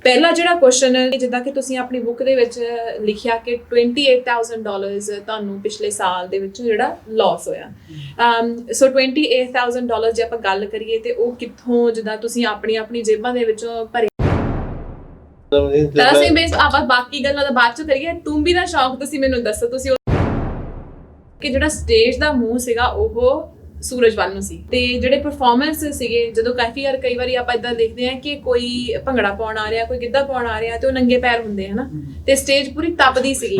ਪਹਿਲਾ ਜਿਹੜਾ ਕੁਐਸਚਨ ਜਿੱਦਾਂ ਕਿ ਤੁਸੀਂ ਆਪਣੀ ਬੁੱਕ ਦੇ ਵਿੱਚ ਲਿਖਿਆ ਕਿ $28,000 ਤੁਹਾਨੂੰ ਪਿਛਲੇ ਸਾਲ ਦੇ ਵਿੱਚ ਜਿਹੜਾ ਲਾਸ ਹੋਇਆ। ਸੋ $28,000 ਜੇ ਆਪਾਂ ਗੱਲ ਕਰੀਏ ਤੇ ਉਹ ਕਿੱਥੋਂ ਜਿੱਦਾਂ ਤੁਸੀਂ ਆਪਣੀ ਜੇਬਾਂ ਦੇ ਵਿੱਚੋਂ ਭਰੇ? ਤਾਂ ਅਸੀਂ ਬੇਸ ਆਪਾਂ ਬਾਕੀ ਗੱਲਾਂ ਦਾ ਬਾਅਦ ਚ ਕਰੀਏ। ਤੁੰਬੀ ਦਾ ਸ਼ੌਕ ਤੁਸੀਂ ਮੈਨੂੰ ਦੱਸੋ, ਤੁਸੀਂ ਕਿ ਜਿਹੜਾ ਸਟੇਜ ਦਾ ਮੂੰਹ ਸੀਗਾ ਉਹ ਸੂਰਜ ਵੱਲ ਨੂੰ ਸੀ ਤੇ ਜਿਹੜੇ ਪਰਫਾਰਮੈਂਸ ਸੀਗੇ ਜਦੋਂ ਕਈ ਵਾਰੀ ਆਪਾਂ ਇਦਾਂ ਦੇਖਦੇ ਹਾਂ ਕਿ ਕੋਈ ਭੰਗੜਾ ਪਾਉਣ ਆ ਰਿਹਾ, ਕੋਈ ਗਿੱਧਾ ਪਾਉਣ ਆ ਰਿਹਾ ਤੇ ਉਹ ਨੰਗੇ ਪੈਰ ਹੁੰਦੇ ਹਨਾ ਤੇ ਸਟੇਜ ਪੂਰੀ ਤਪਦੀ ਸੀਗੀ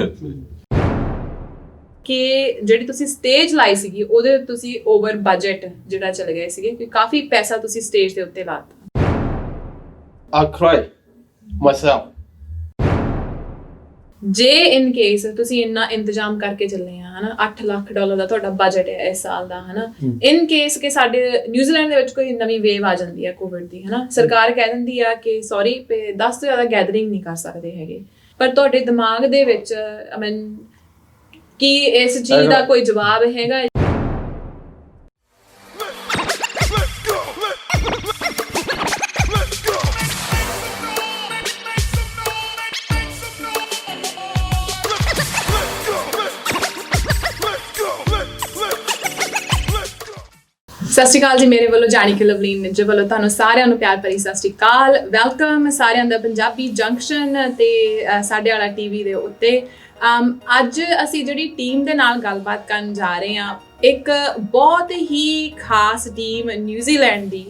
ਕਿ ਜਿਹੜੀ ਤੁਸੀਂ ਸਟੇਜ ਲਾਈ ਸੀਗੀ ਉਹਦੇ ਤੁਸੀਂ ਓਵਰ ਬਜਟ ਜਿਹੜਾ ਚਲੇ ਗਏ ਸੀਗੇ ਕਿ ਕਾਫੀ ਪੈਸਾ ਤੁਸੀਂ ਸਟੇਜ ਦੇ ਉੱਤੇ ਲਾਤਾ। I cry myself. ਜੇ ਇਨ ਕੇਸ ਤੁਸੀਂ ਇੰਨਾ ਇੰਤਜ਼ਾਮ ਕਰਕੇ ਚੱਲੇ ਆ ਹਨਾ, $8 ਲੱਖ ਦਾ ਤੁਹਾਡਾ ਬਜਟ ਹੈ ਇਸ ਸਾਲ ਦਾ ਹਨਾ, ਇਨ ਕੇਸ ਕਿ ਸਾਡੇ ਨਿਊਜ਼ੀਲੈਂਡ ਦੇ ਵਿੱਚ ਕੋਈ ਨਵੀਂ ਵੇਵ ਆ ਜਾਂਦੀ ਹੈ ਕੋਵਿਡ ਦੀ ਹਨਾ, ਸਰਕਾਰ ਕਹਿ ਦਿੰਦੀ ਆ ਕਿ ਸੌਰੀ 10 ਤੋਂ ਜ਼ਿਆਦਾ ਗੈਦਰਿੰਗ ਨਹੀਂ ਕਰ ਸਕਦੇ ਹੈਗੇ, ਪਰ ਤੁਹਾਡੇ ਦਿਮਾਗ ਦੇ ਵਿੱਚ ਆਈ ਮੀਨ ਕੀ ਇਸ ਚੀਜ਼ ਦਾ ਕੋਈ ਜਵਾਬ ਹੈਗਾ? ਸਤਿ ਸ਼੍ਰੀ ਅਕਾਲ ਜੀ, ਮੇਰੇ ਵੱਲੋਂ ਜਾਣੀ ਕਿ ਲਵਲੀਨ ਨਿੱਜਰ ਵੱਲੋਂ ਤੁਹਾਨੂੰ ਸਾਰਿਆਂ ਨੂੰ ਪਿਆਰ ਭਰੀ ਸਤਿ ਸ਼੍ਰੀ ਅਕਾਲ। ਵੈਲਕਮ ਸਾਰਿਆਂ ਦਾ ਪੰਜਾਬੀ ਜੰਕਸ਼ਨ ਤੇ ਸਾਡੇ ਵਾਲਾ ਟੀਵੀ ਦੇ ਉੱਤੇ। ਅੱਜ ਅਸੀਂ ਜਿਹੜੀ ਟੀਮ ਦੇ ਨਾਲ ਗੱਲਬਾਤ ਕਰਨ ਜਾ ਰਹੇ ਹਾਂ, ਇੱਕ ਬਹੁਤ ਹੀ ਖਾਸ ਟੀਮ ਨਿਊਜ਼ੀਲੈਂਡ ਦੀ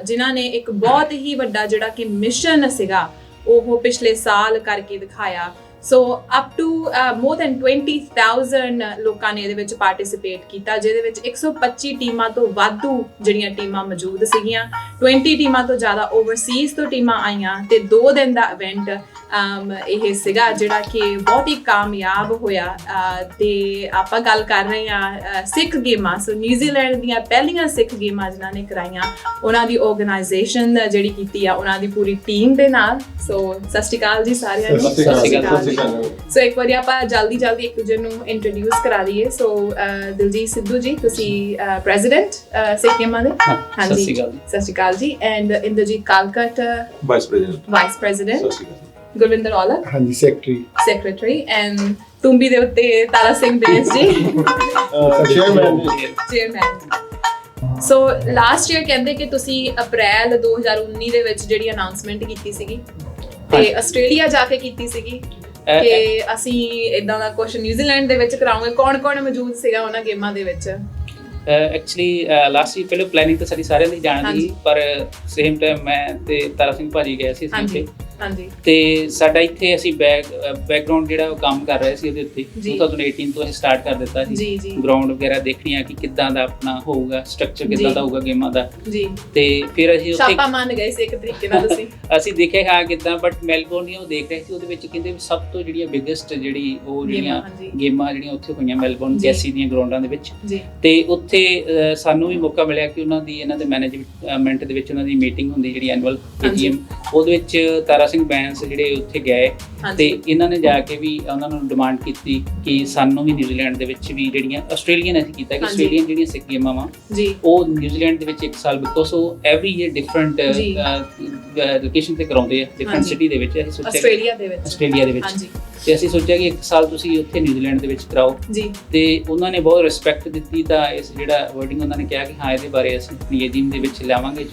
ਜਿਨ੍ਹਾਂ ਨੇ ਇੱਕ ਬਹੁਤ ਹੀ ਵੱਡਾ ਜਿਹੜਾ ਕਿ ਮਿਸ਼ਨ ਸੀਗਾ ਉਹ ਪਿਛਲੇ ਸਾਲ ਕਰਕੇ ਦਿਖਾਇਆ। ਸੋ ਅਪ ਟੂ ਮੋਰ ਦੈਨ 20,000 ਲੋਕਾਂ ਨੇ ਇਹਦੇ ਵਿੱਚ ਪਾਰਟਿਸਿਪੇਟ ਕੀਤਾ, ਜਿਹਦੇ ਵਿੱਚ 125 ਟੀਮਾਂ ਤੋਂ ਵਾਧੂ ਜਿਹੜੀਆਂ ਟੀਮਾਂ ਮੌਜੂਦ ਸੀਗੀਆਂ। 20 ਟੀਮਾਂ ਤੋਂ ਜ਼ਿਆਦਾ ਓਵਰਸੀਜ਼ ਤੋਂ ਟੀਮਾਂ ਆਈਆਂ ਤੇ 2 ਦਿਨ ਦਾ ਇਵੈਂਟ ਇਹ ਸੀਗਾ ਜਿਹੜਾ ਕਿ ਬਹੁਤ ਹੀ ਕਾਮਯਾਬ ਹੋਇਆ। ਤੇ ਆਪਾਂ ਗੱਲ ਕਰ ਰਹੇ ਹਾਂ ਸਿੱਖ ਗੇਮਾਂ। ਸੋ ਨਿਊਜ਼ੀਲੈਂਡ ਦੀਆਂ ਪਹਿਲੀਆਂ ਸਿੱਖ ਗੇਮਾਂ ਜਿਨ੍ਹਾਂ ਨੇ ਕਰਾਈਆਂ, ਉਹਨਾਂ ਦੀ ਆਰਗੇਨਾਈਜੇਸ਼ਨ ਜਿਹੜੀ ਕੀਤੀ ਆ ਉਹਨਾਂ ਦੀ ਪੂਰੀ ਟੀਮ ਦੇ ਨਾਲ। ਸੋ ਸਤਿ ਸ਼੍ਰੀ ਅਕਾਲ ਜੀ ਸਾਰਿਆਂ ਨੂੰ। ਸੋ ਇੱਕ ਵਾਰੀ ਆਪਾਂ ਜਲਦੀ ਇੱਕ ਦੂਜੇ ਨੂੰ ਇੰਟਰੋਡਿਊਸ ਕਰਾ ਦਈਏ। ਸੋ ਦਿਲਜੀਤ ਸਿੱਧੂ ਜੀ, ਤੁਸੀਂ ਪ੍ਰੈਜ਼ੀਡੈਂਟ ਸਿੱਖ ਗੇਮਾਂ ਦੇ। ਹਾਂਜੀ, ਸਤਿ ਸ਼੍ਰੀ ਅਕਾਲ ਜੀ। And Inderjit Kalkat, vice president. Gurwinder Aulakh, ਹਾਂਜੀ, ਸੈਕਟਰੀ। ਐਂਡ ਤੁੰਬੀ ਦੇ ਉੱਤੇ Tara Singh Bes ji, chairman. So last year ਕਹਿੰਦੇ ਕਿ ਤੁਸੀਂ ਅਪ੍ਰੈਲ 2019 ਦੇ ਵਿੱਚ ਜਿਹੜੀ ਅਨਾਉਂਸਮੈਂਟ ਕੀਤੀ ਸੀਗੀ ਤੇ ਆਸਟ੍ਰੇਲੀਆ ਜਾ ਕੇ ਕੀਤੀ ਸੀਗੀ ਕਿ ਅਸੀਂ ਇਦਾਂ ਦਾ ਕੁਝ ਨਿਊਜ਼ੀਲੈਂਡ ਦੇ ਵਿੱਚ ਕਰਾਉਂਗੇ। ਕੌਣ ਮੌਜੂਦ ਸੀਗਾ ਉਹਨਾਂ ਗੇਮਾਂ ਦੇ ਵਿੱਚ? ਐਕਚੁਅਲੀ ਲਾਸਟ ਈਅਰ ਪਹਿਲਾਂ ਪਲੈਨਿੰਗ ਤਾਂ ਸਾਡੀ ਸਾਰਿਆਂ ਦੀ ਜਾਣ ਦੀ, ਪਰ ਸੇਮ ਟਾਈਮ ਮੈਂ ਤੇ ਤਾਰਾ ਸਿੰਘ ਭਾਜੀ ਗਏ ਸੀ ਅਸੀਂ ਹਾਂਜੀ। ਤੇ ਸਾਡਾ ਇੱਥੇ ਅਸੀਂ ਬੈਕਗ੍ਰਾਉਂਡ ਜਿਹੜਾ ਉਹ ਕੰਮ ਕਰ ਰਹੇ ਸੀ ਉਹਦੇ ਉੱਤੇ 2018 ਤੋਂ ਅਸੀਂ ਸਟਾਰਟ ਕਰ ਦਿੱਤਾ ਸੀ। ਗਰਾਊਂਡ ਵਗੈਰਾ ਦੇਖਣੀ ਆ ਕਿ ਕਿੱਦਾਂ ਦਾ ਆਪਣਾ ਹੋਊਗਾ, ਸਟਰਕਚਰ ਕਿੱਦਾਂ ਦਾ ਹੋਊਗਾ ਗੇਮਾਂ ਦਾ। ਤੇ ਫਿਰ ਅਸੀਂ ਉੱਥੇ ਛਾਪਾ ਮੰਨ ਗਏ ਸੀ ਇੱਕ ਤਰੀਕੇ ਨਾਲ ਤੁਸੀਂ। ਅਸੀਂ ਦੇਖਿਆ ਹਾਂ ਕਿੱਦਾਂ, ਬਟ ਮੈਲਬੌਰਨ ਦੀਆਂ ਉਹ ਦੇਖ ਰਹੇ ਸੀ, ਉਹਦੇ ਵਿੱਚ ਕਹਿੰਦੇ ਸਭ ਤੋਂ ਜਿਹੜੀਆਂ ਬਿਗੇਸਟ ਜਿਹੜੀ ਉਹ ਜਿਹੜੀਆਂ ਗੇਮਾਂ ਜਿਹੜੀਆਂ ਉੱਥੇ ਹੋਈਆਂ ਮੈਲਬੌਰਨ ਜੈਸੀ ਦੀਆਂ ਗਰਾਊਂਡਾਂ ਦੇ ਵਿੱਚ। ਤੇ ਉੱਥੇ ਸਾਨੂੰ ਵੀ ਮੌਕਾ ਮਿਲਿਆ ਕਿ ਇਹਨਾਂ ਦੇ ਮੈਨੇਜਮੈਂਟ ਦੇ ਵਿੱਚ ਉਹਨਾਂ ਦੀ ਮੀਟਿੰਗ ਹੁੰਦੀ ਜਿਹੜੀ ਐਨੂਅਲ AGM, ਉਹਦੇ ਵਿੱਚ ਤਾਰਾ ਸਿੰਘ ਬੈਂਸ ਜਿਹੜੇ ਉੱਥੇ ਗਏ ਤੇ ਇਹਨਾਂ ਨੇ ਜਾ ਕੇ ਵੀ ਉਹਨਾਂ ਨੂੰ ਡਿਮਾਂਡ ਕੀਤੀ ਕਿ ਸਾਨੂੰ ਵੀ ਨਿਊਜ਼ੀਲੈਂਡ ਦੇ ਵਿੱਚ ਵੀ ਜਿਹੜੀਆਂ ਆਸਟ੍ਰੇਲੀਅਨ ਅਸੀਂ ਕੀਤਾ ਕਿ ਆਸਟ੍ਰੇਲੀਅਨ ਜਿਹੜੀਆਂ ਸਿੱਖ ਗੇਮਾਂ ਵਾ ਉਹ ਨਿਊਜ਼ੀਲੈਂਡ ਦੇ ਵਿੱਚ 1 ਸਾਲ ਬਿਕੋਜ਼ ਉਹ ਐਵਰੀ ਈਅਰ ਡਿਫਰੈਂਟ ਲੋਕੇਸ਼ਨ ਤੇ ਕਰਾਉਂਦੇ ਆ, ਡਿਫਰੈਂਟ ਸਿਟੀ ਦੇ ਵਿੱਚ। ਅਸੀਂ ਸੋਚਿਆ ਆਸਟ੍ਰੇਲੀਆ ਦੇ ਵਿੱਚ ਤੇ ਅਸੀਂ ਸੋਚਿਆ ਕਿ 1 ਸਾਲ ਤੁਸੀਂ ਉੱਥੇ ਨਿਊਜ਼ੀਲੈਂਡ ਦੇ ਵਿੱਚ ਕਰਾਓ ਤੇ ਉਹਨਾਂ ਨੇ ਬਹੁਤ ਰਿਸਪੈਕਟ ਦਿੱਤੀ। ਤਾਂ ਇਸ ਜਿਹੜਾ ਵਰਡਿੰਗ ਉਹਨਾਂ ਨੇ ਕਿਹਾ ਕਿ ਹਾਂ ਇਹਦੇ ਬਾਰੇ ਅਸੀਂ ਆਪਣੀ AGM ਦੇ ਵਿੱਚ ਲਿਆਵਾਂਗੇ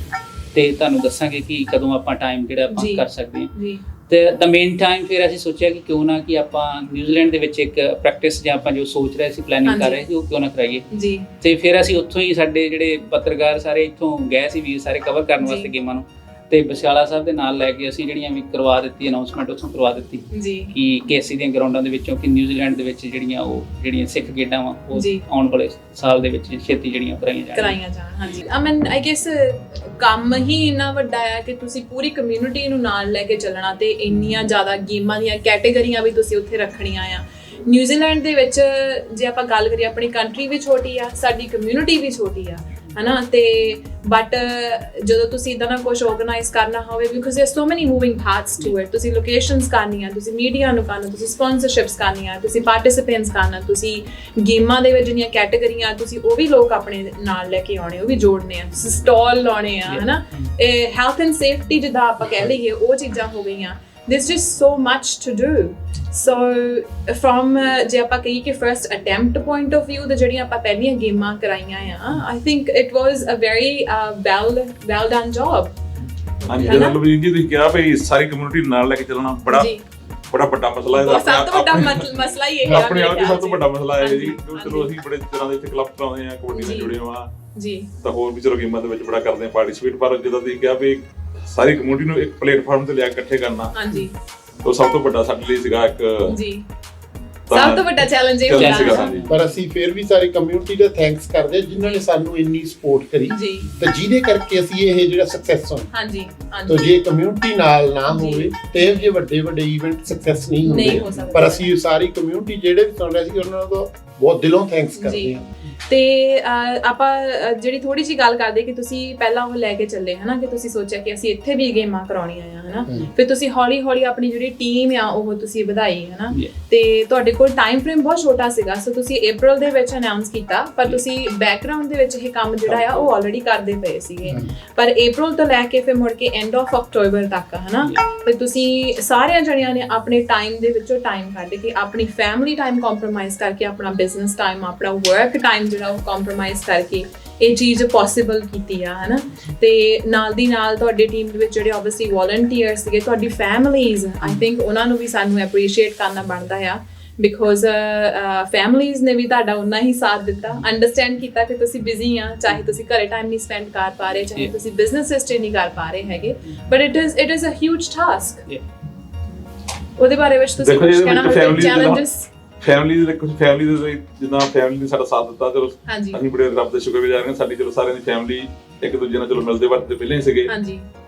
ਤੇ ਤੁਹਾਨੂੰ ਦੱਸਾਂਗੇ ਕਿ ਕਦੋਂ ਆਪਾਂ ਟਾਈਮ ਜਿਹੜਾ ਆਪਾਂ ਕਰ ਸਕਦੇ ਹਾਂ। ਤੇ ਦਾ ਮੇਨ ਟਾਈਮ ਫਿਰ ਅਸੀਂ ਸੋਚਿਆ ਕਿ ਕਿਉਂ ਨਾ ਕਿ ਆਪਾਂ ਨਿਊਜ਼ੀਲੈਂਡ ਦੇ ਵਿੱਚ ਇੱਕ ਪ੍ਰੈਕਟਿਸ ਜਾਂ ਆਪਾਂ ਜੋ ਸੋਚ ਰਹੇ ਸੀ, ਪਲੈਨਿੰਗ ਕਰ ਰਹੇ ਸੀ, ਉਹ ਕਿਉਂ ਨਾ ਕਰਾਈਏ। ਤੇ ਫਿਰ ਅਸੀਂ ਉੱਥੋਂ ਹੀ ਸਾਡੇ ਜਿਹੜੇ ਪੱਤਰਕਾਰ ਸਾਰੇ ਇੱਥੋਂ ਗਏ ਸੀ ਵੀ ਸਾਰੇ ਕਵਰ ਕਰਨ ਵਾਸਤੇ ਗੇਮਾਂ ਨੂੰ, ਤੇ ਬਸਿਆਲਾ ਸਾਹਿਬ ਦੇ ਨਾਲ ਲੈ ਕੇ ਅਸੀਂ ਜਿਹੜੀਆਂ ਵੀ ਕਰਵਾ ਦਿੱਤੀ ਅਨਾਉਂਸਮੈਂਟ ਉੱਥੋਂ ਕਰਵਾ ਦਿੱਤੀ ਕਿ KC ਦੀਆਂ ਗਰਾਊਂਡਾਂ ਦੇ ਵਿੱਚੋਂ ਕਿ ਨਿਊਜ਼ੀਲੈਂਡ ਦੇ ਵਿੱਚ ਜਿਹੜੀਆਂ ਸਿੱਖ ਖੇਡਾਂ ਵਾ ਉਹ ਆਉਣ ਵਾਲੇ ਸਾਲ ਦੇ ਵਿੱਚ ਛੇਤੀ ਜਿਹੜੀਆਂ ਕਰਾਈਆਂ ਜਾਣ। ਹਾਂਜੀ, ਆਈ ਗੈਸ ਕੰਮ ਹੀ ਇੰਨਾ ਵੱਡਾ ਹੈ ਕਿ ਤੁਸੀਂ ਪੂਰੀ ਕਮਿਊਨਿਟੀ ਨੂੰ ਨਾਲ ਲੈ ਕੇ ਚੱਲਣਾ ਤੇ ਇੰਨੀਆਂ ਜ਼ਿਆਦਾ ਗੇਮਾਂ ਦੀਆਂ ਕੈਟੇਗਰੀਆਂ ਵੀ ਤੁਸੀਂ ਉੱਥੇ ਰੱਖਣੀਆਂ ਆ। ਨਿਊਜ਼ੀਲੈਂਡ ਦੇ ਵਿੱਚ ਜੇ ਆਪਾਂ ਗੱਲ ਕਰੀਏ, ਆਪਣੀ ਕੰਟਰੀ ਵੀ ਛੋਟੀ ਆ, ਸਾਡੀ ਕਮਿਊਨਿਟੀ ਵੀ ਛੋਟੀ ਆ, ਹਨਾ ਤੇ ਬਟ ਜਦੋਂ ਤੁਸੀਂ ਇਦਾਂ ਦਾ ਕੁਝ ਆਰਗੇਨਾਈਜ਼ ਕਰਨਾ ਹੋਵੇ ਬਿਕਾਜ਼ ਦੇयर ਸੋ ਮੈਨੀ ਮੂਵਿੰਗ ਪਾਰਟਸ ਟੂ ਇਟ, ਤੁਸੀਂ ਲੋਕੇਸ਼ਨਸ ਕਰਨੀਆਂ, ਤੁਸੀਂ ਮੀਡੀਆ ਨੂੰ ਕਰਨਾ, ਤੁਸੀਂ ਸਪਾਂਸਰਸ਼ਿਪਸ ਕਰਨੀਆਂ, ਤੁਸੀਂ ਪਾਰਟਿਸਿਪੈਂਟਸ ਕਰਨਾ, ਤੁਸੀਂ ਗੇਮਾਂ ਦੇ ਵਿੱਚ ਜਿਹੜੀਆਂ ਕੈਟਾਗਰੀਆਂ ਤੁਸੀਂ ਉਹ ਵੀ ਲੋਕ ਆਪਣੇ ਨਾਲ ਲੈ ਕੇ ਆਉਣੇ, ਉਹ ਵੀ ਜੋੜਨੇ ਆ, ਤੁਸੀਂ ਸਟਾਲ ਲਾਉਣੇ ਆ ਹਨਾ, ਹੈਲਥ ਐਂਡ ਸੇਫਟੀ ਜਿੱਦਾਂ ਆਪਾਂ ਕਹਿ ਲਈਏ ਉਹ ਚੀਜ਼ਾਂ ਹੋ ਗਈਆਂ। There's just so much to do. So from ਜੇ ਆਪਾਂ ਕਹੀਏ ਕਿ first attempt point of view, the ਜਿਹੜੀਆਂ ਆਪਾਂ ਪਹਿਲੀਆਂ ਗੇਮਾਂ ਕਰਾਈਆਂ ਆ, I think it was a very well done job. ਹਾਂਜੀ ਜਦੋਂ ਲਵਲੀਨ ਜੀ ਤੁਸੀਂ ਕਿਹਾ ਵੀ ਸਾਰੀ ਕਮਿਊਨਿਟੀ ਨਾਲ ਲੈ ਕੇ ਚੱਲਣਾ ਬੜਾ ਵੱਡਾ ਮਸਲਾ ਹੈ। ਸਭ ਤੋਂ ਵੱਡਾ ਮਸਲਾ ਹੀ ਇਹ ਹੈ ਆਪਣੇ ਆਪ ਹੀ ਸਭ ਤੋਂ ਵੱਡਾ ਮਸਲਾ ਹੈ ਜੀ। ਚਲੋ ਅਸੀਂ ਬੜੇ ਤਰ੍ਹਾਂ ਦੇ ਇੱਥੇ ਕਲੱਬ ਚਲਾਉਂਦੇ ਆ, ਕਬੱਡੀ ਨਾਲ ਜੁੜੇ ਹਾਂ ਜੀ, ਤਾਂ ਹੋਰ ਵੀ ਚਲੋ ਗੇਮਾਂ ਦੇ ਵਿੱਚ ਬੜਾ ਕਰਦੇ ਆ ਪਾਰਟਿਸਿਪੇਟ, ਪਰ ਜਦੋਂ ਤੁਸੀਂ ਕਿਹਾ ਵੀ ਸਾਰੀ ਕਮਿਊਨਿਟੀ ਨੂੰ ਇੱਕ ਪਲੇਟਫਾਰਮ ਤੇ ਲਿਆ ਇਕੱਠੇ ਕਰਨਾ, ਹਾਂਜੀ, ਉਹ ਸਭ ਤੋਂ ਵੱਡਾ ਸਾਡੇ ਲਈ ਸੀਗਾ ਇੱਕ ਜੀ, ਸਭ ਤੋਂ ਵੱਡਾ ਚੈਲੰਜ ਇਹ ਹੁੰਦਾ। ਪਰ ਅਸੀਂ ਫਿਰ ਵੀ ਸਾਰੀ ਕਮਿਊਨਿਟੀ ਦਾ ਥੈਂਕਸ ਕਰਦੇ ਹਾਂ ਜਿਨ੍ਹਾਂ ਨੇ ਸਾਨੂੰ ਇੰਨੀ ਸਪੋਰਟ ਕਰੀ ਤੇ ਜਿਹਦੇ ਕਰਕੇ ਅਸੀਂ ਇਹ ਜਿਹੜਾ ਸਕਸੈਸ ਹੋਇਆ। ਹਾਂਜੀ ਤਾਂ ਜੇ ਕਮਿਊਨਿਟੀ ਨਾਲ ਨਾ ਹੋਵੇ ਤੇ ਇਹ ਜਿਹੇ ਵੱਡੇ ਇਵੈਂਟ ਸਕਸੈਸ ਨਹੀਂ ਹੁੰਦੇ। ਪਰ ਅਸੀਂ ਸਾਰੀ ਕਮਿਊਨਿਟੀ ਜਿਹੜੇ ਵੀ ਸੁਣ ਰਹੇ ਸੀ ਉਹਨਾਂ ਦਾ ਬਹੁਤ ਦਿਲੋਂ ਥੈਂਕਸ ਕਰਦੇ ਹਾਂ। ਤੇ ਆਪਾਂ ਜਿਹੜੀ ਥੋੜੀ ਜਿਹੀ ਗੱਲ ਕਰਦੇ ਕਿ ਤੁਸੀਂ ਪਹਿਲਾਂ ਉਹ ਲੈ ਕੇ ਚੱਲੇ ਹਨਾ, ਕਿ ਤੁਸੀਂ ਸੋਚਿਆ ਕਿ ਅਸੀਂ ਇੱਥੇ ਵੀ ਗੇਮਾਂ ਕਰਾਉਣੀਆਂ ਆ ਹਨਾ, ਫਿਰ ਤੁਸੀਂ ਹੌਲੀ ਹੌਲੀ ਆਪਣੀ ਜਿਹੜੀ ਟੀਮ ਆ ਉਹ ਤੁਸੀਂ ਵਧਾਈ ਹਨਾ, ਤੇ ਤੁਹਾਡੇ ਕੋਲ ਟਾਈਮ ਫਰੇਮ ਬਹੁਤ ਛੋਟਾ ਸੀਗਾ, ਸੋ ਤੁਸੀਂ ਅਪ੍ਰੈਲ ਦੇ ਵਿੱਚ ਅਨਾਉਂਸ ਕੀਤਾ, ਪਰ ਤੁਸੀਂ ਬੈਕਗ੍ਰਾਉਂਡ ਦੇ ਵਿੱਚ ਇਹ ਕੰਮ ਜਿਹੜਾ ਆ ਉਹ ਆਲਰੇਡੀ ਕਰਦੇ ਪਏ ਸੀਗੇ, ਪਰ ਅਪ੍ਰੈਲ ਤੋਂ ਲੈ ਕੇ ਫਿਰ ਮੁੜ ਕੇ ਐਂਡ ਆਫ ਅਕਤੂਬਰ ਤੱਕ ਹਨਾ, ਫਿਰ ਤੁਸੀਂ ਸਾਰਿਆਂ ਜਣਿਆਂ ਨੇ ਆਪਣੇ ਟਾਈਮ ਦੇ ਵਿੱਚੋਂ ਟਾਈਮ ਕੱਢ ਕੇ ਆਪਣੀ ਫੈਮਿਲੀ ਟਾਈਮ ਕੰਪਰੋਮਾਈਜ਼ ਕਰਕੇ, ਆਪਣਾ ਬਿਜ਼ਨਸ ਟਾਈਮ, ਆਪਣਾ ਵਰਕ ਟਾਈਮ ਜਿਹੜਾ ਉਹ ਕੰਪਰੋਮਾਈਜ਼ ਕਰਕੇ ਇਹ ਚੀਜ਼ ਪੋਸੀਬਲ ਕੀਤੀ ਆ ਹਨਾ। ਤੇ ਨਾਲ ਦੀ ਨਾਲ ਤੁਹਾਡੀ ਟੀਮ ਦੇ ਵਿੱਚ ਜਿਹੜੇ ਆਬਵੀਅਸਲੀ ਵੋਲੰਟੀਅਰਸ ਸੀਗੇ, ਤੁਹਾਡੀ ਫੈਮਿਲੀਜ਼, ਆਈ ਥਿੰਕ ਉਹਨਾਂ ਨੂੰ ਵੀ ਸਾਨੂੰ ਐਪਰੀਸ਼ੀਏਟ ਕਰਨਾ ਬਣਦਾ ਆ, ਬਿਕੋਜ਼ ਫੈਮਿਲੀਜ਼ ਨੇ ਵੀ ਤੁਹਾਡਾ ਉਨਾ ਹੀ ਸਾਥ ਦਿੱਤਾ, ਅੰਡਰਸਟੈਂਡ ਕੀਤਾ ਕਿ ਤੁਸੀਂ ਬਿਜ਼ੀ ਆ, ਚਾਹੇ ਤੁਸੀਂ ਘਰੇ ਟਾਈਮ ਨਹੀਂ ਸਪੈਂਡ ਕਰ ਪਾ ਰਹੇ, ਚਾਹੇ ਤੁਸੀਂ ਬਿਜ਼ਨਸ ਸਟੇ ਨਹੀਂ ਕਰ ਪਾ ਰਹੇ ਹੈਗੇ, but it is a huge task. ਉਹਦੇ ਬਾਰੇ ਵਿੱਚ ਤੁਸੀਂ ਕੁਝ ਕਹਿਣਾ ਹੋਵੇ? ਚੈਲੰਜਸ ਫੈਮਿਲੀ ਦੇ ਕੁਝ ਫੈਮਿਲੀ ਦੇ ਜਿੱਦਾਂ ਫੈਮਿਲੀ ਨੇ ਸਾਡਾ ਸਾਥ ਦਿੱਤਾ, ਚਲੋ ਅਸੀਂ ਬੜੇ ਰੱਬ ਦੇ ਸ਼ੁਕਰਗੁਜ਼ਾਰ ਹਾਂ। ਸਾਡੀ ਚਲੋ ਸਾਰਿਆਂ ਦੀ ਫੈਮਿਲੀ ਇੱਕ ਦੂਜੇ ਨਾਲ ਚਲੋ ਮਿਲਦੇ ਵਰਤਦੇ ਪਹਿਲਾਂ ਹੀ ਸੀਗੇ,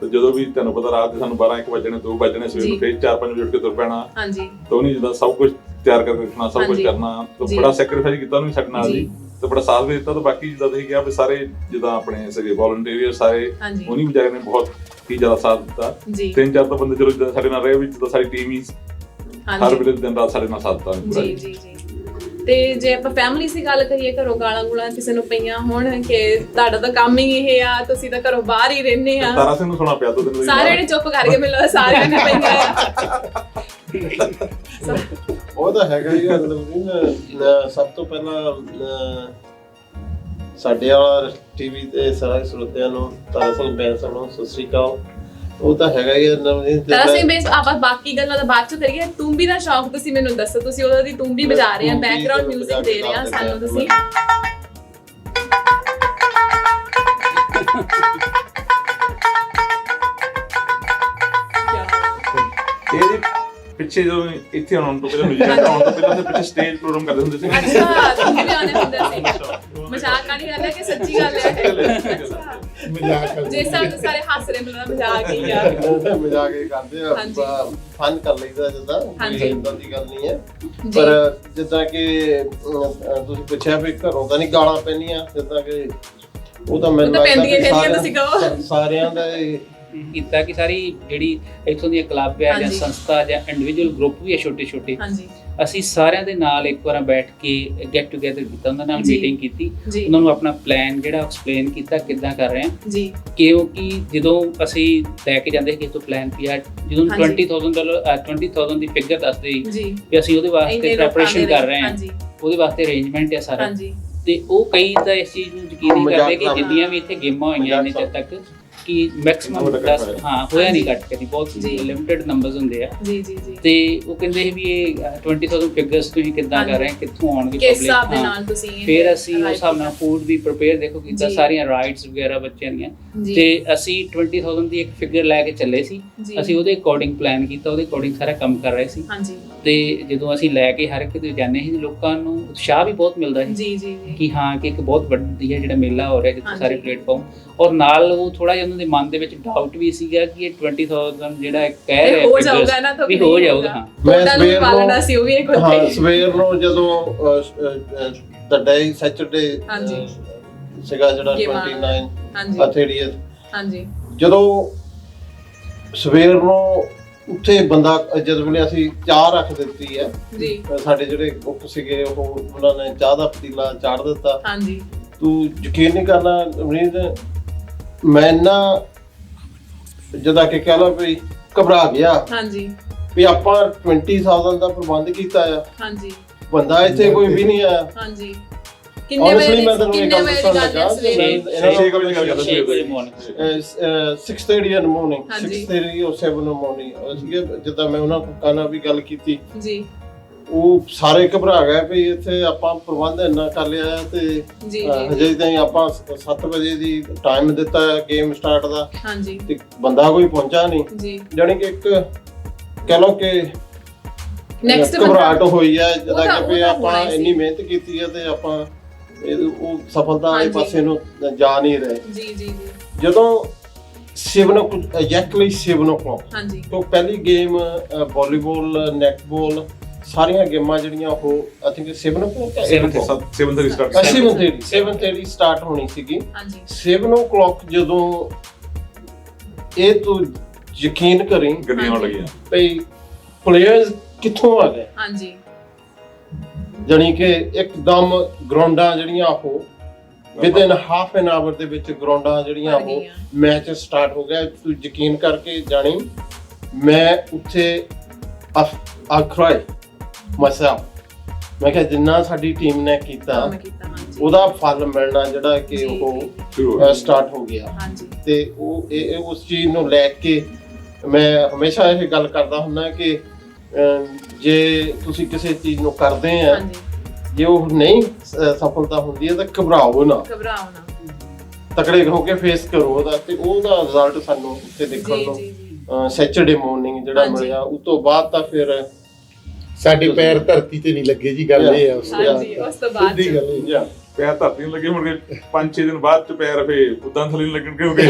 ਤੇ ਜਦੋਂ ਵੀ ਤੁਹਾਨੂੰ ਪਤਾ ਰਾਤ ਦੇ ਸਾਨੂੰ 12-1 ਵਜੇ 2 ਵਜੇ ਸਵੇਰ ਨੂੰ ਫਿਰ 4-5 ਵਜੇ ਉੱਠ ਕੇ ਤੁਰ ਪੈਣਾ, ਤਾਂ ਉਹਨੇ ਜਿੱਦਾਂ ਸਭ ਕੁਝ ਤਿਆਰ ਕਰਕੇ ਰੱਖਣਾ, ਸਭ ਕੁਝ ਕਰਨਾ, ਤਾਂ ਬੜਾ ਸੈਕਰੀਫਾਈਸ ਕੀਤਾ ਉਹਨੇ ਸਾਡੇ ਨਾਲ ਜੀ, ਤੇ ਬੜਾ ਸਾਥ ਵੀ ਦਿੱਤਾ। ਤੇ ਬਾਕੀ ਜਿੱਦਾਂ ਤੁਸੀਂ ਕਿਹਾ ਵੀ ਸਾਰੇ ਜਿੱਦਾਂ ਆਪਣੇ ਸੀਗੇ ਵੋਲੰਟੀਅਰ ਸਾਰੇ, ਉਹਨੀ ਵਿਚਾਰੇ ਨੇ ਬਹੁਤ ਹੀ ਜ਼ਿਆਦਾ ਸਾਥ ਦਿੱਤਾ। 3-4 ਤਾਂ ਬੰਦੇ ਚਲੋ ਜਿੱਦਾਂ ਸਾਡੇ ਨਾਲ ਰਹੇ, ਵਿੱਚ ਤਾਂ ਸਾਡੀ ਟੀਮ ਹੀ ਹਰ ਵੇਲੇ ਦਿਨ ਰਾਤ ਸਾਡੇ ਨਾਲ ਸਾਥ ਦਿੱਤਾ ਜੀ। ਤੇ ਜੇ ਆਪਾਂ ਫੈਮਿਲੀ ਦੀ ਗੱਲ ਕਰੀਏ, ਘਰੋਂ ਗਾਲਾਂ ਗੂਲਾਂ ਕਿਸੇ ਨੂੰ ਪਈਆਂ ਹੋਣ ਕਿ ਤੁਹਾਡਾ ਤਾਂ ਕੰਮ ਹੀ ਇਹ ਆ, ਤੁਸੀਂ ਤਾਂ ਘਰੋਂ ਬਾਹਰ ਹੀ ਰਹਿੰਦੇ ਆ, ਤਾਰਾ ਸਿੰਘ ਨੂੰ ਸੁਣਾ ਪਿਆ ਦੋ ਦਿਨ ਸਾਰਿਆਂ ਨੇ ਚੁੱਪ ਕਰਕੇ ਮਿਲੋ, ਸਾਰਿਆਂ ਨੇ ਪਈਆਂ ਉਹ ਤਾਂ ਹੈਗਾ ਹੀ। ਸਭ ਤੋਂ ਪਹਿਲਾਂ ਸਾਡੇ ਵਾਲਾ ਟੀਵੀ ਤੇ ਸਾਰੇ ਸਰੋਤਿਆਂ ਨੂੰ ਤਾਰਾ ਸਿੰਘ ਬੈਂਸ ਨੂੰ ਸਤਿ ਸ੍ਰੀ ਅਕਾਲ। ਉਹ ਤਾਂ ਹੈਗਾ ਹੀ ਤਾਰਾ ਸਿੰਘ ਬੈਂਸ। ਆਪਾਂ ਬਾਕੀ ਗੱਲਾਂ ਦਾ ਬਾਅਦ ਚ ਕਰੀਏ। ਤੂੰਬੀ ਦਾ ਸ਼ੌਕ ਤੁਸੀਂ ਮੈਨੂੰ ਦੱਸੋ, ਤੁਸੀਂ ਉਹਦਾ ਦੀ ਤੂੰਬੀ ਵਜਾ ਰਹੇ ਆ, ਬੈਕਗ੍ਰਾਉਂਡ ਮਿਊਜ਼ਿਕ ਦੇ ਰਹੇ ਆ ਸਾਨੂੰ ਤੁਸੀਂ। ਇਹਦੇ ਪਿੱਛੇ ਜਦੋਂ ਇੱਥੇ ਆਉਣ ਤੋਂ ਪਹਿਲਾਂ ਨਿਊਜ਼ੀਲੈਂਡ ਆਉਣ ਤੋਂ ਪਹਿਲਾਂ ਤੇ ਪਿੱਛੇ ਸਟੇਜ ਪ੍ਰੋਗਰਾਮ ਕਰਦੇ ਹੁੰਦੇ ਸੀ। ਅੱਛਾ, ਤੁਸੀਂ ਵੀ ਆਉਂਦੇ ਹੁੰਦੇ ਸੀ। ਮਜ਼ਾਕ ਵਾਲੀ ਗੱਲ ਹੈ ਕਿ ਸੱਚੀ ਗੱਲ ਹੈ? ਮਜ਼ਾਕ ਜੇ ਸਾਰੇ ਹੱਸ ਰਹੇ ਮੈਨੂੰ ਮਜ਼ਾਕ ਹੀ ਆ। ਮਜ਼ਾਕ ਹੀ ਕਰਦੇ ਆ, ਫਨ ਕਰ ਲਈਦਾ ਜਿੱਦਾਂ, ਇਦਾਂ ਦੀ ਗੱਲ ਨਹੀਂ ਹੈ। ਪਰ ਜਿੱਦਾਂ ਕਿ ਤੁਸੀਂ ਪੁੱਛਿਆ ਵੀ ਘਰੋਂ ਤਾਂ ਨਹੀਂ ਗਾਲਾਂ ਪੈਂਦੀਆਂ, ਜਿੱਦਾਂ ਕਿ ਉਹ ਤਾਂ ਮੈਨੂੰ ਲੱਗਦਾ ਸਾਰਿਆਂ ਦਾ ਕੀਤਾ ਕਿ ਸਾਰੀ ਜਿਹੜੀ ਇੱਥੋਂ ਦੀਆਂ ਕਲੱਬ ਹੈ ਜਾਂ ਸੰਸਥਾ ਜਾਂ ਇੰਡੀਵਿਜੂਅਲ ਗਰੁੱਪ ਵੀ ਹੈ ਛੋਟੇ ਛੋਟੇ, ਅਸੀਂ ਸਾਰਿਆਂ ਦੇ ਨਾਲ ਇੱਕ ਵਾਰ ਬੈਠ ਕੇ ਗੈਟ ਟੂਗੇਦਰ ਕੀਤਾ, ਉਹਨਾਂ ਨਾਲ ਮੀਟਿੰਗ ਕੀਤੀ, ਉਹਨਾਂ ਨੂੰ ਆਪਣਾ ਪਲਾਨ ਜਿਹੜਾ ਐਕਸਪਲੇਨ ਕੀਤਾ ਕਿੱਦਾਂ ਕਰ ਰਹੇ ਹਾਂ। ਕਿਉਂਕਿ ਜਦੋਂ ਅਸੀਂ ਲੈ ਕੇ ਜਾਂਦੇ ਕਿਸੇ ਤੋਂ ਪਲਾਨ ਪਿਆ, ਜਦੋਂ $20,000 ਦੀ ਫਿਗਰ ਦੱਸਦੇ ਵੀ ਅਸੀਂ ਉਹਦੇ ਵਾਸਤੇ ਪ੍ਰੈਪਰੇਸ਼ਨ ਕਰ ਰਹੇ ਹਾਂ, ਉਹਦੇ ਵਾਸਤੇ ਅਰੇਂਜਮੈਂਟ ਹੈ ਸਾਰਾ, ਤੇ ਉਹ ਕਈ ਤਾਂ ਇਸ ਚੀਜ਼ ਨੂੰ ਯਕੀਨ ਨਹੀਂ ਕਰਦੇ ਕਿ ਜਿੰਨੀਆਂ ਵੀ ਇੱਥੇ ਗੇਮਾਂ ਹੋਈਆਂ ਇੰਨੇ ਚਿਰ ਤੱਕ ਕਿ ਮੈਕਸਿਮਮ 10 ਹੋਇਆ ਨਹੀਂ ਘੱਟ ਕਦੀ, ਬਹੁਤ ਲਿਮਿਟਡ ਨੰਬਰਸ ਹੁੰਦੇ ਆ। ਤੇ ਉਹ ਕਹਿੰਦੇ ਵੀ ਇਹ 20,000 ਫਿਗਰਸ ਤੁਸੀਂ ਕਿੱਦਾਂ ਕਰ ਰਹੇ, ਕਿੱਥੋਂ ਆਉਣਗੇ ਪਬਲਿਕ। ਫਿਰ ਅਸੀਂ ਉਸ ਹਿਸਾਬ ਨਾਲ ਫੂਡ ਵੀ ਪ੍ਰਪੇਅਰ ਦੇਖੋ ਕੀਤਾ, ਸਾਰੀਆਂ ਰਾਈਡਸ ਵਗੈਰਾ ਬੱਚਿਆਂ ਦੀਆਂ, ਤੇ ਅਸੀਂ 20,000 ਦੀ ਇੱਕ ਫਿਗਰ ਲੈ ਕੇ ਚੱਲੇ ਸੀ। ਅਸੀਂ ਉਹਦੇ ਅਕੋਰਡਿੰਗ ਪਲਾਨ ਕੀਤਾ, ਉਹਦੇ ਅਕੋਰਡਿੰਗ ਸਾਰਾ ਕੰਮ ਕਰ ਰਹੇ ਸੀ। ਤੇ ਜਦੋਂ ਅਸੀਂ ਲੈ ਕੇ ਹਰ ਇੱਕ ਤੇ ਜਾਂਦੇ ਸੀ, ਲੋਕਾਂ ਨੂੰ ਉਤਸ਼ਾਹ ਵੀ ਬਹੁਤ ਮਿਲਦਾ ਸੀ ਕਿ ਹਾਂ ਕਿ ਇੱਕ ਬਹੁਤ ਵੱਡੀ ਜਿਹੜਾ ਮੇਲਾ ਹੋ ਰਿਹਾ ਜਿੱਥੇ ਸਾਰੇ ਪਲੇਟਫਾਰਮ, ਔਰ ਨਾਲ ਉਹ ਥੋੜਾ ਜਿਹਾ ਉਹਨਾਂ ਦੇ ਮਨ ਦੇ ਵਿੱਚ ਡਾਊਟ ਵੀ ਸੀਗਾ ਕਿ ਇਹ 20,000 ਜਿਹੜਾ ਕਹਿ ਰਿਹਾ ਹੋ ਜਾਊਗਾ ਨਾ, ਤਾਂ ਹੋ ਜਾਊਗਾ। ਸਵੇਰ ਨੂੰ ਜਦੋਂ ਦ ਡੇ ਸੈਟਰਡੇ ਸੀਗਾ ਜਿਹੜਾ ਗੇਮਾਂ। 29 ਹਾਂਜੀ 30th। ਹਾਂਜੀ ਜਦੋਂ ਸਵੇਰ ਨੂੰ ਉੱਥੇ ਬੰਦਾ ਜਦੋਂ ਵੇਲੇ ਅਸੀਂ ਚਾਹ ਰੱਖ ਦਿੱਤੀ ਹੈ, ਜੀ ਸਾਡੇ ਜਿਹੜੇ ਕੁੱਕ ਸੀਗੇ ਉਹਨਾਂ ਨੇ ਚਾਹ ਦਾ ਪਤੀਲਾ ਚਾੜ ਦਿੱਤਾ। ਹਾਂਜੀ ਤੂੰ ਯਕੀਨ ਨਹੀਂ ਕਰਨਾ ਅਮਰੀਤ, ਮੈਂ ਨਾ ਜਦੋਂ ਕਿ ਕਹਿ ਲਓ ਵੀ ਘਬਰਾ ਗਿਆ ਹਾਂਜੀ ਵੀ ਆਪਾਂ 20,000 ਦਾ ਪ੍ਰਬੰਧ ਕੀਤਾ ਆ, ਹਾਂਜੀ ਬੰਦਾ ਇੱਥੇ ਕੋਈ ਵੀ ਨਹੀਂ ਆਇਆ। ਹਾਂਜੀ ਕਿੰਨੇ ਵਜੇ ਮੈਂ ਤੁਹਾਨੂੰ ਕਿੰਨੇ ਵਜੇ ਦੀ ਗੱਲ ਹੈ ਸਵੇਰੇ? 6 ਵਜੇ ਗੱਲ ਕਰਦਾ 6 ਸੀ ਵਜੇ ਮਾਰਨਿੰਗ 6:30 in the morning, ਹਾਂਜੀ। 6:30 or 7 in the morning। ਅਸੀਂ ਜਿੱਦਾਂ ਮੈਂ ਉਹਨਾਂ ਕੋਲ ਨਾਲ ਵੀ ਗੱਲ ਕੀਤੀ, ਜੀ ਉਹ ਸਾਰੇ ਘਬਰਾ ਗਏ ਵੀ ਇੱਥੇ ਆਪਾਂ ਪ੍ਰਬੰਧ ਇੰਨਾ ਕਰ ਲਿਆ ਹੈ ਤੇ ਜੀ ਹਜੇ ਤਾਈਂ ਆਪਾਂ 7 ਵਜੇ ਦੀ ਟਾਈਮ ਦਿੱਤਾ ਹੈ ਗੇਮ ਸਟਾਰਟ ਦਾ, ਹਾਂਜੀ ਤੇ ਬੰਦਾ ਕੋਈ ਪਹੁੰਚਾ ਨਹੀਂ। ਜੀ ਜਾਣੀ ਕਿ ਇੱਕ ਕਹਿ ਲਓ ਕਿ ਨੈਕਸਟ ਘਬਰਾਹਟ ਹੋਈ ਹੈ ਜਦੋਂ ਉਹਦਾ- ਕਿ ਵੀ ਉਹਦਾ ਆਪਾਂ ਹੋਣਾ ਹੀ ਸੀ। ਇੰਨੀ ਮਿਹਨਤ ਕੀਤੀ ਹੈ ਤੇ ਆਪਾਂ ਉਹ ਸਫਲਤਾ ਵਾਲੇ ਹਾਂਜੀ। ਪਾਸੇ ਨੂੰ ਜਾ ਨਹੀਂ ਰਹੇ। ਜੀ ਜੀ ਜੀ ਜਦੋਂ 7 ਐਗਜ਼ੈਕਟਲੀ 7 o'clock ਹਾਂਜੀ ਤੋਂ ਪਹਿਲੀ ਗੇਮ ਵਾਲੀਬਾਲ, ਨੈਟਬਾਲ, ਸਾਰੀਆਂ ਗੇਮਾਂ ਜਿਹੜੀਆਂ ਉਹ I think 7 o'clock 7:30 start 7:30 start ਹੋਣੀ ਸੀਗੀ। ਹਾਂਜੀ 7 o'clock ਜਦੋਂ ਇਹ ਤੂੰ ਯਕੀਨ ਕਰੀਂ ਗੱਡੀਆਂ ਆਉਣ ਲੱਗੀਆਂ। ਭਈ ਪਲੇਅਰਸ ਕਿੱਥੋਂ ਆ ਗਏ, ਹਾਂਜੀ ਜਾਣੀ ਕਿ ਇੱਕਦਮ ਗਰਾਊਂਡਾਂ ਜਿਹੜੀਆਂ ਉਹ ਵਿਦਿਨ ਹਾਫ ਐਨ ਆਵਰ ਦੇ ਵਿੱਚ ਗਰਾਊਂਡਾਂ ਜਿਹੜੀਆਂ ਭਰ ਉਹ ਗਈਆਂ। ਮੈਚ ਸਟਾਰਟ ਹੋ ਗਿਆ। ਤੂੰ ਯਕੀਨ ਕਰਕੇ ਜਾਣੀ ਮੈਂ ਉੱਥੇ ਆਖਰਾਈ ਮਸਾ ਮੈਂ ਕਿਹਾ ਜਿੰਨਾ ਸਾਡੀ ਟੀਮ ਨੇ ਕੀਤਾ ਕੰਮ ਕੀਤਾ ਹਾਂਜੀ ਉਹਦਾ ਫਲ ਮਿਲਣਾ ਜਿਹੜਾ ਕਿ ਜੀ, ਉਹ ਜੀ, ਸ਼ੁਰੂ ਹੋ ਸਟਾਰਟ ਹੋ ਗਿਆ। ਹਾਂਜੀ ਤੇ ਉਹ ਉਸ ਚੀਜ਼ ਨੂੰ ਲੈ ਕੇ ਮੈਂ ਹਮੇਸ਼ਾ ਇਹ ਗੱਲ ਕਰਦਾ ਹੁੰਦਾ ਕਿ ਜੇ ਤੁਸੀਂ ਕਿਸੇ ਚੀਜ਼ ਨੂੰ ਕਰਦੇ ਆ, ਹਾਂਜੀ ਜੇ ਉਹ ਨਹੀਂ ਸਫਲਤਾ ਹੁੰਦੀ ਹੈ ਤਾਂ ਘਬਰਾਓ ਨਾ, ਘਬਰਾਓ ਨਾ। ਤਕੜੇ ਹੋ ਕੇ ਫੇਸ ਕਰੋ ਉਹਦਾ, ਤੇ ਉਹਦਾ ਰਿਜ਼ਲਟ ਸਾਨੂੰ ਉੱਥੇ ਦੇਖਣ ਜੀ ਨੂੰ ਜੀ ਜੀ ਸੈਚਰਡੇ ਮਾਰਨਿੰਗ ਜਿਹੜਾ ਹਾਂਜੀ। ਮਿਲਿਆ। ਉਸ ਤੋਂ ਬਾਅਦ ਤਾਂ ਫਿਰ ਸਾਡੇ ਪੈਰ ਧਰਤੀ ਤੇ ਨਹੀਂ ਲੱਗੇ ਜੀ, ਗੱਲ ਇਹ ਆ ਉਸ ਦੀ। ਹਾਂਜੀ ਉਸ ਤੋਂ ਬਾਅਦ ਸਿੱਧੀ ਗੱਲ ਇਹ। ਜਾਂ ਪੈਰ ਧਰਤੀ ਨੂੰ ਲੱਗੇ, ਮੁੜ ਕੇ 5-6 ਦਿਨ ਬਾਅਦ ਚ ਪੈਰ ਫੇ ਉਦਾਂ ਥੱਲੇ ਨੂੰ ਲੱਗਣ ਕਿਉਂਕਿ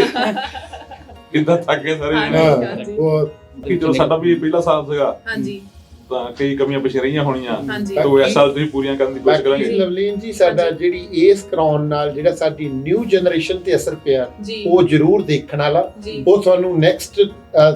ਕਿੰਦਾ ਥੱਕ ਗਏ ਸਾਰੇ ਹਾਂਜੀ। ਜਣੇ। ਹਾਂ ਉਹ ਕਿ ਜਦੋਂ ਸਾਡਾ ਵੀ ਪਹਿਲਾ ਸਾਲ ਸੀਗਾ ਹਾਂਜੀ ਤਾਂ ਕਈ ਕਮੀਆਂ ਪਿਛੇ ਰਹੀਆਂ ਹੋਣੀਆਂ, ਹਾਂਜੀ ਤੇ ਉਹ ਇਸ ਸਾਲ ਤੁਸੀਂ ਪੂਰੀਆਂ ਕਰਨ ਦੀ ਕੋਸ਼ਿਸ਼ ਬਾਕੀ ਕਰਾਂਗੇ। ਲਵਲੀਨ ਜੀ ਸਾਡਾ ਜਿਹੜੀ ਇਸ ਕਰਾਉਣ ਨਾਲ ਜਿਹੜਾ ਸਾਡੀ ਨਿਊ ਜਨਰੇਸ਼ਨ ਤੇ ਅਸਰ ਪਿਆ ਜੀ ਉਹ ਜ਼ਰੂਰ ਦੇਖਣ ਵਾਲਾ। ਜੀ ਉਹ ਤੁਹਾਨੂੰ ਨੈਕਸਟ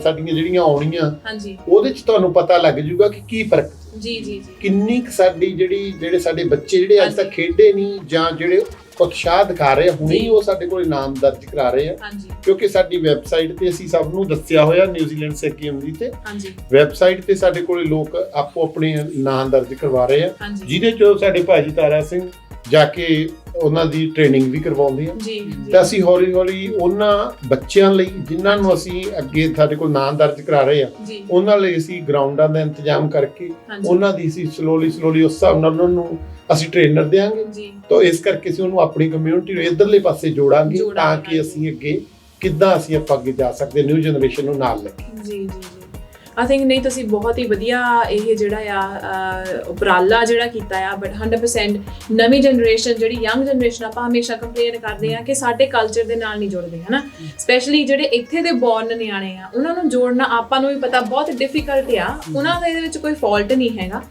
ਸਾਡੀਆਂ ਜਿਹੜੀਆਂ ਆਉਣੀਆਂ ਹਾਂਜੀ ਉਹਦੇ ਚ ਤੁਹਾਨੂੰ ਪਤਾ ਲੱਗ ਜਾਊਗਾ ਕਿ ਕੀ ਫਰਕ, ਜੀ ਜੀ ਜੀ ਕਿੰਨੀ ਕੁ ਸਾਡੀ ਜਿਹੜੇ ਸਾਡੇ ਬੱਚੇ ਜਿਹੜੇ ਅੱਜ ਤੱਕ ਖੇਡੇ ਨਹੀਂ ਜਾਂ ਜਿਹੜੇ ਉਤਸ਼ਾਹ ਦਿਖਾ ਰਹੇ ਆ, ਹੁਣੇ ਹੀ ਉਹ ਸਾਡੇ ਕੋਲ ਇਨਾਮ ਦਰਜ ਕਰਾ ਰਹੇ ਆ। ਹਾਂਜੀ ਕਿਉਂਕਿ ਸਾਡੀ ਵੈਬਸਾਈਟ ਤੇ ਅਸੀਂ ਸਭ ਨੂੰ ਦੱਸਿਆ ਹੋਇਆ ਨਿਊਜ਼ੀਲੈਂਡ ਸਿੱਖ ਗੇਮ ਦੀ, ਤੇ ਹਾਂਜੀ ਵੈਬਸਾਈਟ ਤੇ ਸਾਡੇ ਕੋਲੇ ਲੋਕ ਆਪੋ ਆਪਣੇ ਨਾਂ ਦਰਜ ਕਰਵਾ ਰਹੇ ਆ, ਹਾਂਜੀ ਜਿਹਦੇ ਚੋਂ ਸਾਡੇ ਭਾਜੀ ਤਾਰਾ ਸਿੰਘ ਜਾ ਕੇ ਉਹਨਾਂ ਦੀ ਟ੍ਰੇਨਿੰਗ ਵੀ ਕਰਵਾਉਂਦੇ ਆ। ਜੀ ਜੀ ਤਾਂ ਅਸੀਂ ਹੌਲੀ ਹੌਲੀ ਉਹਨਾਂ ਬੱਚਿਆਂ ਲਈ ਜਿਨ੍ਹਾਂ ਨੂੰ ਅਸੀਂ ਅੱਗੇ ਸਾਡੇ ਕੋਲ ਨਾਂ ਦਰਜ ਕਰਾ ਰਹੇ ਆ, ਜੀ ਉਹਨਾਂ ਲਈ ਅਸੀਂ ਗਰਾਊਂਡਾਂ ਦਾ ਇੰਤਜ਼ਾਮ ਕਰਕੇ ਹਾਂਜੀ ਉਹਨਾਂ ਦੀ ਅਸੀਂ ਸਲੋਲੀ ਉਸ ਹਿਸਾਬ ਨਾਲ ਉਹਨਾਂ ਨੂੰ ਅਸੀਂ ਟ੍ਰੇਨਰ ਦੇਾਂਗੇ। ਜੀ ਤਾਂ ਇਸ ਕਰਕੇ ਅਸੀਂ ਉਹਨੂੰ ਆਪਣੀ ਕਮਿਊਨਿਟੀ ਨੂੰ ਇਧਰਲੇ ਪਾਸੇ ਜੋੜਾਂਗੇ ਤਾਂ ਜੋੜਾਂਗੇ, ਕਿ ਅਸੀਂ ਅੱਗੇ ਕਿੱਦਾਂ ਅਸੀਂ ਆਪਾਂ ਅੱਗੇ ਜਾ ਸਕਦੇ ਨਿਊ ਜਨਰੇਸ਼ਨ ਨੂੰ ਨਾਲ ਲੈ ਕੇ। ਜੀ ਜੀ ਜੀ ਆਈ ਥਿੰਕ ਨਹੀਂ ਤੁਸੀਂ ਬਹੁਤ ਹੀ ਵਧੀਆ ਇਹ ਜਿਹੜਾ ਆ ਉਪਰਾਲਾ ਜਿਹੜਾ ਕੀਤਾ ਆ, ਬਟ 100% ਨਵੀਂ ਜਨਰੇਸ਼ਨ ਜਿਹੜੀ ਯੰਗ ਜਨਰੇਸ਼ਨ ਆਪਾਂ ਹਮੇਸ਼ਾ ਕੰਪੇਅਰ ਕਰਦੇ ਆ ਕਿ ਸਾਡੇ ਕਲਚਰ ਦੇ ਨਾਲ ਨਹੀਂ ਜੁੜਦੇ ਹਨਾ, ਸਪੈਸ਼ਲੀ ਜਿਹੜੇ ਇੱਥੇ ਦੇ ਬੌਰਨ ਨਿਆਣੇ ਆ ਉਹਨਾਂ ਨੂੰ ਜੋੜਨਾ ਆਪਾਂ ਨੂੰ ਵੀ ਪਤਾ ਬਹੁਤ ਡਿਫਿਕਲਟ ਆ। ਉਹਨਾਂ ਦਾ ਇਹਦੇ ਵਿੱਚ ਕੋਈ ਫਾਲਟ ਨਹੀਂ ਹੈਗਾ,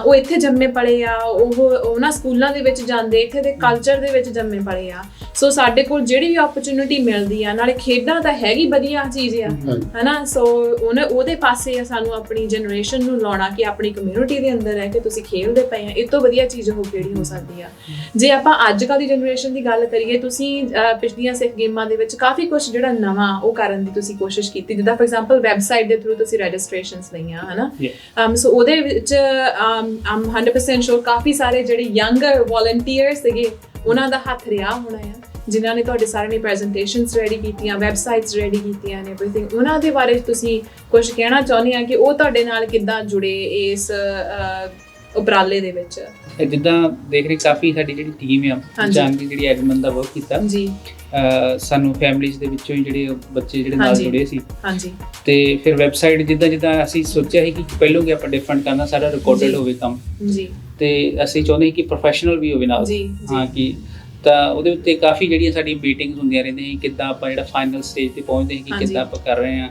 ਉਹ ਇੱਥੇ ਜੰਮੇ ਪਲੇ ਆ, ਉਹ ਉਹਨਾਂ ਸਕੂਲਾਂ ਦੇ ਵਿੱਚ ਜਾਂਦੇ, ਇੱਥੇ ਦੇ ਕਲਚਰ ਦੇ ਵਿੱਚ ਜੰਮੇ ਪਲੇ ਆ। ਸੋ ਸਾਡੇ ਕੋਲ ਜਿਹੜੀ ਵੀ ਓਪਰਚੁਨਿਟੀ ਮਿਲਦੀ ਆ, ਨਾਲੇ ਖੇਡਾਂ ਤਾਂ ਹੈਗੀ ਵਧੀਆ ਚੀਜ਼ ਆ ਹਨਾ, ਸੋ ਉਹਦੇ ਪਾਸੇ ਸਾਨੂੰ ਆਪਣੀ ਜਨਰੇਸ਼ਨ ਨੂੰ ਲਾਉਣਾ ਕਿ ਆਪਣੀ ਕਮਿਊਨਿਟੀ ਦੇ ਅੰਦਰ ਹੈ ਕਿ ਤੁਸੀਂ ਖੇਡਦੇ ਪਏ ਆ, ਇਹ ਤੋਂ ਵਧੀਆ ਚੀਜ਼ ਹੋ ਕਿਹੜੀ ਹੋ ਸਕਦੀ ਆ। ਜੇ ਆਪਾਂ ਅੱਜ ਕੱਲ੍ਹ ਦੀ ਜਨਰੇਸ਼ਨ ਦੀ ਗੱਲ ਕਰੀਏ, ਤੁਸੀਂ ਪਿਛਲੀਆਂ ਸਿੱਖ ਗੇਮਾਂ ਦੇ ਵਿੱਚ ਕਾਫੀ ਕੁਝ ਜਿਹੜਾ ਨਵਾਂ ਉਹ ਕਰਨ ਦੀ ਤੁਸੀਂ ਕੋਸ਼ਿਸ਼ ਕੀਤੀ, ਜਿੱਦਾਂ ਫॉर ਐਗਜ਼ਾਮਪਲ ਵੈਬਸਾਈਟ ਦੇ ਥਰੂ ਤੁਸੀਂ ਰਜਿਸਟ੍ਰੇਸ਼ਨਸ ਲਈਆਂ ਹਨਾ। ਸੋ ਉਹਦੇ ਵਿੱਚ I'm 100% ਸ਼ੋਰ ਕਾਫੀ ਸਾਰੇ ਜਿਹੜੇ ਯੰਗਰ ਵੋਲੰਟੀਅਰ ਸੀਗੇ ਉਹਨਾਂ ਦਾ ਹੱਥ ਰਿਹਾ ਹੋਣਾ ਆ, ਜਿਨ੍ਹਾਂ ਨੇ ਤੁਹਾਡੇ ਸਾਰਿਆਂ ਨੇ ਪ੍ਰੈਜੈਂਟੇਸ਼ਨਸ ਰੈਡੀ ਕੀਤੀਆਂ, ਵੈਬਸਾਈਟਸ ਰੈਡੀ ਕੀਤੀਆਂ ਨੇ, ਐਵਰੀਥਿੰਗ। ਉਹਨਾਂ ਦੇ ਬਾਰੇ ਤੁਸੀਂ ਕੁਝ ਕਹਿਣਾ ਚਾਹੁੰਦੇ ਆ ਕਿ ਉਹ ਤੁਹਾਡੇ ਨਾਲ ਕਿੱਦਾਂ ਜੁੜੇ ਇਸ ਉਪਰਾਲੇ ਦੇ ਵਿੱਚ? ਜਿੱਦਾਂ ਦੇਖ ਰਹੇ ਕਾਫੀ ਸਾਡੀ ਜਿਹੜੀ ਟੀਮ ਆ ਜਾਨ ਦੀ ਜਿਹੜੀ ਐਡਮਨ ਦਾ ਵਰਕ ਕੀਤਾ ਜੀ, ਸਾਨੂੰ ਫੈਮਿਲੀਜ਼ ਦੇ ਵਿੱਚੋਂ ਹੀ ਜਿਹੜੇ ਬੱਚੇ ਜਿਹੜੇ ਨਾਲ ਜੁੜੇ ਸੀ। ਹਾਂਜੀ ਤੇ ਫਿਰ ਵੈਬਸਾਈਟ ਜਿੱਦਾਂ ਅਸੀਂ ਸੋਚਿਆ ਸੀ ਕਿ ਪਹਿਲੋਂ ਕਿ ਆਪਾਂ ਡਿਫਰੈਂਟ ਕਰਨਾ, ਸਾਰਾ ਰਿਕਾਰਡਡ ਹੋਵੇ ਕੰਮ, ਜੀ, ਤੇ ਅਸੀਂ ਚਾਹੁੰਦੇ ਸੀ ਕਿ ਪ੍ਰੋਫੈਸ਼ਨਲ ਵੀ ਹੋਵੇ ਨਾਲ। ਹਾਂ ਕਿ ਤਾਂ ਉਹਦੇ ਉੱਤੇ ਕਾਫੀ ਜਿਹੜੀਆਂ ਸਾਡੀ ਮੀਟਿੰਗਸ ਹੁੰਦੀਆਂ ਰਹਿੰਦੀਆਂ ਸੀ, ਕਿੱਦਾਂ ਆਪਾਂ ਜਿਹੜਾ ਫਾਈਨਲ ਸਟੇਜ ਤੇ ਪਹੁੰਚਦੇ ਸੀ, ਕਿ ਕਿੱਦਾਂ ਆਪਾਂ ਕਰ ਰਹੇ ਹਾਂ,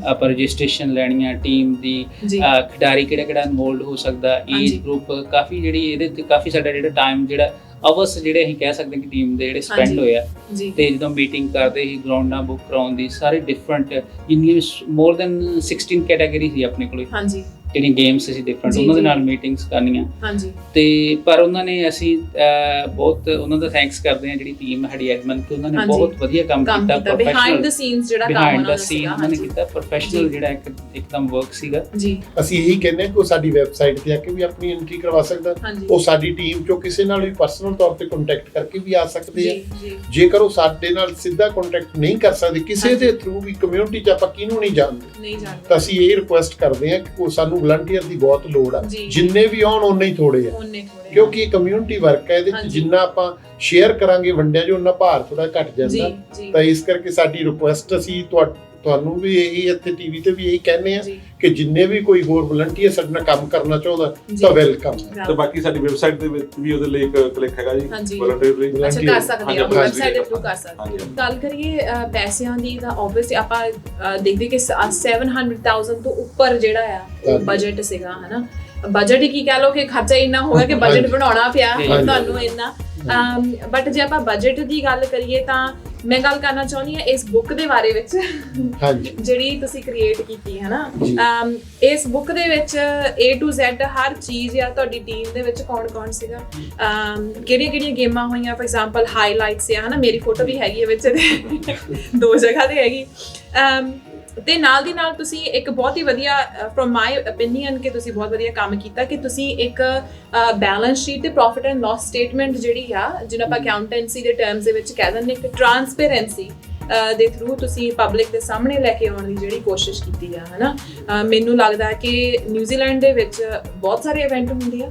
ਆਪਾਂ ਰਜਿਸਟ੍ਰੇਸ਼ਨ ਲੈਣੀਆਂ ਟੀਮ ਦੀ, ਖਿਡਾਰੀ ਕਿਹੜਾ ਇਨਵੋਲਡ ਹੋ ਸਕਦਾ, ਏਜ ਗਰੁੱਪ, ਕਾਫੀ ਜਿਹੜੀ ਇਹਦੇ ਤੇ ਕਾਫੀ ਸਾਡਾ ਜਿਹੜਾ ਟਾਈਮ ਜਿਹੜਾ ਅਵਰਸ ਜਿਹੜੇ ਅਸੀਂ ਕਹਿ ਸਕਦੇ ਕਿ ਟੀਮ ਦੇ ਜਿਹੜੇ ਸਪੈਂਡ ਹੋਏ ਆ। ਤੇ ਜਦੋਂ ਮੀਟਿੰਗ ਕਰਦੇ ਸੀ ਗਰਾਊਂਡਾਂ ਬੁੱਕ ਕਰਾਉਣ ਦੀ, ਸਾਰੇ ਡਿਫਰੈਂਟ ਜਿੰਨੀਆਂ ਮੋਰ ਦੈਨ 16 ਕੈਟਾਗਰੀ ਸੀ ਆਪਣੇ ਕੋਲ ਜਿਹੜੀਆਂ ਗੇਮਸ ਸੀ ਡਿਫਰੈਂਟ, ਉਹਨਾਂ ਦੇ ਨਾਲ ਮੀਟਿੰਗਸ ਕਰਨੀਆਂ। ਤੇ ਪਰ ਉਹਨਾਂ ਨੇ ਅਸੀਂ ਬਹੁਤ ਉਹਨਾਂ ਦਾ ਥੈਂਕਸ ਕਰਦੇ ਹਾਂ ਜਿਹੜੀ ਟੀਮ ਸਾਡੀ ਐਡਮਨ, ਕਿ ਉਹਨਾਂ ਨੇ ਬਹੁਤ ਵਧੀਆ ਕੰਮ ਕੀਤਾ, ਬਿਹਾਈਂਡ ਦ ਸੀਨਸ ਜਿਹੜਾ ਕੰਮ ਉਹਨਾਂ ਨੇ ਕੀਤਾ, ਪ੍ਰੋਫੈਸ਼ਨਲ ਜਿਹੜਾ ਇੱਕਦਮ ਵਰਕ ਸੀਗਾ ਜੀ। ਅਸੀਂ ਇਹੀ ਕਹਿੰਦੇ ਕਿ ਉਹ ਸਾਡੀ ਵੈਬਸਾਈਟ ਤੇ ਆ ਕੇ ਵੀ ਆਪਣੀ ਐਂਟਰੀ ਕਰਵਾ ਸਕਦਾ, ਉਹ ਸਾਡੀ ਟੀਮ ਚੋਂ ਕਿਸੇ ਨਾਲ ਵੀ ਪਰਸਨਲ ਤੌਰ ਤੇ ਕੰਟੈਕਟ ਕਰਕੇ ਵੀ ਆ ਸਕਦੇ ਆ। ਜੇਕਰ ਉਹ ਸਾਡੇ ਨਾਲ ਸਿੱਧਾ ਕੰਟੈਕਟ ਨਹੀਂ ਕਰ ਸਕਦੇ, ਕਿਸੇ ਦੇ ਥਰੂ ਵੀ ਕਮਿਊਨਿਟੀ 'ਚ ਆਪਾਂ ਕਿਹਨੂੰ ਨਹੀਂ ਜਾਣਦੇ, ਤਾਂ ਅਸੀਂ ਇਹ ਰਿਕੁਐਸਟ ਕਰਦੇ ਹਾਂ ਕਿ ਉਹ ਸਾਨੂੰ ਵਲੰਟੀਅਰ ਦੀ ਬਹੁਤ ਲੋੜ ਆ। ਜਿੰਨੇ ਵੀ ਆਉਣ ਓਨੇ ਹੀ ਥੋੜੇ ਆ, ਕਿਉਂਕਿ ਇਹ ਕਮਿਊਨਿਟੀ ਵਰਕ ਹੈ। ਇਹਦੇ ਵਿੱਚ ਜਿੰਨਾ ਆਪਾਂ ਸ਼ੇਅਰ ਕਰਾਂਗੇ ਵੰਡਿਆਂ 'ਚ ਉਹਨਾਂ ਭਾਰ ਥੋੜਾ ਘਟ ਜਾਂਦਾ। ਤਾਂ ਇਸ ਕਰਕੇ ਸਾਡੀ ਰਿਕੁਐਸਟ ਅਸੀਂ ਤੁਹਾਨੂੰ ਵੀ ਇਹੀ ਇੱਥੇ ਟੀਵੀ ਤੇ ਵੀ ਇਹੀ ਕਹਿੰਦੇ ਆ ਕਿ ਜਿੰਨੇ ਵੀ ਕੋਈ ਹੋਰ ਵਲੰਟੀਅਰ ਸਾਡੇ ਨਾਲ ਕੰਮ ਕਰਨਾ ਚਾਹੁੰਦਾ ਤਾਂ ਵੈਲਕਮ। ਤੇ ਬਾਕੀ ਸਾਡੀ ਵੈਬਸਾਈਟ ਦੇ ਵਿੱਚ ਵੀ ਉਹਦੇ ਲਈ ਇੱਕ ਕਲਿੱਕ ਹੈਗਾ ਜੀ ਵਲੰਟੀਅਰ ਲਈ, ਅੱਛਾ ਕਰ ਸਕਦੇ ਆ, ਵੈਬਸਾਈਟ ਦੇ ਥਰੂ ਕਰ ਸਕਦੇ ਆ। ਗੱਲ ਕਰੀਏ ਪੈਸਿਆਂ ਦੀ ਤਾਂ ਆਬਵੀਅਸਲੀ ਆਪਾਂ ਦੇਖਦੇ ਕਿ 700,000 ਤੋਂ ਉੱਪਰ ਜਿਹੜਾ ਆ ਉਹ ਬਜਟ ਸੀਗਾ, ਹਨਾ। ਬਜਟ ਹੀ ਕੀ ਕਹਿ ਲਓ ਕਿ ਖਰਚਾ ਇੰਨਾ ਹੋ ਗਿਆ ਕਿ ਬਜਟ ਬਣਾਉਣਾ ਪਿਆ ਤੁਹਾਨੂੰ ਇੰਨਾ। ਬਟ ਜੇ ਆਪਾਂ ਬਜਟ ਦੀ ਗੱਲ ਕਰੀਏ ਤਾਂ ਮੈਂ ਗੱਲ ਕਰਨਾ ਚਾਹੁੰਦੀ ਹਾਂ ਇਸ ਬੁੱਕ ਦੇ ਬਾਰੇ ਵਿੱਚ ਜਿਹੜੀ ਤੁਸੀਂ ਕ੍ਰੀਏਟ ਕੀਤੀ ਹੈ ਨਾ। ਇਸ ਬੁੱਕ ਦੇ ਵਿੱਚ A to Z ਹਰ ਚੀਜ਼ ਆ ਤੁਹਾਡੀ ਟੀਮ ਦੇ ਵਿੱਚ ਕੌਣ ਸੀਗਾ, ਕਿਹੜੀਆਂ ਗੇਮਾਂ ਹੋਈਆਂ, ਫॉर ਐਗਜ਼ਾਮਪਲ ਹਾਈਲਾਈਟਸ ਆ, ਹਨਾ। ਮੇਰੀ ਫੋਟੋ ਵੀ ਹੈਗੀ ਹੈ ਵਿੱਚ, 2 ਜਗ੍ਹਾ ਤੇ ਹੈਗੀ। ਤੇ ਨਾਲ ਦੀ ਨਾਲ ਤੁਸੀਂ ਇੱਕ ਬਹੁਤ ਹੀ ਵਧੀਆ ਫਰੋਮ ਮਾਈ ਓਪੀਨੀਅਨ ਕਿ ਤੁਸੀਂ ਬਹੁਤ ਵਧੀਆ ਕੰਮ ਕੀਤਾ ਕਿ ਤੁਸੀਂ ਇੱਕ ਬੈਲੈਂਸ ਸ਼ੀਟ ਤੇ ਪ੍ਰੋਫਿਟ ਐਂਡ ਲਾਸ ਸਟੇਟਮੈਂਟ ਜਿਹੜੀ ਆ, ਜਿਹਨੂੰ ਆਪਾਂ ਅਕਾਊਂਟੈਂਸੀ ਦੇ ਟਰਮਸ ਦੇ ਵਿੱਚ ਕਹਿ ਦਿੰਦੇ, ਇੱਕ ਟਰਾਂਸਪੇਰੈਂਸੀ ਦੇ ਥਰੂ ਤੁਸੀਂ ਪਬਲਿਕ ਦੇ ਸਾਹਮਣੇ ਲੈ ਕੇ ਆਉਣ ਦੀ ਜਿਹੜੀ ਕੋਸ਼ਿਸ਼ ਕੀਤੀ ਆ, ਹਨਾ। ਮੈਨੂੰ ਲੱਗਦਾ ਕਿ ਨਿਊਜ਼ੀਲੈਂਡ ਦੇ ਵਿੱਚ ਬਹੁਤ ਸਾਰੇ ਇਵੈਂਟ ਹੁੰਦੇ ਆ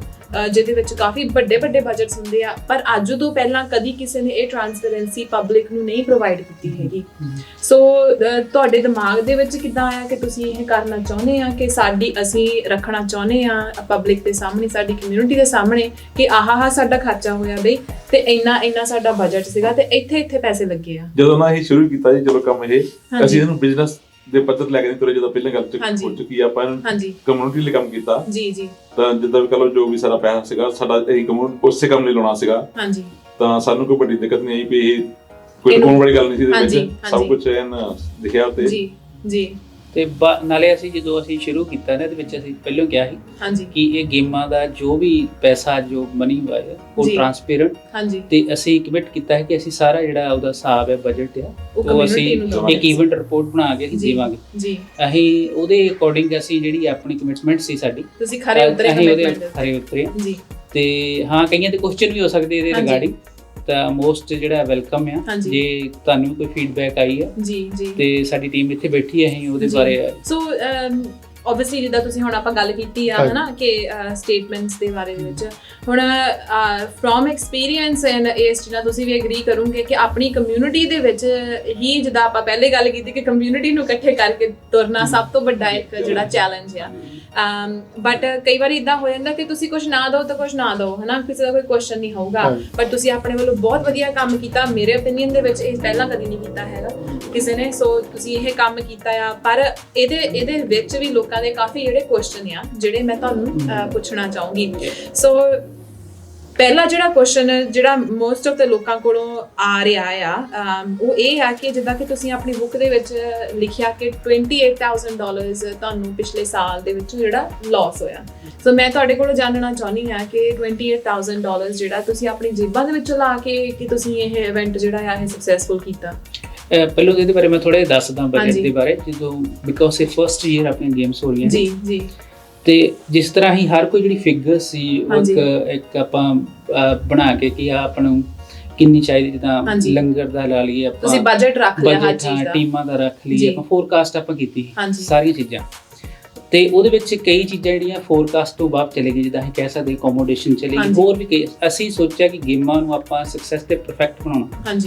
ਜਿਹਦੇ ਵਿੱਚ ਕਾਫੀ ਵੱਡੇ ਬਜਟਸ ਹੁੰਦੇ ਆ, ਪਰ ਅੱਜ ਤੋਂ ਪਹਿਲਾਂ ਕਦੀ ਕਿਸੇ ਨੇ ਇਹ ਟਰਾਂਸਪੇਰੈਂਸੀ ਪਬਲਿਕ ਨੂੰ ਨਹੀਂ ਪ੍ਰੋਵਾਈਡ ਕੀਤੀ ਹੈਗੀ। ਸੋ ਤੁਹਾਡੇ ਦਿਮਾਗ ਦੇ ਵਿੱਚ ਕਿੱਦਾਂ ਆਇਆ ਕਿ ਤੁਸੀਂ ਇਹ ਕਰਨਾ ਚਾਹੁੰਦੇ ਆ ਕਿ ਅਸੀਂ ਰੱਖਣਾ ਚਾਹੁੰਦੇ ਆ ਪਬਲਿਕ ਦੇ ਸਾਹਮਣੇ, ਸਾਡੀ ਕਮਿਊਨਿਟੀ ਦੇ ਸਾਹਮਣੇ ਕਿ ਆਹ ਸਾਡਾ ਖਰਚਾ ਹੋਇਆ ਬਈ ਤੇ ਇੰਨਾ ਸਾਡਾ ਬਜਟ ਸੀਗਾ ਤੇ ਇੱਥੇ ਪੈਸੇ ਲੱਗੇ ਆ। ਜਦੋਂ ਨਾ ਇਹ ਸ਼ੁਰੂ ਕੀਤਾ ਜੀ ਚਲੋ ਕੰਮ ਇਹ, ਅਸੀਂ ਇਹਨੂੰ ਬਿਜ਼ਨਸ ਦੇ ਪੱਧਰ ਲੈ ਕੇ ਨਹੀਂ ਤੁਰੇ, ਜਦੋਂ ਪਹਿਲਾਂ ਗੱਲ ਹੋ ਚੁੱਕੀ ਆ, ਆਪਾਂ ਕਮਿਊਨਿਟੀ ਲਈ ਕੰਮ ਕੀਤਾ ਜੀ। ਤਾਂ ਜਿੱਦਾਂ ਵੀ ਕਹੋ ਜੋ ਵੀ ਸਾਰਾ ਪੈਸਾ ਸੀਗਾ ਸਾਡਾ ਇਹ ਕਮਿਊਨਿਟੀ ਉਸੇ ਕੰਮ ਲਈ ਲਾਉਣਾ ਸੀਗਾ। ਤਾਂ ਸਾਨੂੰ ਕੋਈ ਵੱਡੀ ਦਿੱਕਤ ਨਹੀਂ ਆਈ ਵੀ ਇਹ ਕੋਈ ਕੋਣ ਵਾਲੀ ਗੱਲ ਨਹੀਂ ਸੀ ਇਹਦੇ ਵਿੱਚ, ਸਭ ਕੁਝ ਇਹਨਾਂ ਲਿਖਿਆ ਤੇ ਜੀ। ਤੇ ਨਾਲੇ ਅਸੀਂ ਜਦੋਂ ਸ਼ੁਰੂ ਕੀਤਾ ਨਾ ਇਹਦੇ ਵਿੱਚ ਅਸੀਂ ਪਹਿਲਾਂ ਕਿਹਾ ਸੀ ਕਿ ਇਹ ਗੇਮਾਂ ਦਾ ਜੋ ਵੀ ਪੈਸਾ ਜੋ ਮਨੀ ਹੋਇਆ ਉਹ ਟ੍ਰਾਂਸਪੇਰੈਂਟ, ਤੇ ਅਸੀਂ ਕਮਿਟ ਕੀਤਾ ਹੈ ਕਿ ਅਸੀਂ ਸਾਰਾ ਜਿਹੜਾ ਉਹਦਾ ਹਿਸਾਬ ਹੈ ਬਜਟ ਆ ਉਹ ਅਸੀਂ ਇੱਕ ਇਵੈਂਟ ਰਿਪੋਰਟ ਬਣਾ ਕੇ ਦੇਵਾਂਗੇ ਜੀ। ਅਸੀਂ ਉਹਦੇ ਅਕੋਰਡਿੰਗ ਅਸੀਂ ਜਿਹੜੀ ਆਪਣੀ ਕਮਿਟਮੈਂਟ ਸੀ ਸਾਡੀ, ਤੁਸੀਂ ਖਰੇ ਉਤਰੇ ਜੀ। ਤੇ ਹਾਂ ਕਈਆਂ ਦੇ ਕੁਐਸਚਨ ਵੀ ਹੋ ਸਕਦੇ ਇਹਦੇ ਰਿਗਾਰਡਿੰਗ, ਤਾਂ ਮੋਸਟ ਜਿਹੜਾ ਵੈਲਕਮ ਆ। ਜੇ ਤੁਹਾਨੂੰ ਕੋਈ ਫੀਡਬੈਕ ਆਈ ਹੈ ਜੀ ਤੇ ਸਾਡੀ ਟੀਮ ਇੱਥੇ ਬੈਠੀ ਹੈ, ਅਸੀਂ ਉਹਦੇ ਬਾਰੇ ਸੋ ਆਬਵੀਅਸਲੀ ਜਿੱਦਾਂ ਤੁਸੀਂ ਹੁਣ ਆਪਾਂ ਗੱਲ ਕੀਤੀ ਆ ਹਨਾ ਕਿ ਸਟੇਟਮੈਂਟਸ ਦੇ ਬਾਰੇ ਵਿੱਚ, ਹੁਣ ਫਰੋਮ ਐਕਸਪੀਰੀਅੰਸ ਐਂਡ ਇਸ ਚੀਜ਼ਾਂ ਤੁਸੀਂ ਵੀ ਐਗਰੀ ਕਰੋਗੇ ਕਿ ਆਪਣੀ ਕਮਿਊਨਿਟੀ ਦੇ ਵਿੱਚ ਹੀ, ਜਿੱਦਾਂ ਆਪਾਂ ਪਹਿਲੇ ਗੱਲ ਕੀਤੀ ਕਿ ਕਮਿਊਨਿਟੀ ਨੂੰ ਇਕੱਠੇ ਕਰਕੇ ਤੁਰਨਾ ਸਭ ਤੋਂ ਵੱਡਾ ਇੱਕ ਜਿਹੜਾ ਚੈਲੰਜ ਆ। ਬਟ ਕਈ ਵਾਰੀ ਇਦਾਂ ਹੋ ਜਾਂਦਾ ਕਿ ਤੁਸੀਂ ਕੁਝ ਨਾ ਦਿਓ ਤਾਂ ਕੁਝ ਨਾ ਦਿਓ, ਹਨਾ, ਕਿਸੇ ਦਾ ਕੋਈ ਕੁਐਸਚਨ ਨਹੀਂ ਹੋਊਗਾ। ਬਟ ਤੁਸੀਂ ਆਪਣੇ ਵੱਲੋਂ ਬਹੁਤ ਵਧੀਆ ਕੰਮ ਕੀਤਾ, ਮੇਰੇ ਓਪੀਨੀਅਨ ਦੇ ਵਿੱਚ ਇਹ ਪਹਿਲਾਂ ਕਦੀ ਨਹੀਂ ਕੀਤਾ ਹੈਗਾ ਕਿਸੇ ਨੇ। ਸੋ ਤੁਸੀਂ ਇਹ ਕੰਮ ਕੀਤਾ ਆ, ਪਰ ਇਹਦੇ ਵਿੱਚ ਵੀ ਲੋਕਾਂ ਦੇ ਕਾਫੀ ਜਿਹੜੇ ਕੁਐਸਚਨ ਆ ਜਿਹੜੇ ਮੈਂ ਤੁਹਾਨੂੰ ਪੁੱਛਣਾ ਚਾਹੂੰਗੀ। ਸੋ ਪਹਿਲਾ ਜਿਹੜਾ ਕੁਐਸਚਨ ਜਿਹੜਾ ਮੋਸਟ ਆਫ ਦੇ ਲੋਕਾਂ ਕੋਲੋਂ ਆ ਰਿਹਾ ਆ ਉਹ ਇਹ ਆ ਕਿ ਜਿੱਦਾਂ ਕਿ ਤੁਸੀਂ ਆਪਣੀ ਬੁੱਕ ਦੇ ਵਿੱਚ ਲਿਖਿਆ ਕਿ $28,000 ਤੁਹਾਨੂੰ ਪਿਛਲੇ ਸਾਲ ਦੇ ਵਿੱਚ ਜਿਹੜਾ ਲਾਸ ਹੋਇਆ। ਸੋ ਮੈਂ ਤੁਹਾਡੇ ਕੋਲੋਂ ਜਾਣਨਾ ਚਾਹੁੰਦੀ ਹਾਂ ਕਿ $28,000 ਜਿਹੜਾ ਤੁਸੀਂ ਆਪਣੀ ਜੇਬਾਂ ਦੇ ਵਿੱਚੋਂ ਲਾ ਕੇ ਕਿ ਤੁਸੀਂ ਇਹ ਇਵੈਂਟ ਜਿਹੜਾ ਆ ਇਹ ਸਕਸੈਸਫੁਲ ਕੀਤਾ। ਪਹਿਲਾਂ ਇਹਦੇ ਬਾਰੇ ਮੈਂ ਥੋੜਾ ਜਿਹਾ ਦੱਸਦਾ ਬਜਟ ਦੇ ਬਾਰੇ, ਜਦੋਂ ਬਿਕੋਜ਼ ਇਹ ਫਸਟ ਈਅਰ ਆਪਣੀਆਂ ਗੇਮਸ ਹੋ ਰਹੀਆਂ ਜੀ। ਤੇ ਜਿਸ ਤਰ੍ਹਾਂ ਹੀ ਹਰ ਕੋਈ ਜਿਹੜੀ ਫਿਗਰ ਸੀ ਇੱਕ ਆਪਾਂ ਬਣਾ ਕੇ ਕਿ ਆਪਾਂ ਨੂੰ ਕਿੰਨੀ ਚਾਹੀਦੀ, ਜਿੱਦਾਂ ਲੰਗਰ ਦਾ ਲਾ ਲਈਏ ਆਪਾਂ, ਤੁਸੀਂ ਬਜਟ ਰੱਖ ਲਿਆ ਹਰ ਚੀਜ਼ ਦਾ, ਟੀਮਾਂ ਦਾ ਰੱਖ ਲਈਏ ਆਪਾਂ, ਫੋਰਕਾਸਟ ਆਪਾਂ ਕੀਤੀ ਸਾਰੀਆਂ ਚੀਜ਼ਾਂ। ਤੇ ਉਹਦੇ ਵਿੱਚ ਕਈ ਚੀਜ਼ਾਂ ਜਿਹੜੀਆਂ ਫੋਰਕਾਸਟ ਤੋਂ ਬਾਅਦ ਚਲੇ ਗਈ, ਜਿੱਦਾਂ ਅਸੀਂ ਕਹਿ ਸਕਦੇ ਅਕੋਮੋਡੇਸ਼ਨ ਚਲੇ ਗਈ, ਹੋਰ ਵੀ ਕਈ। ਅਸੀਂ ਸੋਚਿਆ ਕਿ ਗੇਮਾਂ ਨੂੰ ਆਪਾਂ ਸਕਸੈਸ ਤੇ ਪਰਫੈਕਟ ਬਣਾਉਣਾ।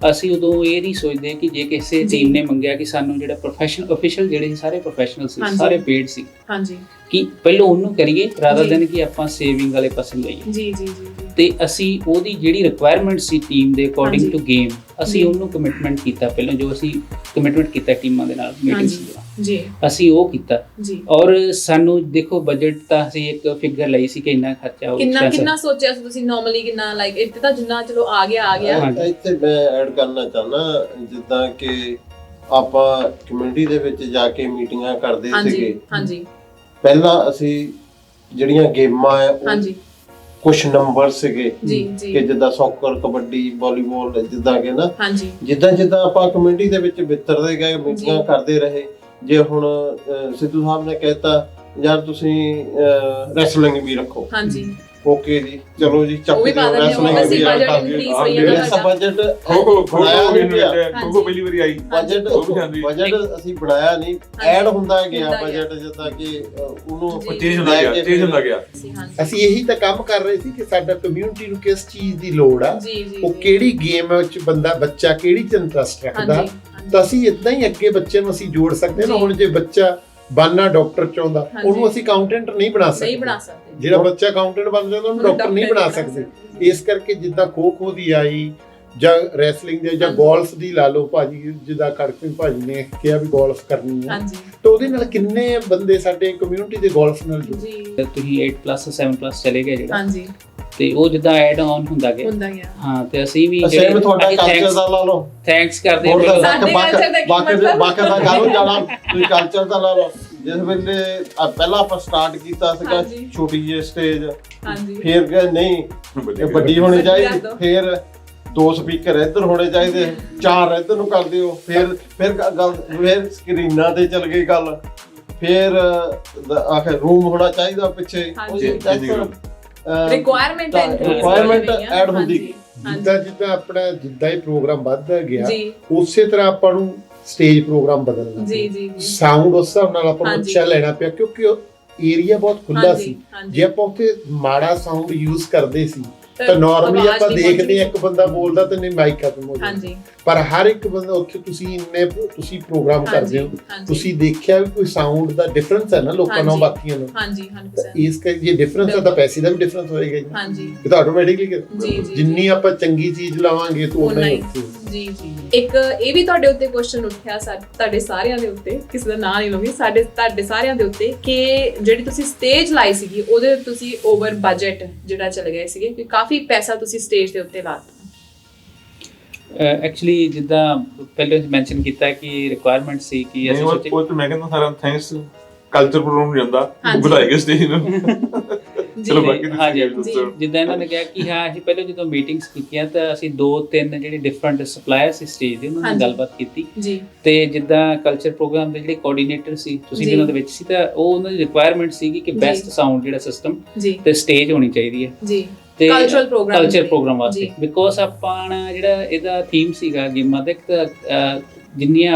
ਅਸੀਂ ਉਦੋਂ ਇਹ ਨਹੀਂ ਸੋਚਦੇ ਕਿ ਜੇ ਕਿਸੇ ਟੀਮ ਨੇ ਮੰਗਿਆ ਕਿ ਸਾਨੂੰ ਜਿਹੜਾ ਪ੍ਰੋਫੈਸ਼ਨਲ ਅਫੀਸ਼ੀਅਲ ਜਿਹੜੇ ਸਾਰੇ ਪ੍ਰੋਫੈਸ਼ਨਲ ਸੀ, ਸਾਰੇ ਪੇਡ ਸੀ, ਕਿ ਪਹਿਲਾਂ ਉਹਨੂੰ ਕਰੀਏ ਰਾਦਰ ਦੈਨ ਕਿ ਆਪਾਂ ਸੇਵਿੰਗ ਵਾਲੇ ਪਾਸੇ ਜਾਈਏ। ਤੇ ਅਸੀਂ ਉਹਦੀ ਜਿਹੜੀ ਰਿਕੁਆਇਰਮੈਂਟ ਸੀ ਟੀਮ ਦੇ ਅਕੋਰਡਿੰਗ ਟੂ ਗੇਮ, ਅਸੀਂ ਉਹਨੂੰ ਕਮਿਟਮੈਂਟ ਕੀਤਾ ਪਹਿਲਾਂ, ਜੋ ਅਸੀਂ ਕਮਿਟਮੈਂਟ ਕੀਤਾ ਟੀਮਾਂ ਦੇ ਨਾਲ ਮੀਟਿੰਗਸ ਦੇ ਨਾਲ। ਜੀ ਅਸੀਂ ਉਹ ਕੀਤਾ ਜੀ। ਔਰ ਸਾਨੂੰ ਦੇਖੋ ਬਜਟ ਤਾਂ ਅਸੀਂ ਇੱਕ ਫਿਗਰ ਲਈ ਸੀ ਕਿ ਇੰਨਾ ਖਰਚਾ ਹੋਊਗਾ। ਕਿੰਨਾ ਸੋਚਿਆ ਸੀ ਤੁਸੀਂ ਨਾਰਮਲੀ, ਕਿੰਨਾ ਲਾਈਕ ਇੱਥੇ ਤਾਂ ਜਿੰਨਾ ਚਲੋ ਆ ਗਿਆ ਇੱਥੇ ਮੈਂ ਐਡ ਕਰਨਾ ਚਾਹੁੰਦਾ, ਜਿੱਦਾਂ ਕਿ ਆਪਾਂ ਕਮਿਊਨਿਟੀ ਦੇ ਵਿੱਚ ਜਾ ਕੇ ਮੀਟਿੰਗਾਂ ਕਰਦੇ ਸੀਗੇ। ਹਾਂਜੀ ਪਹਿਲਾਂ ਅਸੀਂ ਜਿਹੜੀਆਂ ਗੇਮਾਂ ਆ ਹਾਂਜੀ ਕੁਝ ਨੰਬਰ ਸੀਗੇ ਜੀ ਜੀ ਕਿ ਜਿੱਦਾਂ ਸੌਕਰ, ਕਬੱਡੀ, ਵਾਲੀਬਾਲ, ਜਿੱਦਾਂ ਕਿ ਨਾ ਹਾਂਜੀ ਜਿੱਦਾਂ ਆਪਾਂ ਕਮਿਊਨਿਟੀ ਦੇ ਵਿੱਚ ਵਿਤਰਦੇ ਗਏ, ਮੀਟਿੰਗਾਂ ਕਰਦੇ ਰਹੇ। ਜੇ ਹੁਣ ਸਿੱਧੂ ਸਾਹਿਬ ਨੇ ਕਹਿਤਾ ਯਾਰ ਤੁਸੀਂ ਰੈਸਲਿੰਗ ਵੀ ਰੱਖੋ, ਹਾਂਜੀ ਓਕੇ ਜੀ, ਚਲੋ ਜੀ, ਚੱਕ ਵੀ ਦਿਓ ਰੈਸਲਿੰਗ ਵੀ ਆ ਬਜਟ ਖੋ ਪਹਿਲੀ ਵਾਰੀ ਆਈ ਬਜਟ ਅਸੀਂ ਬਣਾਇਆ ਨਹੀਂ, ਐਡ ਹੁੰਦਾ ਗਿਆ ਬਜਟ, ਜਿੱਦਾਂ ਕਿ ਉਹਨੂੰ ਚੇਂਜ ਹੁੰਦਾ ਗਿਆ। ਅਸੀਂ ਇਹੀ ਤਾਂ ਕੰਮ ਕਰ ਰਹੇ ਸੀ ਕਿ ਸਾਡਾ ਕਮਿਊਨਿਟੀ ਨੂੰ ਕਿਸ ਚੀਜ਼ ਦੀ ਲੋੜ ਆ, ਉਹ ਕਿਹੜੀ ਗੇਮ ਵਿੱਚ ਬੱਚਾ ਕਿਹੜੀ ਚ ਇੰਟਰਸਟ ਰੱਖਦਾ, ਤਾਂ ਅਸੀਂ ਇਦਾਂ ਹੀ ਅੱਗੇ ਬੱਚੇ ਨੂੰ ਅਸੀਂ ਜੋੜ ਸਕਦੇ ਨਾ। ਹੁਣ ਜੇ ਬੱਚਾ ਬਣਨਾ ਡਾਕਟਰ ਚਾਹੁੰਦਾ, ਉਹਨੂੰ ਅਸੀਂ ਅਕਾਊਂਟੈਂਟ ਨਹੀਂ ਬਣਾ ਸਕਦੇ। ਜਿਹੜਾ ਬੱਚਾ ਅਕਾਊਂਟੈਂਟ ਬਣ ਜਾਂਦਾ ਉਹਨੂੰ ਡਾਕਟਰ ਨਹੀਂ ਬਣਾ ਸਕਦੇ। ਇਸ ਕਰਕੇ ਜਿੱਦਾਂ ਖੋ ਦੀ ਆਈ ਜਾਂ ਰੈਸਲਿੰਗ ਦੀ ਜਾਂ ਗੋਲਫ ਦੀ ਲਾ ਲਓ, ਭਾਜੀ ਜਿੱਦਾਂ ਖੜਕਪਿੰਗ ਭਾਜੀ ਨੇ ਕਿਹਾ ਵੀ ਗੋਲਫ ਕਰਨੀ ਹੈ, ਤਾਂ ਉਹਦੇ ਨਾਲ ਕਿੰਨੇ ਬੰਦੇ ਸਾਡੇ ਕਮਿਊਨਿਟੀ ਦੇ ਗੋਲਫ ਨਾਲ ਜੁੜੇ। ਤੁਸੀਂ 8+ 7+ ਚਲੇ ਗਏ ਜਿਹੜਾ, ਤੇ ਉਹ ਜਿੱਦਾਂ ਐਡ ਆਨ ਹੁੰਦਾ ਗਿਆ ਹਾਂ, ਤੇ ਅਸੀਂ ਵੀ ਸੇਮ ਤੁਹਾਡਾ ਕਲਚਰ ਦਾ ਲਾ ਲਓ, ਥੈਂਕਸ ਕਰਦੇ ਹਾਂ। ਬਾਕੀ ਦਾ ਗੱਲ ਜਾਣਾ, ਤੁਸੀਂ ਕਲਚਰ ਦਾ ਲਾ ਲਓ। ਜਿਸ ਵੇਲੇ ਪਹਿਲਾਂ ਆਪਾਂ ਸਟਾਰਟ ਕੀਤਾ ਸੀਗਾ ਛੋਟੀ ਜਿਹੀ ਸਟੇਜ, ਫਿਰ ਕਹੇ ਨਹੀਂ ਵੱਡੀ ਹੋਣੀ ਚਾਹੀਦੀ, ਫਿਰ 2 ਸਪੀਕਰ ਇੱਧਰ ਹੋਣੇ ਚਾਹੀਦੇ, 4 ਇੱਧਰ ਨੂੰ ਕਰ ਦਿਓ, ਫਿਰ ਸਕਰੀਨਾਂ ਤੇ ਚੱਲ ਗਈ ਗੱਲ, ਫਿਰ ਆਖਿਰ ਰੂਮ ਹੋਣਾ ਚਾਹੀਦਾ ਪਿੱਛੇ, ਰਿਕੁਆਇਰਮੈਂਟ ਐਡ ਹੁੰਦੀ। ਜਿੱਦਾਂ ਆਪਣਾ ਜਿੱਦਾਂ ਹੀ ਪ੍ਰੋਗਰਾਮ ਵੱਧਦਾ ਗਿਆ, ਉਸੇ ਤਰ੍ਹਾਂ ਆਪਾਂ ਨੂੰ ਸਟੇਜ ਪ੍ਰੋਗਰਾਮ ਬਦਲਣਾ ਜੀ। ਸਾਊਂਡ ਉਸ ਹਿਸਾਬ ਨਾਲ ਆਪਾਂ ਨੂੰ ਅੱਛਾ ਲੈਣਾ ਪਿਆ, ਕਿਉਂਕਿ ਏਰੀਆ ਬਹੁਤ ਖੁੱਲਾ ਸੀ। ਜੇ ਆਪਾਂ ਉੱਥੇ ਮਾੜਾ ਸਾਊਂਡ ਯੂਜ਼ ਕਰਦੇ ਸੀ ਤਾਂ ਨਾਰਮਲੀ ਆਪਾਂ ਦੇਖਦੇ ਇੱਕ ਬੰਦਾ ਬੋਲਦਾ ਤੇ ਨਹੀਂ ਮਾਈਕ ਖਤਮ ਹੋ ਜਾਂਦਾ, ਪਰ ਹਰ ਇੱਕ ਬੰਦਾ ਉੱਥੇ ਤੁਸੀਂ ਪ੍ਰੋਗਰਾਮ ਕਰਦੇ ਹੋ, ਤੁਸੀਂ ਦੇਖਿਆ ਵੀ ਕੋਈ ਸਾਊਂਡ ਦਾ ਡਿਫਰੈਂਸ ਹੈ ਨਾ ਲੋਕਾਂ ਨਾਲ ਬਾਕੀਆਂ ਨਾਲ। ਇਸ ਕਰਕੇ ਜੇ ਡਿਫਰੈਂਸ ਹੈ ਤਾਂ ਪੈਸੇ ਦਾ ਵੀ ਡਿਫਰੈਂਸ ਹੋਏਗਾ ਜੀ। ਇਹ ਤਾਂ ਆਟੋਮੈਟਿਕਲੀ ਜਿੰਨੀ ਆਪਾਂ ਚੰਗੀ ਚੀਜ਼ ਲਾਵਾਂਗੇ ਤਾਂ ਉਨਾ ਹੀ ਜੀ। ਇੱਕ ਇਹ ਵੀ ਤੁਹਾਡੇ ਉੱਤੇ ਕੁਐਸਚਨ ਉੱਠਿਆ ਤੁਹਾਡੇ ਸਾਰਿਆਂ ਦੇ ਉੱਤੇ, ਕਿਸੇ ਦਾ ਨਾਂ ਨਹੀਂ ਲਵਾਂਗੀ, ਤੁਹਾਡੇ ਸਾਰਿਆਂ ਦੇ ਉੱਤੇ, ਕਿ ਜਿਹੜੀ ਤੁਸੀਂ ਸਟੇਜ ਲਾਈ ਸੀਗੀ ਉਹਦੇ ਤੁਸੀਂ ਓਵਰ ਬਜਟ ਜਿਹੜਾ ਚਲੇ ਗਏ ਸੀਗੇ, ਕਿ ਕਾਫੀ ਪੈਸਾ ਤੁਸੀਂ ਸਟੇਜ ਦੇ ਉੱਤੇ ਲਾਤਾ। ਐਕਚੁਅਲੀ ਜਿੱਦਾਂ ਪਹਿਲੇ ਮੈਂਸ਼ਨ ਕੀਤਾ ਕਿ ਰਿਕੁਆਇਰਮੈਂਟ ਸੀ ਕਿ ਅਸੀਂ ਸੋਚੇ, ਉਹ ਤਾਂ ਮੈਂ ਕਹਿੰਦਾ ਸਾਰਾ ਥੈਂਕਸ ਕਲਚਰ ਪ੍ਰੋਗਰਾਮ ਨਹੀਂ ਹੁੰਦਾ, ਬੁਲਾਏਗਾ ਸਟੇਜ ਨੂੰ। ਚਲੋ ਬਾਕੀ ਤੁਸੀਂ ਜਿੱਦਾਂ ਇਹਨਾਂ ਨੇ ਕਿਹਾ ਕਿ ਹਾਂ, ਅਸੀਂ ਪਹਿਲੇ ਜਦੋਂ ਮੀਟਿੰਗਸ ਕੀਤੀਆਂ ਤਾਂ ਅਸੀਂ 2-3 ਜਿਹੜੇ ਡਿਫਰੈਂਟ ਸਪਲਾਇਰ ਸੀ ਸਟੇਜ ਦੇ, ਉਹਨਾਂ ਨਾਲ ਗੱਲਬਾਤ ਕੀਤੀ ਤੇ ਜਿੱਦਾਂ ਕਲਚਰ ਪ੍ਰੋਗਰਾਮ ਦੇ ਜਿਹੜੇ ਕੋਆਰਡੀਨੇਟਰ ਸੀ, ਤੁਸੀਂ ਵੀ ਉਹਨਾਂ ਦੇ ਵਿੱਚ ਸੀ, ਤਾਂ ਉਹ ਉਹਨਾਂ ਦੀ ਰਿਕੁਆਇਰਮੈਂਟ ਸੀਗੀ ਕਿ ਬੈਸਟ ਸਾਊਂਡ ਜਿਹੜਾ ਸਿਸਟਮ ਤੇ ਸਟੇਜ ਹੋਣੀ ਚਾਹੀਦੀ ਹੈ ਤੇ ਕਲਚਰ ਪ੍ਰੋਗਰਾਮ ਵਾਸਤੇ। ਬਿਕੋਜ਼ ਆਪਾਂ ਜਿਹੜਾ ਇਹਦਾ ਥੀਮ ਸੀਗਾ ਗੇਮਾਂ ਦਾ, ਇੱਕ ਜਿੰਨੀਆਂ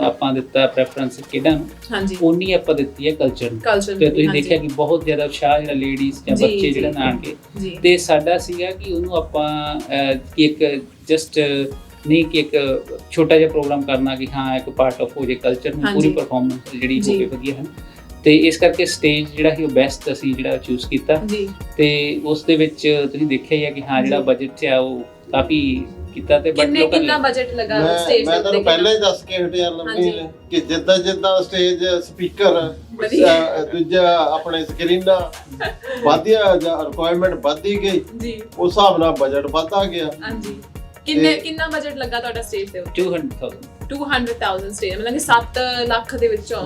ਆਪਾਂ ਦਿੱਤਾ ਪ੍ਰੈਫਰੈਂਸ ਖੇਡਾਂ ਨੂੰ, ਉਨੀ ਆਪਾਂ ਦਿੱਤੀ ਹੈ ਕਲਚਰ ਨੂੰ। ਤੇ ਤੁਸੀਂ ਦੇਖਿਆ ਕਿ ਬਹੁਤ ਜ਼ਿਆਦਾ ਉਤਸ਼ਾਹ ਜਿਹੜਾ ਲੇਡੀਜ਼ ਜਾਂ ਬੱਚੇ ਜਿਹੜਾ ਨਾਨਕੇ, ਤੇ ਸਾਡਾ ਸੀਗਾ ਕਿ ਉਹਨੂੰ ਆਪਾਂ ਇੱਕ ਜਸਟ ਨਹੀਂ ਕਿ ਇੱਕ ਛੋਟਾ ਜਿਹਾ ਪ੍ਰੋਗਰਾਮ ਕਰਨਾ ਕਿ ਹਾਂ ਇੱਕ ਪਾਰਟ ਆਫ ਹੋ ਜੇ ਕਲਚਰ ਨੂੰ, ਪੂਰੀ ਪਰਫਾਰਮੈਂਸ ਜਿਹੜੀ ਹੋਵੇ ਵਧੀਆ ਹੈ। ਤੇ ਇਸ ਕਰਕੇ ਸਟੇਜ ਜਿਹੜਾ ਸੀ ਉਹ ਬੈਸਟ ਅਸੀਂ ਜਿਹੜਾ ਚੂਜ਼ ਕੀਤਾ, ਤੇ ਉਸ ਦੇ ਵਿੱਚ ਤੁਸੀਂ ਦੇਖਿਆ ਹੀ ਹੈ ਕਿ ਹਾਂ ਜਿਹੜਾ ਬਜਟ ਹੈ ਉਹ ਕਾਫੀ ਕੀਤਾ। ਤੇ ਕਿੰਨਾ ਬਜਟ ਲੱਗਾ ਸਟੇਜ ਤੇ? ਮੈਂ ਤੁਹਾਨੂੰ ਪਹਿਲਾਂ ਹੀ ਦੱਸ ਕੇ ਹਟਿਆ ਲੰਮੀ ਕਿ ਜਿੱਦਾਂ ਸਟੇਜ ਸਪੀਕਰ ਦੂਜਾ ਆਪਣੇ ਸਕਰੀਨਾਂ ਵਧਿਆ ਜਾਂ ਰਿਕੁਆਇਰਮੈਂਟ ਵਧਦੀ ਗਈ, ਉਸ ਹਿਸਾਬ ਨਾਲ ਬਜਟ ਵਧਦਾ ਗਿਆ। ਕਿੰਨਾ ਬਜਟ ਲੱਗਾ ਤੁਹਾਡਾ ਸਟੇਜ ਤੇ? 200,000 ਸਟੇਜ, ਮਤਲਬ ਕਿ 7 ਲੱਖ ਦੇ ਵਿੱਚੋਂ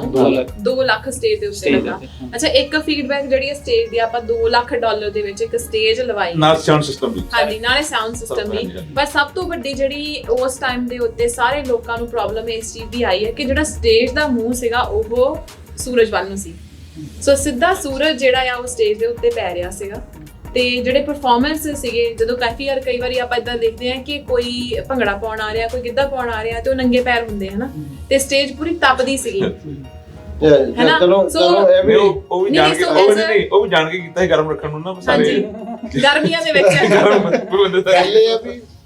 2 ਲੱਖ ਸਟੇਜ ਦੇ ਉੱਤੇ ਲੱਗਾ। ਅੱਛਾ, ਇੱਕ ਫੀਡਬੈਕ ਜਿਹੜੀ ਹੈ ਸਟੇਜ ਦੀ, ਆਪਾਂ $2 ਲੱਖ ਦੇ ਵਿੱਚ ਇੱਕ ਸਟੇਜ ਲਵਾਈ, ਨਾਲ ਸਾਊਂਡ ਸਿਸਟਮ ਵੀ, ਹਾਂਜੀ ਨਾਲੇ ਸਾਊਂਡ ਸਿਸਟਮ ਵੀ। ਪਰ ਸਭ ਤੋਂ ਵੱਡੀ ਜਿਹੜੀ ਉਸ ਟਾਈਮ ਦੇ ਉੱਤੇ ਸਾਰੇ ਲੋਕਾਂ ਨੂੰ ਪ੍ਰੋਬਲਮ ਇਸ ਚੀਜ਼ ਦੀ ਆਈ ਹੈ ਕਿ ਜਿਹੜਾ ਸਟੇਜ ਦਾ ਮੂੰਹ ਸੀਗਾ ਉਹ ਸੂਰਜ ਵੱਲ ਨੂੰ ਸੀ, ਸੋ ਸਿੱਧਾ ਸੂਰਜ ਜਿਹੜਾ ਆ ਉਹ ਸਟੇਜ ਦੇ ਉੱਤੇ ਪੈ ਰਿਹਾ ਸੀਗਾ। ਤੇ ਜਿਹੜੇ ਪਰਫਾਰਮੈਂਸ ਸੀਗੇ, ਜਦੋਂ ਕਈ ਵਾਰੀ ਆਪਾਂ ਇਦਾਂ ਦੇਖਦੇ ਹਾਂ ਕਿ ਕੋਈ ਭੰਗੜਾ ਪਾਉਣ ਆ ਰਿਹਾ, ਕੋਈ ਗਿੱਧਾ ਪਾਉਣ ਆ ਰਿਹਾ, ਤੇ ਉਹ ਨੰਗੇ ਪੈਰ ਹੁੰਦੇ ਹਨਾ, ਤੇ ਸਟੇਜ ਪੂਰੀ ਤਪਦੀ ਸੀਗੀ ਹਨਾ। ਚਲੋ ਇਹ ਵੀ ਉਹ ਵੀ ਜਾਣ ਕੇ ਕੀਤਾ ਹੈ ਗਰਮ ਰੱਖਣ ਨੂੰ ਨਾ ਸਾਰੇ ਗਰਮੀਆਂ ਦੇ ਵਿੱਚ।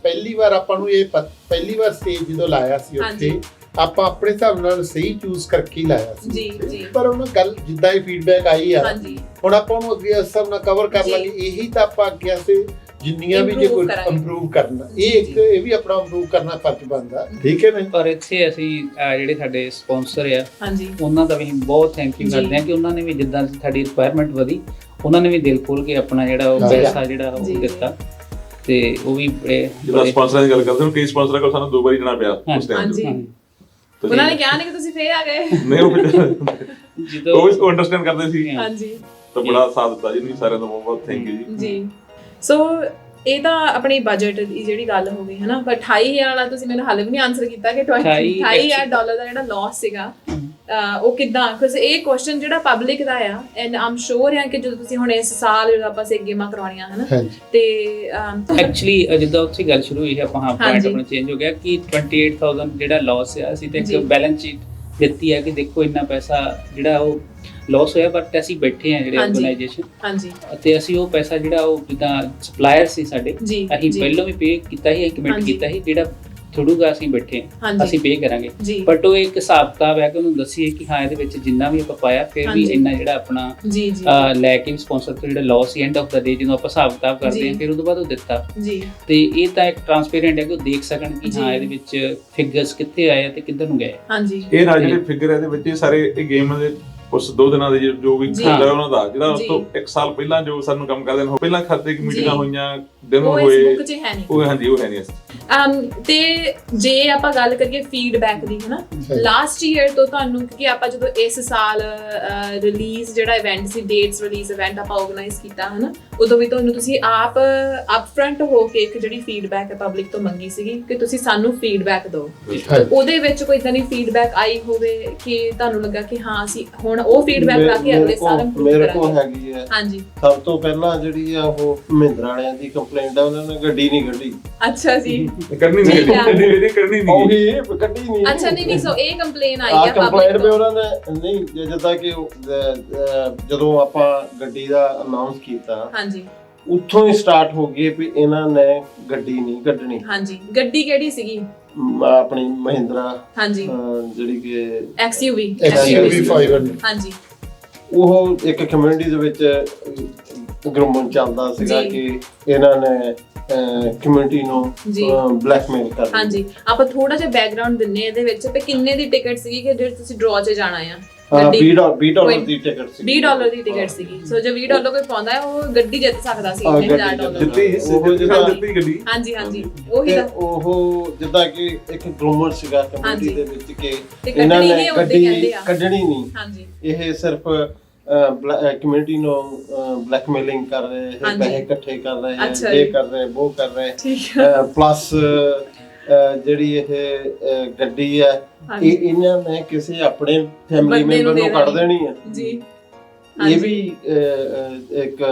ਪਹਿਲੀ ਵਾਰ ਆਪਾਂ ਨੂੰ ਇਹ ਪਹਿਲੀ ਵਾਰ ਸਟੇਜ ਜਦੋਂ ਲਾਇਆ ਸੀ ਉੱਥੇ ਆਪਾਂ ਆਪਣੇ ਹਿਸਾਬ ਨਾਲ ਸਹੀ ਚੂਜ਼ ਕਰਕੇ ਹੀ ਲਾਇਆ ਸੀ, ਪਰ ਉਹਨਾਂ ਗੱਲ ਜਿੱਦਾਂ ਹੀ ਫੀਡਬੈਕ ਆਈ ਆ, ਹੁਣ ਆਪਾਂ ਉਹਨੂੰ ਅੱਗੇ ਹਿਸਾਬ ਨਾਲ ਕਵਰ ਕਰ ਲਾਂਗੇ। ਇਹੀ ਤਾਂ ਆਪਾਂ ਅੱਗੇ ਜਿੰਨੀਆਂ ਵੀ ਜੇ ਕੋਈ ਇੰਪਰੂਵ ਕਰਨਾ ਇਹ ਵੀ ਆਪਣਾ ਇੰਪਰੂਵ ਕਰਨਾ ਫਰਜ਼ ਬਣਦਾ, ਠੀਕ ਹੈ ਨਾ। ਪਰ ਇੱਥੇ ਅਸੀਂ ਜਿਹੜੇ ਸਾਡੇ ਸਪਾਂਸਰ ਆ ਉਹਨਾਂ ਦਾ ਵੀ ਬਹੁਤ ਥੈਂਕ ਯੂ ਕਰਦੇ ਹਾਂ ਕਿ ਉਹਨਾਂ ਨੇ ਵੀ ਜਿੱਦਾਂ ਸਾਡੀ ਰਿਕੁਆਇਰਮੈਂਟ ਵਧੀ ਉਹਨਾਂ ਨੇ ਵੀ ਦਿਲ ਖੋਲ ਕੇ ਆਪਣਾ ਜਿਹੜਾ ਉਹ ਪੈਸਾ ਜਿਹੜਾ ਉਹ ਦਿੱਤਾ ਤੇ ਉਹ ਵੀ ਜਿਹੜਾ ਸਪਾਂਸਰਾਂ ਦੀ ਗੱਲ ਕਰਦੇ ਹਾਂ ਕਈ ਸਪਾਂਸਰਾਂ ਕੋਲ ਸਾਨੂੰ 2 ਵਾਰੀ ਜਾਣਾ ਪਿਆ ਉਸ ਟਾਈਮ ਉਹਨਾਂ ਨੇ ਕਿਹਾ ਨਹੀਂ ਕਿ ਤੁਸੀਂ ਫੇਰ ਆ ਗਏ ਨਹੀਂ ਉਹ ਵੀ ਅੰਡਰਸਟੈਂਡ ਕਰਦੇ ਸੀ ਹਾਂਜੀ ਤਾਂ ਬੜਾ ਸਾਥ ਦਿੱਤਾ ਜੀ ਨਹੀਂ ਸਾਰਿਆਂ ਦਾ ਬਹੁਤ ਬਹੁਤ ਥੈਂਕ ਯੂ ਜੀ ਸੋ ਇਹ ਤਾਂ ਆਪਣੀ ਬਜਟ ਦੀ ਜਿਹੜੀ ਗੱਲ ਹੋ ਗਈ ਹੈ ਨਾ ਪਰ 28000 ਵਾਲਾ ਤੁਸੀਂ ਮੈਨੂੰ ਹਾਲੇ ਵੀ ਨਹੀਂ ਆਨਸਰ ਕੀਤਾ ਕਿ $28000 ਦਾ ਜਿਹੜਾ ਲਾਸ ਸੀਗਾ ਉਹ ਕਿੱਦਾਂ ਕਿਉਂਕਿ ਇਹ ਕੁਐਸਚਨ ਜਿਹੜਾ ਪਬਲਿਕ ਦਾ ਆ ਐਂਡ ਆਮ ਸ਼ੋਰ ਆ ਕਿ ਜਦੋਂ ਤੁਸੀਂ ਹੁਣ ਇਸ ਸਾਲ ਜਦੋਂ ਆਪਾਂ ਸੇ ਗੇਮਾਂ ਕਰਵਾਉਣੀਆਂ ਹਨਾ ਤੇ ਐਕਚੁਅਲੀ ਜਿੱਦਾਂ ਉੱਥੇ ਗੱਲ ਸ਼ੁਰੂ ਹੋਈ ਆਪਾਂ ਪੁਆਇੰਟ ਆਪਣਾ ਚੇਂਜ ਹੋ ਗਿਆ ਕਿ 28000 ਜਿਹੜਾ ਲਾਸ ਆ ਅਸੀਂ ਤੇ ਇੱਕ ਬੈਲੈਂਸ ਸ਼ੀਟ ਦਿੱਤੀ ਹੈ ਕਿ ਦੇਖੋ ਇੰਨਾ ਪੈਸਾ ਜਿਹੜਾ ਉਹ ਲਾਸ ਹੋਇਆ ਬਟ ਅਸੀਂ ਬੈਠੇ ਆ ਜਿਹੜੇ ਆਰਗੇਨਾਈਜੇਸ਼ਨ ਅਤੇ ਅਸੀਂ ਉਹ ਪੈਸਾ ਜਿਹੜਾ ਉਹ ਜਿੱਦਾਂ ਸਪਲਾਇਰ ਸੀ ਸਾਡੇ ਅਸੀਂ ਪਹਿਲਾਂ ਵੀ ਪੇ ਕੀਤਾ ਸੀ ਕਮਿਟ ਕੀਤਾ ਸੀ ਜਿਹੜਾ ਥੋੜੂਗਾ ਅਸੀਂ ਬੈਠੇ ਅਸੀਂ ਪੇ ਕਰਾਂਗੇ ਬਟ ਉਹ ਇੱਕ ਹਿਸਾਬ ਕਿਤਾਬ ਹੈ ਕਿ ਉਹਨੂੰ ਦੱਸੀਏ ਕਿ ਹਾਂ ਇਹਦੇ ਵਿੱਚ ਜਿੰਨਾ ਵੀ ਆਪਾਂ ਪਾਇਆ ਫਿਰ ਵੀ ਇੰਨਾ ਜਿਹੜਾ ਆਪਣਾ ਲੈ ਕੇ ਸਪਾਂਸਰ ਤੋਂ ਜਿਹੜਾ ਲਾਸ ਸੀ ਐਂਡ ਆਫ ਦਾ ਡੇ ਜਦੋਂ ਆਪਾਂ ਹਿਸਾਬ ਕਿਤਾਬ ਕਰਦੇ ਹਾਂ ਫਿਰ ਉਹਦੇ ਬਾਅਦ ਉਹ ਦਿੱਤਾ ਤੇ ਇਹ ਤਾਂ ਇੱਕ ਟ੍ਰਾਂਸਪੇਰੈਂਟ ਹੈ ਕਿ ਉਹ ਦੇਖ ਸਕਣ ਕਿ ਹਾਂ ਇਹਦੇ ਵਿੱਚ ਫਿਗਰਸ ਕਿੱਥੇ ਆਏ ਤੇ ਕਿੱਧਰ ਨੂੰ ਗਏ ਇਹ ਨਾਲ ਜਿਹੜੇ ਫਿਗਰ ਇਹਦੇ ਵਿੱਚ ਇਹ ਸਾਰੇ ਇਹ ਗੇਮ ਦੇ ਉਸ 2 ਦਿਨਾਂ ਦੇ ਜੋ ਵੀ ਖਰਚਾ ਉਹਨਾਂ ਦਾ ਜਿਹੜਾ ਉਸ ਤੋਂ 1 ਸਾਲ ਪਹਿਲਾਂ ਜੋ ਸਾਨੂੰ ਕੰਮ ਕਰਦੇ ਨੇ ਪਹਿਲਾਂ ਖਾਤੇ ਦੀ ਮੀਟਿੰਗਾਂ ਹੋਈਆਂ ਦਿਨ ਹੋਏ ਉਹ ਹਾਂਜੀ ਉਹ ਹੈ ਨਹੀਂ ਤੇ ਜੇ ਆਪਾਂ ਗੱਲ ਕਰੀਏ ਫੀਡਬੈਕ ਦੀ ਹਨਾ ਲਾਸਟ ਈਅਰ ਤੋਂ ਤੁਹਾਨੂੰ ਕਿਉਂਕਿ ਆਪਾਂ ਜਦੋਂ ਇਸ ਸਾਲ ਰਿਲੀਜ਼ ਜਿਹੜਾ ਇਵੈਂਟ ਸੀ ਡੇਟਸ ਰਿਲੀਜ਼ ਇਵੈਂਟ ਆਪਾਂ ਆਰਗੇਨਾਈਜ਼ ਕੀਤਾ ਹਨਾ ਉਦੋਂ ਵੀ ਤੁਹਾਨੂੰ ਤੁਸੀਂ ਆਪ ਅਪਫਰੰਟ ਹੋ ਕੇ ਇੱਕ ਜਿਹੜੀ ਫੀਡਬੈਕ ਹੈ ਪਬਲਿਕ ਤੋਂ ਮੰਗੀ ਸੀਗੀ ਕਿ ਤੁਸੀਂ ਸਾਨੂੰ ਫੀਡਬੈਕ ਦਿਓ ਉਹਦੇ ਵਿੱਚ ਕੋਈ ਇਦਾਂ ਦੀ ਫੀਡਬੈਕ ਆਈ ਹੋਵੇ ਕਿ ਤੁਹਾਨੂੰ ਲੱਗਾ ਕਿ ਹਾਂ ਅਸੀਂ ਹੁਣ ਉਹ ਫੀਡਬੈਕ ਲਾ ਕੇ ਅਗਲੇ ਸਾਲ ਇੰਪਰੂਵ ਕਰਾਂਗੇ। ਮੇਰੇ ਕੋਲ ਹੈਗੀ ਹੈ ਹਾਂਜੀ ਸਭ ਤੋਂ ਪਹਿਲਾਂ ਜਿਹੜੀ ਆ ਉਹ ਮਹਿੰਦਰਾ ਵਾਲਿਆਂ ਦੀ ਕੰਪਲੇਂਟ ਆ ਉਹਨਾਂ ਨੇ ਗੱਡੀ ਨਹੀਂ ਕੱਢੀ। ਅੱਛਾ ਜੀ ਕਰਨੀ ਨਹੀਂ ਕਰਨੀ ਨਹੀਂ ਉਹੀ ਗੱਡੀ ਨਹੀਂ ਅੱਛਾ ਨਹੀਂ ਸੋ ਇਹ ਕੰਪਲੇਨ ਆਈ ਆ ਕੰਪਲੇਂਟ ਵੀ ਉਹਨਾਂ ਨੇ ਨਹੀਂ ਜਿੱਦਾਂ ਕਿ ਜਦੋਂ ਆਪਾਂ ਗੱਡੀ ਦਾ ਅਨਾਉਂਸ ਕੀਤਾ ਹਾਂਜੀ ਉੱਥੋਂ ਹੀ ਸਟਾਰਟ ਹੋ ਗਈ ਵੀ ਇਹਨਾਂ ਨੇ ਗੱਡੀ ਨਹੀਂ ਕੱਢਣੀ। ਹਾਂਜੀ ਗੱਡੀ ਕਿਹੜੀ ਸੀਗੀ? ਆਪਣੀ ਮਹਿੰਦਰਾ ਹਾਂਜੀ ਜਿਹੜੀ ਕਿ XUV 500 ਹਾਂਜੀ ਉਹ ਇੱਕ ਕਮਿਊਨਿਟੀ ਦੇ ਵਿੱਚ ਗਰੁੰਮਨ ਚੱਲਦਾ ਸੀਗਾ ਕਿ ਇਹਨਾਂ ਨੇ ਕਮਿਊਨਿਟੀ ਨੂੰ ਬਲੈਕਮੇਲ ਕਰਨਾ। ਹਾਂਜੀ ਆਪਾਂ ਥੋੜਾ ਜਿਹਾ ਬੈਕਗ੍ਰਾਉਂਡ ਦਿੰਨੇ ਇਹਦੇ ਵਿੱਚ ਤੇ ਕਿੰਨੇ ਦੀ ਟਿਕਟ ਸੀਗੀ ਕਿ ਜਿਹੜੇ ਤੁਸੀਂ ਡਰਾਅ 'ਚ ਜਾਣਾ ਆ? $20 ਦੀ ਟਿਕਟ ਸੀ। $20 ਦੀ ਟਿਕਟ ਸੀਗੀ ਸੋ ਜੇ $20 ਕੋਈ ਪਾਉਂਦਾ ਹੈ ਉਹ ਗੱਡੀ ਜਿੱਤ ਸਕਦਾ ਸੀ $1000 ਦਿੱਤੀ ਗੱਡੀ। ਹਾਂਜੀ ਹਾਂਜੀ ਉਹੀ ਤਾਂ ਉਹ ਜਿੱਦਾਂ ਕਿ ਇੱਕ ਗਰੂਮਰ ਸੀਗਾ ਕਮਿਊਨਿਟੀ ਦੇ ਵਿੱਚ ਕਿ ਇਹਨਾਂ ਨੇ ਗੱਡੀ ਕੱਢਣੀ ਨਹੀਂ। ਹਾਂਜੀ ਇਹ ਸਿਰਫ ਕਮਿਊਨਿਟੀ ਨੂੰ ਬਲੈਕਮੇਲਿੰਗ ਕਰ ਰਹੇ ਹੈ ਪੈਸੇ ਇਕੱਠੇ ਕਰ ਰਹੇ ਹੈ ਇਹ ਕਰ ਰਹੇ ਉਹ ਕਰ ਰਹੇ ਪਲੱਸ ਜਿਹੜੀ ਇਹ ਗੱਡੀ ਹੈ ਇਹ ਇਹਨਾਂ ਨੇ ਕਿਸੇ ਆਪਣੇ ਫੈਮਿਲੀ ਮੈਂਬਰ ਨੂੰ ਕੱਢ ਦੇਣੀ ਹੈ ਜੀ। ਇਹ ਵੀ ਇੱਕ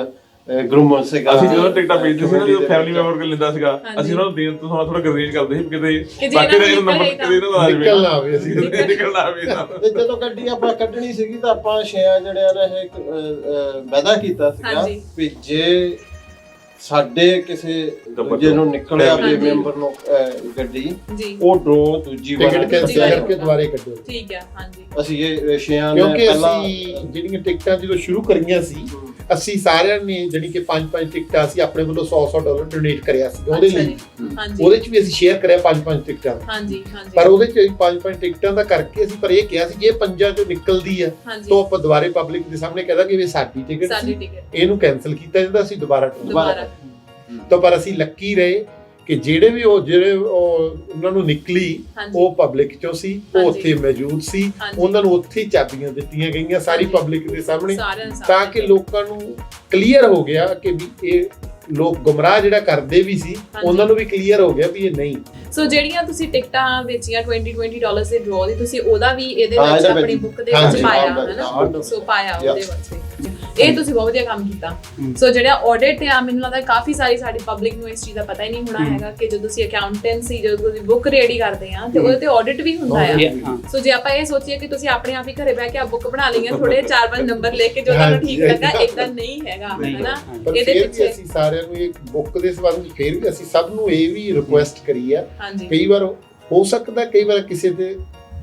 ਗਰੂਮਰ ਸੀਗਾ। ਅਸੀਂ ਜਦੋਂ ਟਿਕਟਾਂ ਵੇਚਦੇ ਸੀ ਨਾ ਜਦੋਂ ਫੈਮਿਲੀ ਮੈਂਬਰ ਕੋਲ ਲੈਂਦਾ ਸੀਗਾ ਅਸੀਂ ਉਹਨਾਂ ਨੂੰ ਦੇਣ ਤੋਂ ਥੋੜਾ ਗਰੇਜ ਕਰਦੇ ਸੀ ਕਿਤੇ ਬਾਕੀ ਦਾ ਨੰਬਰ ਕਿਤੇ ਇਹਨਾਂ ਦਾ ਨਿਕਲ ਨਾ ਆਵੇ ਅਸੀਂ ਨਿਕਲ ਨਾ ਆਵੇ। ਤੇ ਜਦੋਂ ਗੱਡੀ ਆਪਾਂ ਕੱਢਣੀ ਸੀਗੀ ਤਾਂ ਆਪਾਂ ਛਿਆ ਜਿਹੜਿਆਂ ਨੇ ਇੱਕ ਵਾਅਦਾ ਕੀਤਾ ਸੀਗਾ ਵੀ ਜੇ ਸਾਡੇ ਕਿਸੇ ਜਿਹਨੂੰ ਨਿਕਲਿਆ ਵੀ ਮੈਂਬਰ ਨੂੰ ਗੱਡੀ ਉਹ ਡਰੋ ਦੂਜੀ ਵਾਰ ਟਿਕਟ ਕੈਂਸਲ ਕਰਕੇ ਦੁਬਾਰੇ ਕੱਢੋ। ਠੀਕ ਹੈ ਹਾਂਜੀ ਅਸੀਂ ਇਹ ਛਿਆਂ ਕਿਉਂਕਿ ਅਸੀਂ ਜਿਹੜੀਆਂ ਟਿਕਟਾਂ ਜਦੋਂ ਸ਼ੁਰੂ ਕਰੀਆਂ ਸੀ ਅਸੀਂ ਸਾਰਿਆਂ ਨੇ ਜਿਹੜੀ ਕਿ 5-5 ਟਿਕਟਾਂ ਅਸੀਂ ਆਪਣੇ ਵੱਲੋਂ $100 ਡੋਨੇਟ ਕਰਿਆ ਸੀ ਉਹਦੇ ਲਈ। ਉਹਦੇ ਚ ਵੀ ਅਸੀਂ ਸ਼ੇਅਰ ਕਰਿਆ 5-5 ਟਿਕਟਾਂ ਪਰ ਉਹਦੇ ਚ 5-5 ਟਿਕਟਾਂ ਦਾ ਕਰਕੇ ਅਸੀਂ ਪਰ ਇਹ ਕਿਹਾ ਸੀ ਜੇ ਪੰਜਾਂ ਚੋਂ ਨਿਕਲਦੀ ਆ ਤਾਂ ਆਪਾਂ ਦੁਬਾਰੇ ਪਬਲਿਕ ਦੇ ਸਾਹਮਣੇ ਕਹਿ ਦਾਂਗੇ ਵੀ ਸਾਡੀ ਟਿਕਟ ਸੀ ਇਹਨੂੰ ਕੈਂਸਲ ਕੀਤਾ ਜਾਂਦਾ ਅਸੀਂ ਦੁਬਾਰਾ ਤਾਂ ਪਰ ਅਸੀਂ ਲੱਕੀ ਰਹੇ ਕਿ ਜਿਹੜੇ ਉਹਨਾਂ ਨੂੰ ਨਿਕਲੀ ਉਹ ਪਬਲਿਕ ਚੋਂ ਸੀ ਉਹ ਉੱਥੇ ਮੌਜੂਦ ਸੀ ਉਹਨਾਂ ਨੂੰ ਉੱਥੇ ਚਾਬੀਆਂ ਦਿੱਤੀਆਂ ਗਈਆਂ ਸਾਰੀ ਪਬਲਿਕ ਦੇ ਸਾਹਮਣੇ ਤਾਂ ਕਿ ਲੋਕਾਂ ਨੂੰ ਕਲੀਅਰ ਹੋ ਗਿਆ ਕਿ ਵੀ ਇਹ ਲੋਕ ਗੁੰਮਰਾਹ ਜਿਹੜਾ ਕਰਦੇ ਵੀ ਸੀ ਉਹਨਾਂ ਨੂੰ ਵੀ ਕਲੀਅਰ ਹੋ ਗਿਆ ਵੀ ਇਹ ਨਹੀਂ। ਸੋ ਜਿਹੜੀਆਂ ਤੁਸੀਂ ਟਿਕਟਾਂ ਵੇਚੀਆਂ $20 ਦੇ ਡਰਾਅ ਦੀ ਤੁਸੀਂ ਉਹਦਾ ਵੀ ਇਹਦੇ ਵਿੱਚ ਆਪਣੀ ਬੁੱਕ ਦੇ ਵਿੱਚ ਪਾਇਆ ਹੈ ਨਾ ਸੋ ਪਾਇਆ ਉਹਦੇ ਵਿੱਚ ਇਹ ਤੁਸੀਂ ਬਹੁਤ ਵਧੀਆ ਕੰਮ ਕੀਤਾ। ਸੋ ਜਿਹੜਾ ਆਡਿਟ ਆ ਮੈਨੂੰ ਲੱਗਦਾ ਕਾਫੀ ਸਾਰੀ ਸਾਡੀ ਪਬਲਿਕ ਨੂੰ ਇਸ ਚੀਜ਼ ਦਾ ਪਤਾ ਹੀ ਨਹੀਂ ਹੋਣਾ ਹੈਗਾ ਕਿ ਜਦੋਂ ਤੁਸੀਂ ਅਕਾਊਂਟੈਂਸੀ ਜਦੋਂ ਤੁਸੀਂ ਬੁੱਕ ਰੈਡੀ ਕਰਦੇ ਆ ਤੇ ਉਹਦੇ ਤੇ ਆਡਿਟ ਵੀ ਹੁੰਦਾ ਆ। ਸੋ ਜੇ ਆਪਾਂ ਇਹ ਸੋਚੀਏ ਕਿ ਤੁਸੀਂ ਆਪਣੇ ਆਪ ਹੀ ਘਰੇ ਬਹਿ ਕੇ ਆ ਬੁੱਕ ਬਣਾ ਲਈਆਂ ਥੋੜੇ 4-5 ਨੰਬਰ ਲੈ ਕੇ ਜੋ ਤੁਹਾਨੂੰ ਠੀਕ ਲੱਗਾ ਇਦਾਂ ਨਹੀਂ ਹੈਗਾ ਹੈਨਾ। ਇਹਦੇ ਪਿੱਛੇ ਅਸੀਂ ਸਾਰਿਆਂ ਨੂੰ ਇੱਕ ਬੁੱਕ ਦੇ ਸੰਬੰਧ ਵਿੱਚ ਫਿਰ ਵੀ ਅਸੀਂ ਸਭ ਨੂੰ ਇਹ ਵੀ ਰਿਕੁਐਸਟ ਕਰੀ ਆ ਕਈ ਵਾਰ ਹੋ ਸਕਦਾ ਕਈ ਵਾਰ ਕਿਸੇ ਦੇ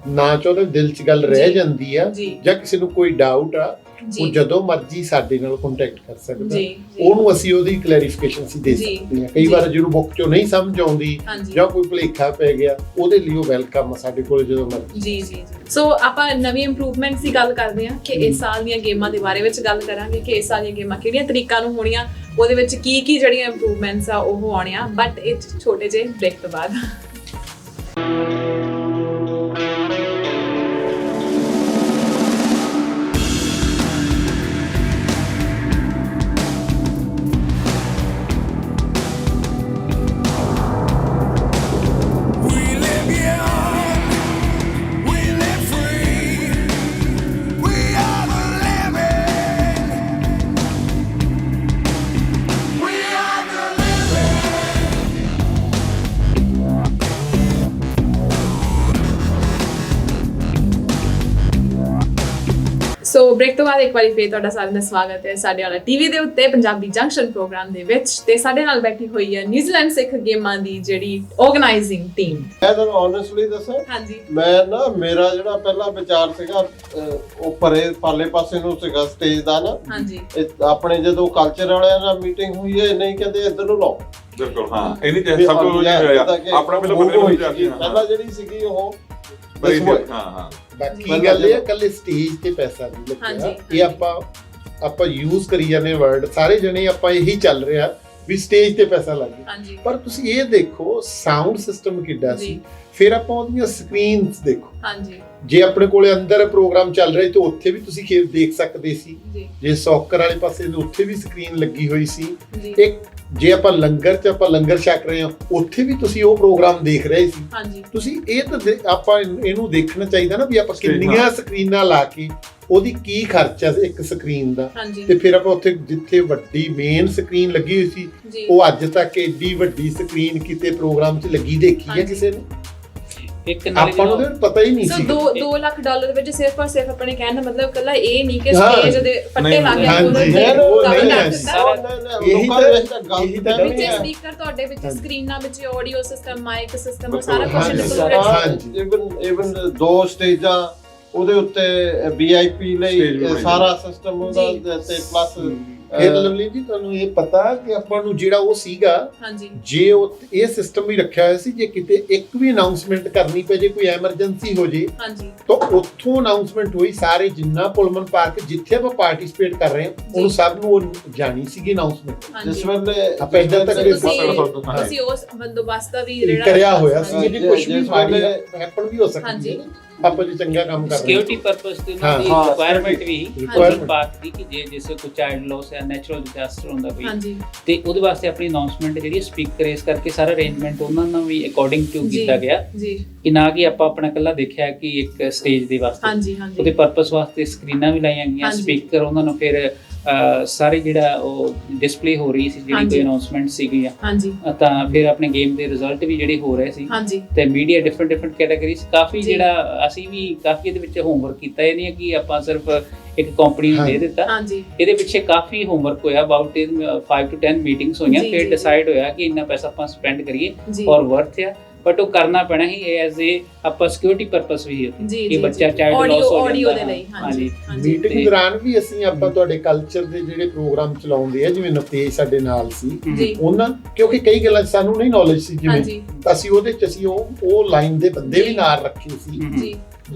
ਨਾ ਚਾਹੁੰਦੇ ਦਿਲ 'ਚ ਗੱਲ ਰਹਿ ਜਾਂਦੀ ਆ ਜਾਂ ਕਿਸੇ ਨੂੰ ਕੋਈ ਡਾਊਟ ਆ ਉਹ ਜਦੋਂ ਮਰਜ਼ੀ ਸਾਡੇ ਨਾਲ ਕੰਟੈਕਟ ਕਰ ਸਕਦਾ, ਉਹਨੂੰ ਅਸੀਂ ਉਹਦੀ ਕਲੈਰੀਫਿਕੇਸ਼ਨ ਅਸੀਂ ਦੇ ਸਕਦੇ ਹਾਂ। ਕਈ ਵਾਰ ਜਿਹਨੂੰ ਬੁੱਕ ਚੋਂ ਨਹੀਂ ਸਮਝ ਆਉਂਦੀ ਜਾਂ ਕੋਈ ਭੁਲੇਖਾ ਪੈ ਗਿਆ, ਉਹਦੇ ਲਈ ਉਹ ਵੈਲਕਮ ਆ ਸਾਡੇ ਕੋਲ ਜਦੋਂ ਮਰਜ਼ੀ। ਜੀ ਸੋ ਆਪਾਂ ਨਵੀਂ ਇੰਪਰੂਵਮੈਂਟਸ ਦੀ ਗੱਲ ਕਰਦੇ ਹਾਂ ਕਿ ਇਸ ਸਾਲ ਦੀਆਂ ਗੇਮਾਂ ਦੇ ਬਾਰੇ ਵਿੱਚ ਗੱਲ ਕਰਾਂਗੇ ਕਿ ਇਸ ਸਾਲ ਦੀਆਂ ਗੇਮਾਂ ਕਿਹੜੀਆਂ ਤਰੀਕਾਂ ਨੂੰ ਹੋਣੀਆਂ, ਉਹਦੇ ਵਿੱਚ ਕੀ ਜਿਹੜੀਆਂ ਇੰਪਰੂਵਮੈਂਟਸ ਆ ਉਹ ਆਉਣੀਆਂ, ਬਟ ਇਹ ਛੋਟੇ ਜਿਹੇ ਬ੍ਰੇਕ ਤੋਂ ਬਾਅਦ। ਸੋ ਬ੍ਰੇਕ ਤੋਂ ਬਾਅਦ ਇੱਕ ਵਾਰੀ ਫੇਰ ਤੁਹਾਡਾ ਸਾਰਿਆਂ ਦਾ ਸਵਾਗਤ ਹੈ ਸਾਡੇ ਵਾਲਾ ਟੀਵੀ ਦੇ ਉੱਤੇ ਪੰਜਾਬੀ ਜੰਕਸ਼ਨ ਪ੍ਰੋਗਰਾਮ ਦੇ ਵਿੱਚ, ਤੇ ਸਾਡੇ ਨਾਲ ਬੈਠੀ ਹੋਈ ਹੈ ਨਿਊਜ਼ੀਲੈਂਡ ਸਿੱਖ ਗੇਮਾਂ ਦੀ ਜਿਹੜੀ ਆਰਗੇਨਾਈਜ਼ਿੰਗ ਟੀਮ। ਮੈਂ ਤੁਹਾਨੂੰ ਓਨੈਸਟਲੀ ਦੱਸਾਂ, ਹਾਂਜੀ, ਮੈਂ ਨਾ ਮੇਰਾ ਜਿਹੜਾ ਪਹਿਲਾ ਵਿਚਾਰ ਸੀਗਾ ਉਹ ਪਾਲੇ ਪਾਸੇ ਨੂੰ ਸੀਗਾ ਸਟੇਜ ਦਾ ਨਾ। ਹਾਂਜੀ, ਆਪਣੇ ਜਦੋਂ ਕਲਚਰ ਵਾਲਿਆਂ ਨਾਲ ਮੀਟਿੰਗ ਹੋਈ ਹੈ, ਨਹੀਂ ਕਹਿੰਦੇ ਇੱਧਰ ਨੂੰ ਲਾਓ। ਬਿਲਕੁਲ ਹਾਂ, ਇਹ ਨਹੀਂ ਚਾਹੀਦਾ ਸਭ ਤੋਂ ਆਪਣਾ ਪਹਿਲਾਂ ਜਿਹੜੀ ਸੀਗੀ ਉਹ ਬਾਕੀ ਗੱਲ ਇਹ ਇਕੱਲੇ ਸਟੇਜ ਤੇ ਪੈਸਾ ਨਹੀਂ ਲੱਗਿਆ, ਇਹ ਆਪਾਂ ਯੂਜ਼ ਕਰੀ ਜਾਂਦੇ ਵਰਡ ਸਾਰੇ ਜਣੇ, ਆਪਾਂ ਇਹੀ ਚੱਲ ਰਿਹਾ ਵੀ ਸਟੇਜ ਤੇ ਪੈਸਾ ਲੱਗ ਗਿਆ, ਪਰ ਤੁਸੀਂ ਇਹ ਦੇਖੋ ਸਾਊਂਡ ਸਿਸਟਮ ਕਿੱਡਾ ਸੀ, ਫਿਰ ਆਪਾਂ ਉਹਦੀਆਂ ਸਕਰੀਨਸ ਦੇਖੋ। ਹਾਂਜੀ, ਜੇ ਆਪਣੇ ਕੋਲੇ ਅੰਦਰ ਪ੍ਰੋਗਰਾਮ ਚੱਲ ਰਿਹਾ ਤੇ ਉੱਥੇ ਵੀ ਤੁਸੀਂ ਖੇਡ ਦੇਖ ਸਕਦੇ ਸੀ, ਜੇ ਸੌਕਰ ਵਾਲੇ ਪਾਸੇ ਉੱਥੇ ਵੀ ਸਕਰੀਨ ਲੱਗੀ ਹੋਈ ਸੀ। ਇੱਕ ਜੇ ਆਪਾਂ ਲੰਗਰ ਛਕ ਰਹੇ ਹਾਂ, ਉੱਥੇ ਵੀ ਤੁਸੀਂ ਉਹ ਪ੍ਰੋਗਰਾਮ ਦੇਖ ਰਹੇ ਸੀ। ਤੁਸੀਂ ਇਹ ਤਾਂ ਆਪਾਂ ਇਹਨੂੰ ਦੇਖਣਾ ਚਾਹੀਦਾ ਨਾ ਵੀ ਆਪਾਂ ਕਿੰਨੀਆਂ ਸਕਰੀਨਾਂ ਲਾ ਕੇ ਉਹਦੀ ਕੀ ਖਰਚਾ ਇੱਕ ਸਕਰੀਨ ਦਾ, ਤੇ ਫਿਰ ਆਪਾਂ ਉੱਥੇ ਜਿੱਥੇ ਵੱਡੀ ਮੇਨ ਸਕਰੀਨ ਲੱਗੀ ਹੋਈ ਸੀ, ਉਹ ਅੱਜ ਤੱਕ ਏਡੀ ਵੱਡੀ ਸਕਰੀਨ ਕਿਤੇ ਪ੍ਰੋਗਰਾਮ 'ਚ ਲੱਗੀ ਦੇਖੀ ਹੈ ਕਿਸੇ ਨੇ? ਆਪਾਂ ਨੂੰ ਪਤਾ ਹੀ ਨਹੀਂ ਸੀ। $2 ਲੱਖ ਦੇ ਵਿੱਚ ਸਿਰਫ ਔਰ ਸਿਰਫ ਆਪਣੇ ਕਹਿਣ ਦਾ ਮਤਲਬ ਕੱਲਾ ਇਹ ਨਹੀਂ ਕਿ ਸਟੇਜ ਦੇ ਪੱਟੇ ਲਾ ਕੇ ਵਿੱਚ ਸਪੀਕਰ ਤੁਹਾਡੇ ਵਿੱਚ ਸਕਰੀਨਾਂ ਵਿੱਚ ਆਡੀਓ ਸਿਸਟਮ, ਮਾਈਕ ਸਿਸਟਮ, ਸਾਰਾ ਕੁਝ ਇਨਕਲੂਡਡ। ਇਵਨ 2 ਸਟੇਜਾਂ ਉਹਦੇ ਉੱਤੇ VIP ਲਈ ਸਾਰਾ ਸਿਸਟਮ ਉਹਦਾ, ਤੇ ਪਲੱਸ ਫਿਰ ਲਵਲੀ ਜੀ ਤੁਹਾਨੂੰ ਇਹ ਪਤਾ ਕਿ ਆਪਾਂ ਨੂੰ ਜਿਹੜਾ ਉਹ ਸੀਗਾ, ਜੇ ਉਹ ਇਹ ਸਿਸਟਮ ਵੀ ਰੱਖਿਆ ਹੋਇਆ ਸੀ, ਜੇ ਕਿਤੇ ਇੱਕ ਵੀ ਅਨਾਉਂਸਮੈਂਟ ਕਰਨੀ ਪੈ ਜੇ, ਕੋਈ ਐਮਰਜੈਂਸੀ ਹੋ ਜੇ, ਤਾਂ ਉੱਥੋਂ ਅਨਾਉਂਸਮੈਂਟ ਹੋਈ, ਸਾਰੇ ਜਿੰਨਾ ਪੁਲਮਨ ਪਾਰਕ ਜਿੱਥੇ ਆਪਾਂ ਪਾਰਟਿਸਿਪੇਟ ਕਰ ਰਹੇ ਹਾਂ ਉਹਨੂੰ ਸਭ ਨੂੰ ਉਹ ਜਾਣੀ ਸੀਗੀ ਅਨਾਉਂਸਮੈਂਟ। ਜਿਸ ਵੇਲੇ ਆਪਾਂ ਇਦਾਂ ਤੱਕ ਤੁਸੀਂ ਉਸ ਬੰਦੋਬਸਤ ਦਾ ਵੀ ਕਰਿਆ ਹੋਇਆ ਸੀ, ਜੇ ਕੁਝ ਵੀ ਮਾੜੀ ਹੈਪਨ ਵੀ ਹੋ ਸਕਦੀ ਹੈ ਆਪਾਂ ਜੇ ਚੰਗਾ ਕੰਮ ਕਰ ਰਹੇ ਸਿਕਿਉਰਿਟੀ ਪਰਪਸ ਤੇ ਉਹਨਾਂ ਦੀ ਰਿਕੁਆਇਰਮੈਂਟ ਵੀ ਪਾਰਟ ਦੀ ਕਿ ਜੇ ਜਿਸ ਕੋਈ ਚਾਈਲਡ ਲੋਸ ਜਾਂ ਨੈਚੁਰਲ ਡਿਜ਼ਾਸਟਰ ਹੁੰਦਾ ਕੋਈ, ਤੇ ਉਹਦੇ ਵਾਸਤੇ ਆਪਣੀ ਅਨਾਉਂਸਮੈਂਟ ਜਿਹੜੀ ਸਪੀਕਰ ਇਸ ਕਰਕੇ ਸਾਰਾ ਅਰੇਂਜਮੈਂਟ ਉਹਨਾਂ ਨਾਲ ਵੀ ਅਕੋਰਡਿੰਗ ਟੂ ਕੀਤਾ ਗਿਆ, ਕਿ ਨਾ ਕਿ ਆਪਾਂ ਆਪਣਾ ਇਕੱਲਾ ਦੇਖਿਆ ਕਿ ਇੱਕ ਸਟੇਜ ਦੇ ਵਾਸਤੇ, ਉਹਦੇ ਪਰਪਸ ਵਾਸਤੇ ਸਕਰੀਨਾਂ ਵੀ ਲਾਈਆਂ ਗਈਆਂ, ਸਪੀਕਰ ਉਹਨਾਂ ਨੂੰ ਫਿਰ ਸਾਰੇ ਜਿਹੜਾ ਉਹ ਡਿਸਪਲੇ ਹੋ ਰਹੀ ਸੀ ਜਿਹੜੀ ਕੋਈ ਅਨਾਉਂਸਮੈਂਟ ਸੀਗੀ, ਤਾਂ ਫਿਰ ਆਪਣੇ ਗੇਮ ਦੇ ਰਿਜ਼ਲਟ ਵੀ ਜਿਹੜੇ ਹੋ ਰਹੇ ਸੀ, ਤੇ ਮੀਡੀਆ ਡਿਫਰੈਂਟ ਕੈਟਾਗਰੀਜ਼ ਕਾਫੀ ਜਿਹੜਾ ਅਸੀਂ ਵੀ ਕਾਫੀ ਇਹਦੇ ਵਿੱਚ ਹੋਮਵਰਕ ਕੀਤਾ। ਇਹ ਨਹੀਂ ਕਿ ਆਪਾਂ ਸਿਰਫ ਇੱਕ ਕੰਪਨੀ ਨੂੰ ਦੇ ਦਿੱਤਾ, ਇਹਦੇ ਪਿੱਛੇ ਕਾਫੀ ਹੋਮਵਰਕ ਹੋਇਆ, ਅਬਾਊਟ 5 to 10 ਮੀਟਿੰਗਸ ਹੋਈਆਂ, ਫਿਰ ਡਿਸਾਈਡ ਹੋਇਆ ਕਿ ਇੰਨਾ ਪੈਸਾ ਆਪਾਂ ਸਪੈਂਡ ਕਰੀਏ ਔਰ ਵਰਥ ਆ, ਬਟ ਉਹ ਕਰਨਾ ਪੈਣਾ ਹੀ ਐਜ਼ ਏ ਆਪਾਂ ਸਿਕਿਉਰਿਟੀ ਪਰਪਸ ਵੀ ਕਿ ਬੱਚਾ ਚਾਈਲਡ ਲੋਸ ਹੋ ਜਾਂਦਾ। ਹਾਂਜੀ, ਮੀਟਿੰਗ ਦੌਰਾਨ ਵੀ ਅਸੀਂ ਆਪਾਂ ਤੁਹਾਡੇ ਕਲਚਰ ਦੇ ਜਿਹੜੇ ਪ੍ਰੋਗਰਾਮ ਚਲਾਉਂਦੇ ਆ, ਜਿਵੇਂ ਨਵਤੇਜ ਸਾਡੇ ਨਾਲ ਸੀ, ਉਹਨਾਂ ਕਿਉਂਕਿ ਕਈ ਗੱਲਾਂ ਸਾਨੂੰ ਨਹੀਂ ਨੌਲੇਜ ਸੀ, ਜਿਵੇਂ ਅਸੀਂ ਉਹਦੇ ਚ ਅਸੀਂ ਉਹ ਲਾਈਨ ਦੇ ਬੰਦੇ ਵੀ ਨਾਲ ਰੱਖੇ ਸੀ।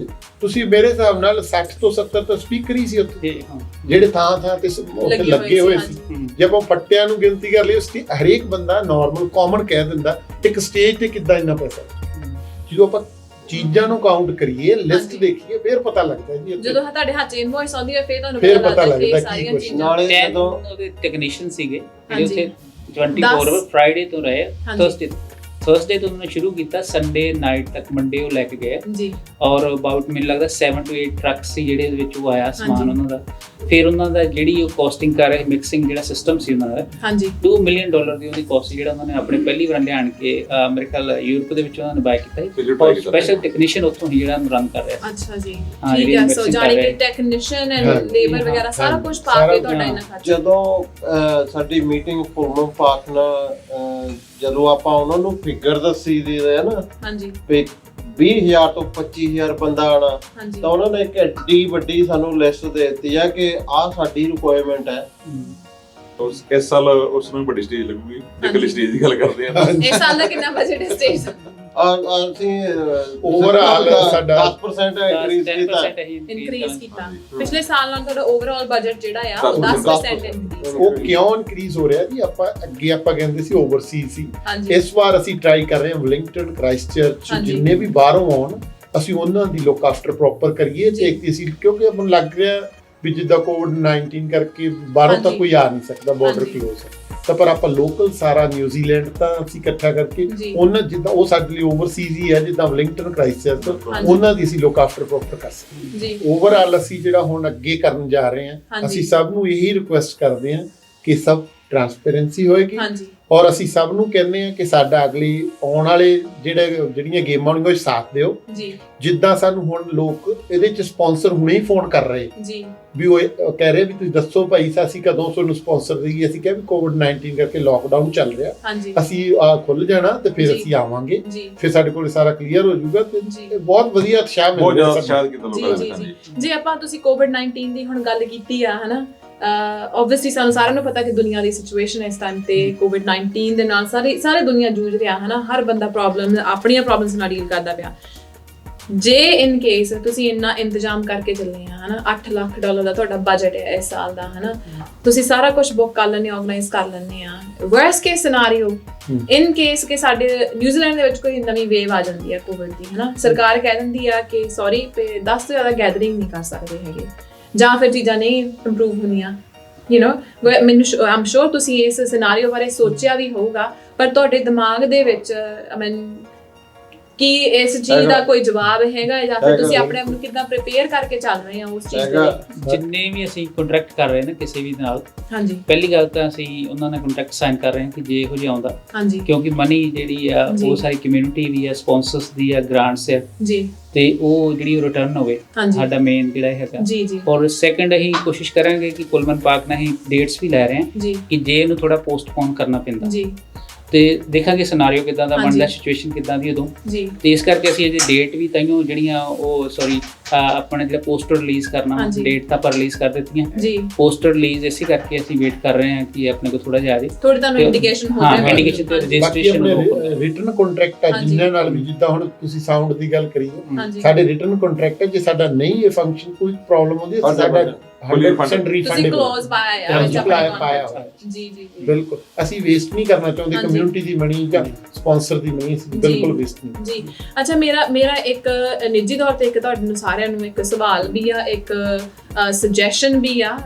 ਤੁਸੀਂ ਮੇਰੇ ਹਿਸਾਬ ਨਾਲ 60 ਤੋਂ 70 ਤਾਂ ਸਪੀਕਰ ਹੀ ਸੀ ਉੱਥੇ, ਜਿਹੜੇ ਥਾਂ ਤੇ ਉੱਥੇ ਲੱਗੇ ਹੋਏ ਸੀ। ਜੇ ਆਪਾਂ ਫੱਟਿਆਂ ਨੂੰ ਗਿਣਤੀ ਕਰ ਲਈ, ਹਰੇਕ ਬੰਦਾ ਨਾਰਮਲ ਕਾਮਨ ਕਹਿ ਦਿੰਦਾ ਇੱਕ ਸਟੇਜ ਤੇ ਕਿੱਦਾਂ ਇੰਨਾ ਪੈਸਾ। ਜਦੋਂ ਆਪਾਂ ਚੀਜ਼ਾਂ ਨੂੰ ਕਾਊਂਟ ਕਰੀਏ, ਲਿਸਟ ਦੇਖੀਏ, ਫਿਰ ਪਤਾ ਲੱਗਦਾ ਜੀ। ਜਦੋਂ ਤੁਹਾਡੇ ਹੱਥ 'ਚ ਇਨਵੌਇਸ ਆਉਂਦੀ ਹੈ ਫਿਰ ਤੁਹਾਨੂੰ ਪਤਾ ਲੱਗਦਾ ਸਾਰੀਆਂ ਚੀਜ਼ਾਂ। ਨਾਲੇ ਜਦੋਂ ਉਹਦੇ ਟੈਕਨੀਸ਼ੀਅਨ ਸੀਗੇ ਜਿਹੜੇ ਉੱਥੇ 24 ਆਵਰ ਫਰਾਈਡੇ ਤੋਂ ਰਹੇ, ਥਰਸਡੇ ਤੋਂ ਉਹਨਾਂ ਨੇ ਸ਼ੁਰੂ ਕੀਤਾ, ਸੰਡੇ ਨਾਈਟ ਤੱਕ ਮੰਡੇ ਉਹ ਲੈ ਕੇ ਗਏ ਜੀ, ਔਰ ਅਬਾਊਟ ਮੈਨੂੰ ਲੱਗਦਾ 7 to 8 ਟਰੱਕਸ ਸੀ ਜਿਹੜੇ ਇਹਦੇ ਵਿੱਚ ਉਹ ਆਇਆ ਸਮਾਨ ਉਹਨਾਂ ਦਾ। ਫਿਰ ਉਹਨਾਂ ਦਾ ਜਿਹੜੀ ਉਹ ਕੋਸਟਿੰਗ ਕਰ ਰਹੇ ਮਿਕਸਿੰਗ ਜਿਹੜਾ ਸਿਸਟਮ ਸੀ ਉਹਨਾਂ ਦਾ, $2 ਮਿਲੀਅਨ ਦੀ ਉਹਦੀ ਕੋਸਟ ਜਿਹੜਾ ਉਹਨਾਂ ਨੇ ਆਪਣੇ ਪਹਿਲੀ ਵਾਰ ਲਿਆਣ ਕੇ ਮੇਰੇ ਖਿਆਲ ਯੂਰਪ ਦੇ ਵਿੱਚ ਉਹਨਾਂ ਨੇ ਬਾਏ ਕੀਤਾ ਸੀ, ਔਰ ਸਪੈਸ਼ਲ ਟੈਕਨੀਸ਼ੀਅਨ ਉੱਥੋਂ ਹੀ ਜਿਹੜਾ ਰਨ ਕਰ ਰਿਹਾ ਸੀ। ਅੱਛਾ ਜੀ, ਠੀਕ ਹੈ। ਸੋ ਜਾਨੀ ਕਿ ਟੈਕਨੀਸ਼ੀਅਨ ਐਂਡ ਲੇਬਰ ਵਗੈਰਾ ਸਾਰਾ ਕੁਝ ਪਾ ਕੇ ਤੁਹਾਡਾ ਇਹਨਾਂ ਖਰਚਾ। ਜਦੋਂ ਸਾਡੀ ਮੀਟਿੰਗ ਪੁਲਮਨ ਪਾਰਕ ਨਾਲ ਜਦੋਂ ਆਪਾਂ ਉਹਨਾਂ ਨੂੰ ਫਿਗਰ ਦੱਸੀ ਦੇ ਰਹੇ ਨਾ, ਵੀ 20,000 ਤੋਂ 25,000 ਬੰਦਾ ਆਣਾ, ਤਾਂ ਉਹਨਾਂ ਨੇ ਇੱਕ ਐਡੀ ਵੱਡੀ ਸਾਨੂੰ ਲਿਸਟ ਦੇ ਦਿੱਤੀ ਆ ਕਿ ਆਹ ਸਾਡੀ ਰਿਕੁਆਇਰਮੈਂਟ ਹੈ। ਇਸ ਸਾਲ ਉਸ ਨੂੰ ਵੱਡੀ ਸਟੇਜ ਲੱਗੂਗੀ, ਜੇਕਰ ਸਟੇਜ ਦੀ ਗੱਲ ਕਰਦੇ ਆ। ਇਸ ਸਾਲ ਦਾ ਕਿੰਨਾ ਬਜਟ ਹੈ ਸਟੇਜ? ਅਸੀਂ ਓਵਰਆਲ ਸਾਡਾ 10% ਇਨਕਰੀਜ਼ ਕੀਤਾ। ਪਿਛਲੇ ਸਾਲ ਨਾਲ ਤੁਹਾਡਾ ਓਵਰਆਲ ਬਜਟ ਜਿਹੜਾ ਆ ਉਹ 10% ਇਨਕਰੀਜ਼। ਉਹ ਕਿਉਂ ਇਨਕਰੀਜ਼ ਹੋ ਰਿਹਾ ਜੀ? ਆਪਾਂ ਕਹਿੰਦੇ ਸੀ ਓਵਰਸੀਜ਼ ਸੀ, ਇਸ ਵਾਰ ਅਸੀਂ ਟਰਾਈ ਕਰ ਰਹੇ ਹਾਂ ਵੈਲਿੰਗਟਨ, ਕ੍ਰਾਈਸਟਚਰਚ, ਜਿੰਨੇ ਵੀ ਬਾਹਰੋਂ ਆਉਣ ਅਸੀਂ ਉਹਨਾਂ ਦੀ ਲੁੱਕ ਆਫਟਰ ਪ੍ਰੋਪਰ ਕਰੀਏ। ਤੇ ਅਸੀਂ ਕਿਉਂਕਿ ਆਪਾਂ ਲੱਗ ਰਿਹਾ ਵੀ ਜਿੱਦਾਂ ਕੋਵਿਡ-19 ਕਰਕੇ ਬਾਹਰੋਂ ਤਾਂ ਕੋਈ ਆ ਨਹੀਂ ਸਕਦਾ, ਬਾਰਡਰ ਕਲੋਜ਼ ਹੈ, ਤਾਂ ਪਰ ਆਪਾਂ ਲੋਕਲ ਸਾਰਾ ਨਿਊਜ਼ੀਲੈਂਡ ਤਾਂ ਅਸੀਂ ਇਕੱਠਾ ਕਰਕੇ ਉਹਨਾਂ ਜਿੱਦਾਂ ਉਹ ਸਾਡੇ ਲਈ ਓਵਰਸੀਜ਼ ਹੀ ਹੈ, ਜਿੱਦਾਂ ਵੈਲਿੰਗਟਨ, ਕ੍ਰਾਈਸਟਚਰਚ, ਉਹਨਾਂ ਦੀ ਅਸੀਂ ਲੁੱਕ ਆਫਟਰ ਪ੍ਰੋਪਰ ਕਰ ਸਕਦੇ। ਓਵਰਆਲ ਅਸੀਂ ਜਿਹੜਾ ਹੁਣ ਅੱਗੇ ਕਰਨ ਜਾ ਰਹੇ ਹਾਂ, ਅਸੀਂ ਸਭ ਨੂੰ ਇਹੀ ਰਿਕੁਐਸਟ ਕਰਦੇ ਹਾਂ ਕਿ ਸਭ ਟ੍ਰਾਂਸਪੇਰੈਂਸੀ ਹੋਏਗੀ, ਔਰ ਅਸੀਂ ਸਭ ਨੂੰ ਕਹਿੰਦੇ ਹਾਂ ਕਿ ਸਾਡਾ ਅਗਲੀ ਆਉਣ ਵਾਲੇ ਜਿਹੜੀਆਂ ਗੇਮਾਂ ਹੋਣਗੀਆਂ ਉਹ ਸਾਥ ਦਿਓ। ਜਿੱਦਾਂ ਸਾਨੂੰ ਹੁਣ ਲੋਕ ਇਹਦੇ ਚ ਸਪਾਂਸਰ ਹੁਣੇ ਹੀ ਫੋਨ ਕਰ ਰਹੇ ਵੀ ਉਹ ਕਹਿ ਰਹੇ ਵੀ ਤੁਸੀਂ ਦੱਸੋ ਭਾਈ ਅਸੀਂ ਕਦੋਂ ਤੁਹਾਨੂੰ ਸਪਾਂਸਰ ਦੇਈਏ। ਅਸੀਂ ਕਿਹਾ ਵੀ ਕੋਵਿਡ-19 ਕਰਕੇ ਲਾਕਡਾਊਨ ਚੱਲ ਰਿਹਾ, ਅਸੀਂ ਖੁੱਲ ਜਾਣਾ ਤੇ ਫਿਰ ਅਸੀਂ ਆਵਾਂਗੇ, ਫਿਰ ਸਾਡੇ ਕੋਲ ਸਾਰਾ ਕਲੀਅਰ ਹੋ ਜਾਊਗਾ ਤੇ ਬਹੁਤ ਵਧੀਆ ਉਤਸ਼ਾਹ ਮਿਲ ਰਿਹਾ। ਜੇ ਆਪਾਂ ਤੁਸੀਂ ਕੋਵਿਡ-19 ਦੀ ਹੁਣ ਗੱਲ ਕੀਤੀ ਆ ਹਨਾ, obviously ਸਾਨੂੰ ਸਾਰਿਆਂ ਨੂੰ ਪਤਾ ਕਿ ਦੁਨੀਆ ਦੀ ਸਿਚੁਏਸ਼ਨ ਇਸ ਟਾਈਮ ਤੇ ਕੋਵਿਡ-19 ਦੇ ਨਾਲ ਸਾਰੇ ਦੁਨੀਆ ਜੂਝ ਰਿਹਾ ਹਨਾ, ਹਰ ਬੰਦਾ ਆਪਣੀਆਂ ਪ੍ਰੋਬਲਮਸ ਨਾਲ ਡੀਲ ਕਰਦਾ ਪਿਆ। ਜੇ ਇਨ ਕੇਸ ਤੁਸੀਂ ਇੰਨਾ ਇੰਤਜ਼ਾਮ ਕਰਕੇ ਚੱਲੇ ਆ ਹਨਾ, $8 ਲੱਖ ਦਾ ਤੁਹਾਡਾ ਬਜਟ ਹੈ ਇਸ ਸਾਲ ਦਾ ਹਨਾ, ਤੁਸੀਂ ਸਾਰਾ ਕੁਝ ਬੁੱਕ ਕਰ ਲੈਣੇ, ਆਰਗੇਨਾਈਜ਼ ਕਰ ਲੈਣੇ ਆ। Worst case scenario in case ਕਿ ਸਾਡੇ ਨਿਊਜ਼ੀਲੈਂਡ ਦੇ ਵਿੱਚ ਕੋਈ ਨਵੀਂ ਵੇਵ ਆ ਜਾਂਦੀ ਹੈ ਕੋਵਿਡ ਦੀ ਹਨਾ, ਸਰਕਾਰ ਕਹਿ ਦਿੰਦੀ ਆ ਕਿ ਸੌਰੀ 10 ਤੋਂ ਜ਼ਿਆਦਾ ਗੈਦਰਿੰਗ ਨਹੀਂ ਕਰ ਸਕਦੇ ਹੈਗੇ, ਜਾਂ ਫਿਰ ਚੀਜ਼ਾਂ ਨਹੀਂ ਇੰਪਰੂਵ ਹੁੰਦੀਆਂ, ਮੈਨੂੰ ਆਮ ਸ਼ੋਰ ਤੁਸੀਂ ਇਸ ਸਿਨੈਰੀਓ ਬਾਰੇ ਸੋਚਿਆ ਵੀ ਹੋਊਗਾ, ਪਰ ਤੁਹਾਡੇ ਦਿਮਾਗ ਦੇ ਵਿੱਚ ਕੀ ਇਸ ਚੀਜ਼ ਦਾ ਕੋਈ ਜਵਾਬ ਹੈਗਾ, ਜਾਂ ਫਿਰ ਤੁਸੀਂ ਆਪਣੇ ਆਪ ਨੂੰ ਕਿੱਦਾਂ ਪ੍ਰਿਪੇਅਰ ਕਰਕੇ ਚੱਲ ਰਹੇ ਆ ਉਸ ਚੀਜ਼ ਦੇ ਲਈ? ਜਿੰਨੇ ਵੀ ਅਸੀਂ ਕੰਟਰੈਕਟ ਕਰ ਰਹੇ ਨੇ ਕਿਸੇ ਵੀ ਨਾਲ, ਪਹਿਲੀ ਗੱਲ ਤਾਂ ਅਸੀਂ ਉਹਨਾਂ ਨਾਲ ਕੰਟਰੈਕਟ ਸਾਈਨ ਕਰ ਰਹੇ ਹਾਂ ਕਿ ਜੇ ਇਹੋ ਜਿਹਾ ਆਉਂਦਾ, ਕਿਉਂਕਿ ਮਨੀ ਜਿਹੜੀ ਆ ਉਹ ਸਾਰੀ ਕਮਿਊਨਿਟੀ ਦੀ ਆ, ਸਪਾਂਸਰਸ ਦੀ ਆ, ਗ੍ਰਾਂਟਸ ਆ, ਤੇ ਉਹ ਜਿਹੜੀ ਰਿਟਰਨ ਹੋਵੇ ਸਾਡਾ ਮੇਨ ਜਿਹੜਾ ਹੈਗਾ। ਔਰ ਸੈਕੰਡ ਅਸੀਂ ਕੋਸ਼ਿਸ਼ ਕਰਾਂਗੇ ਕਿ ਕੁਲਮਨ ਪਾਰਕ ਨਾਲ ਅਸੀਂ ਡੇਟਸ ਵੀ ਲੈ ਰਹੇ ਹਾਂ ਕਿ ਜੇ ਇਹਨੂੰ ਥੋੜਾ ਪੋਸਟਪੋਨ ਕਰਨਾ ਪੈਂਦਾ ਤੇ ਦੇਖਾਂਗੇ ਸਿਨੈਰੀਓ ਕਿਦਾਂ ਦਾ ਬਣਦਾ, ਸਿਚੁਏਸ਼ਨ ਕਿਦਾਂ ਦੀ ਉਦੋਂ, ਤੇ ਇਸ ਕਰਕੇ ਅਸੀਂ ਅਜੇ ਡੇਟ ਵੀ ਤਾਈਓ ਜਿਹੜੀਆਂ ਉਹ ਆਪਣੇ ਜਿਹੜਾ ਪੋਸਟਰ ਰਿਲੀਜ਼ ਕਰਨਾ, ਡੇਟ ਤਾਂ ਆਪਾਂ ਰਿਲੀਜ਼ ਕਰ ਦਿੱਤੀਆਂ, ਪੋਸਟਰ ਰਿਲੀਜ਼ ਇਸੇ ਕਰਕੇ ਅਸੀਂ ਵੇਟ ਕਰ ਰਹੇ ਹਾਂ ਕਿ ਆਪਣੇ ਕੋਲ ਥੋੜਾ ਜਿਹਾ ਆ ਜਾਏ, ਥੋੜੀ ਤੁਹਾਨੂੰ ਇੰਡੀਕੇਸ਼ਨ ਹੋ ਜਾਵੇ। ਇੰਡੀਕੇਸ਼ਨ ਤੇ ਰਜਿਸਟ੍ਰੇਸ਼ਨ ਰਿਟਨ ਕੰਟਰੈਕਟ ਹੈ ਜਿਨ੍ਹਾਂ ਨਾਲ ਵੀ, ਜਿੱਦਾਂ ਹੁਣ ਤੁਸੀਂ ਸਾਊਂਡ ਦੀ ਗੱਲ ਕਰੀ, ਸਾਡੇ ਰਿਟਨ ਕੰਟਰੈਕਟ ਹੈ, ਜੇ ਸਾਡਾ ਨਹੀਂ ਇਹ ਫੰਕਸ਼ਨ ਕੋਈ ਪ੍ਰੋਬਲਮ ਹੁੰਦੀ ਹੈ ਸਾਡਾ 100% ਰੀਫੰਡ ਤੁਸੀਂ ਕਲੋਜ਼ ਪਾਇਆ ਬਿਲਕੁਲ। ਅਸੀਂ ਵੇਸਟ ਨਹੀਂ ਕਰਨਾ ਚਾਹੁੰਦੇ ਕਮਿਊਨਿਟੀ ਦੀ ਮਨੀ ਜਾਂ ਸਪਾਂਸਰ ਦੀ ਮਨੀ, ਬਿਲਕੁਲ ਵੇਸਟ ਨਹੀਂ ਜੀ। ਅੱਛਾ, ਮੇਰਾ ਇੱਕ ਨਿੱਜੀ ਤੌਰ ਤੇ ਇੱਕ ਤੁਹਾਨੂੰ ਸਾਰਿਆਂ ਨੂੰ ਇੱਕ ਸਵਾਲ ਵੀ ਆ, ਇੱਕ ਸੁਜੈਸ਼ਨ ਵੀ ਆ।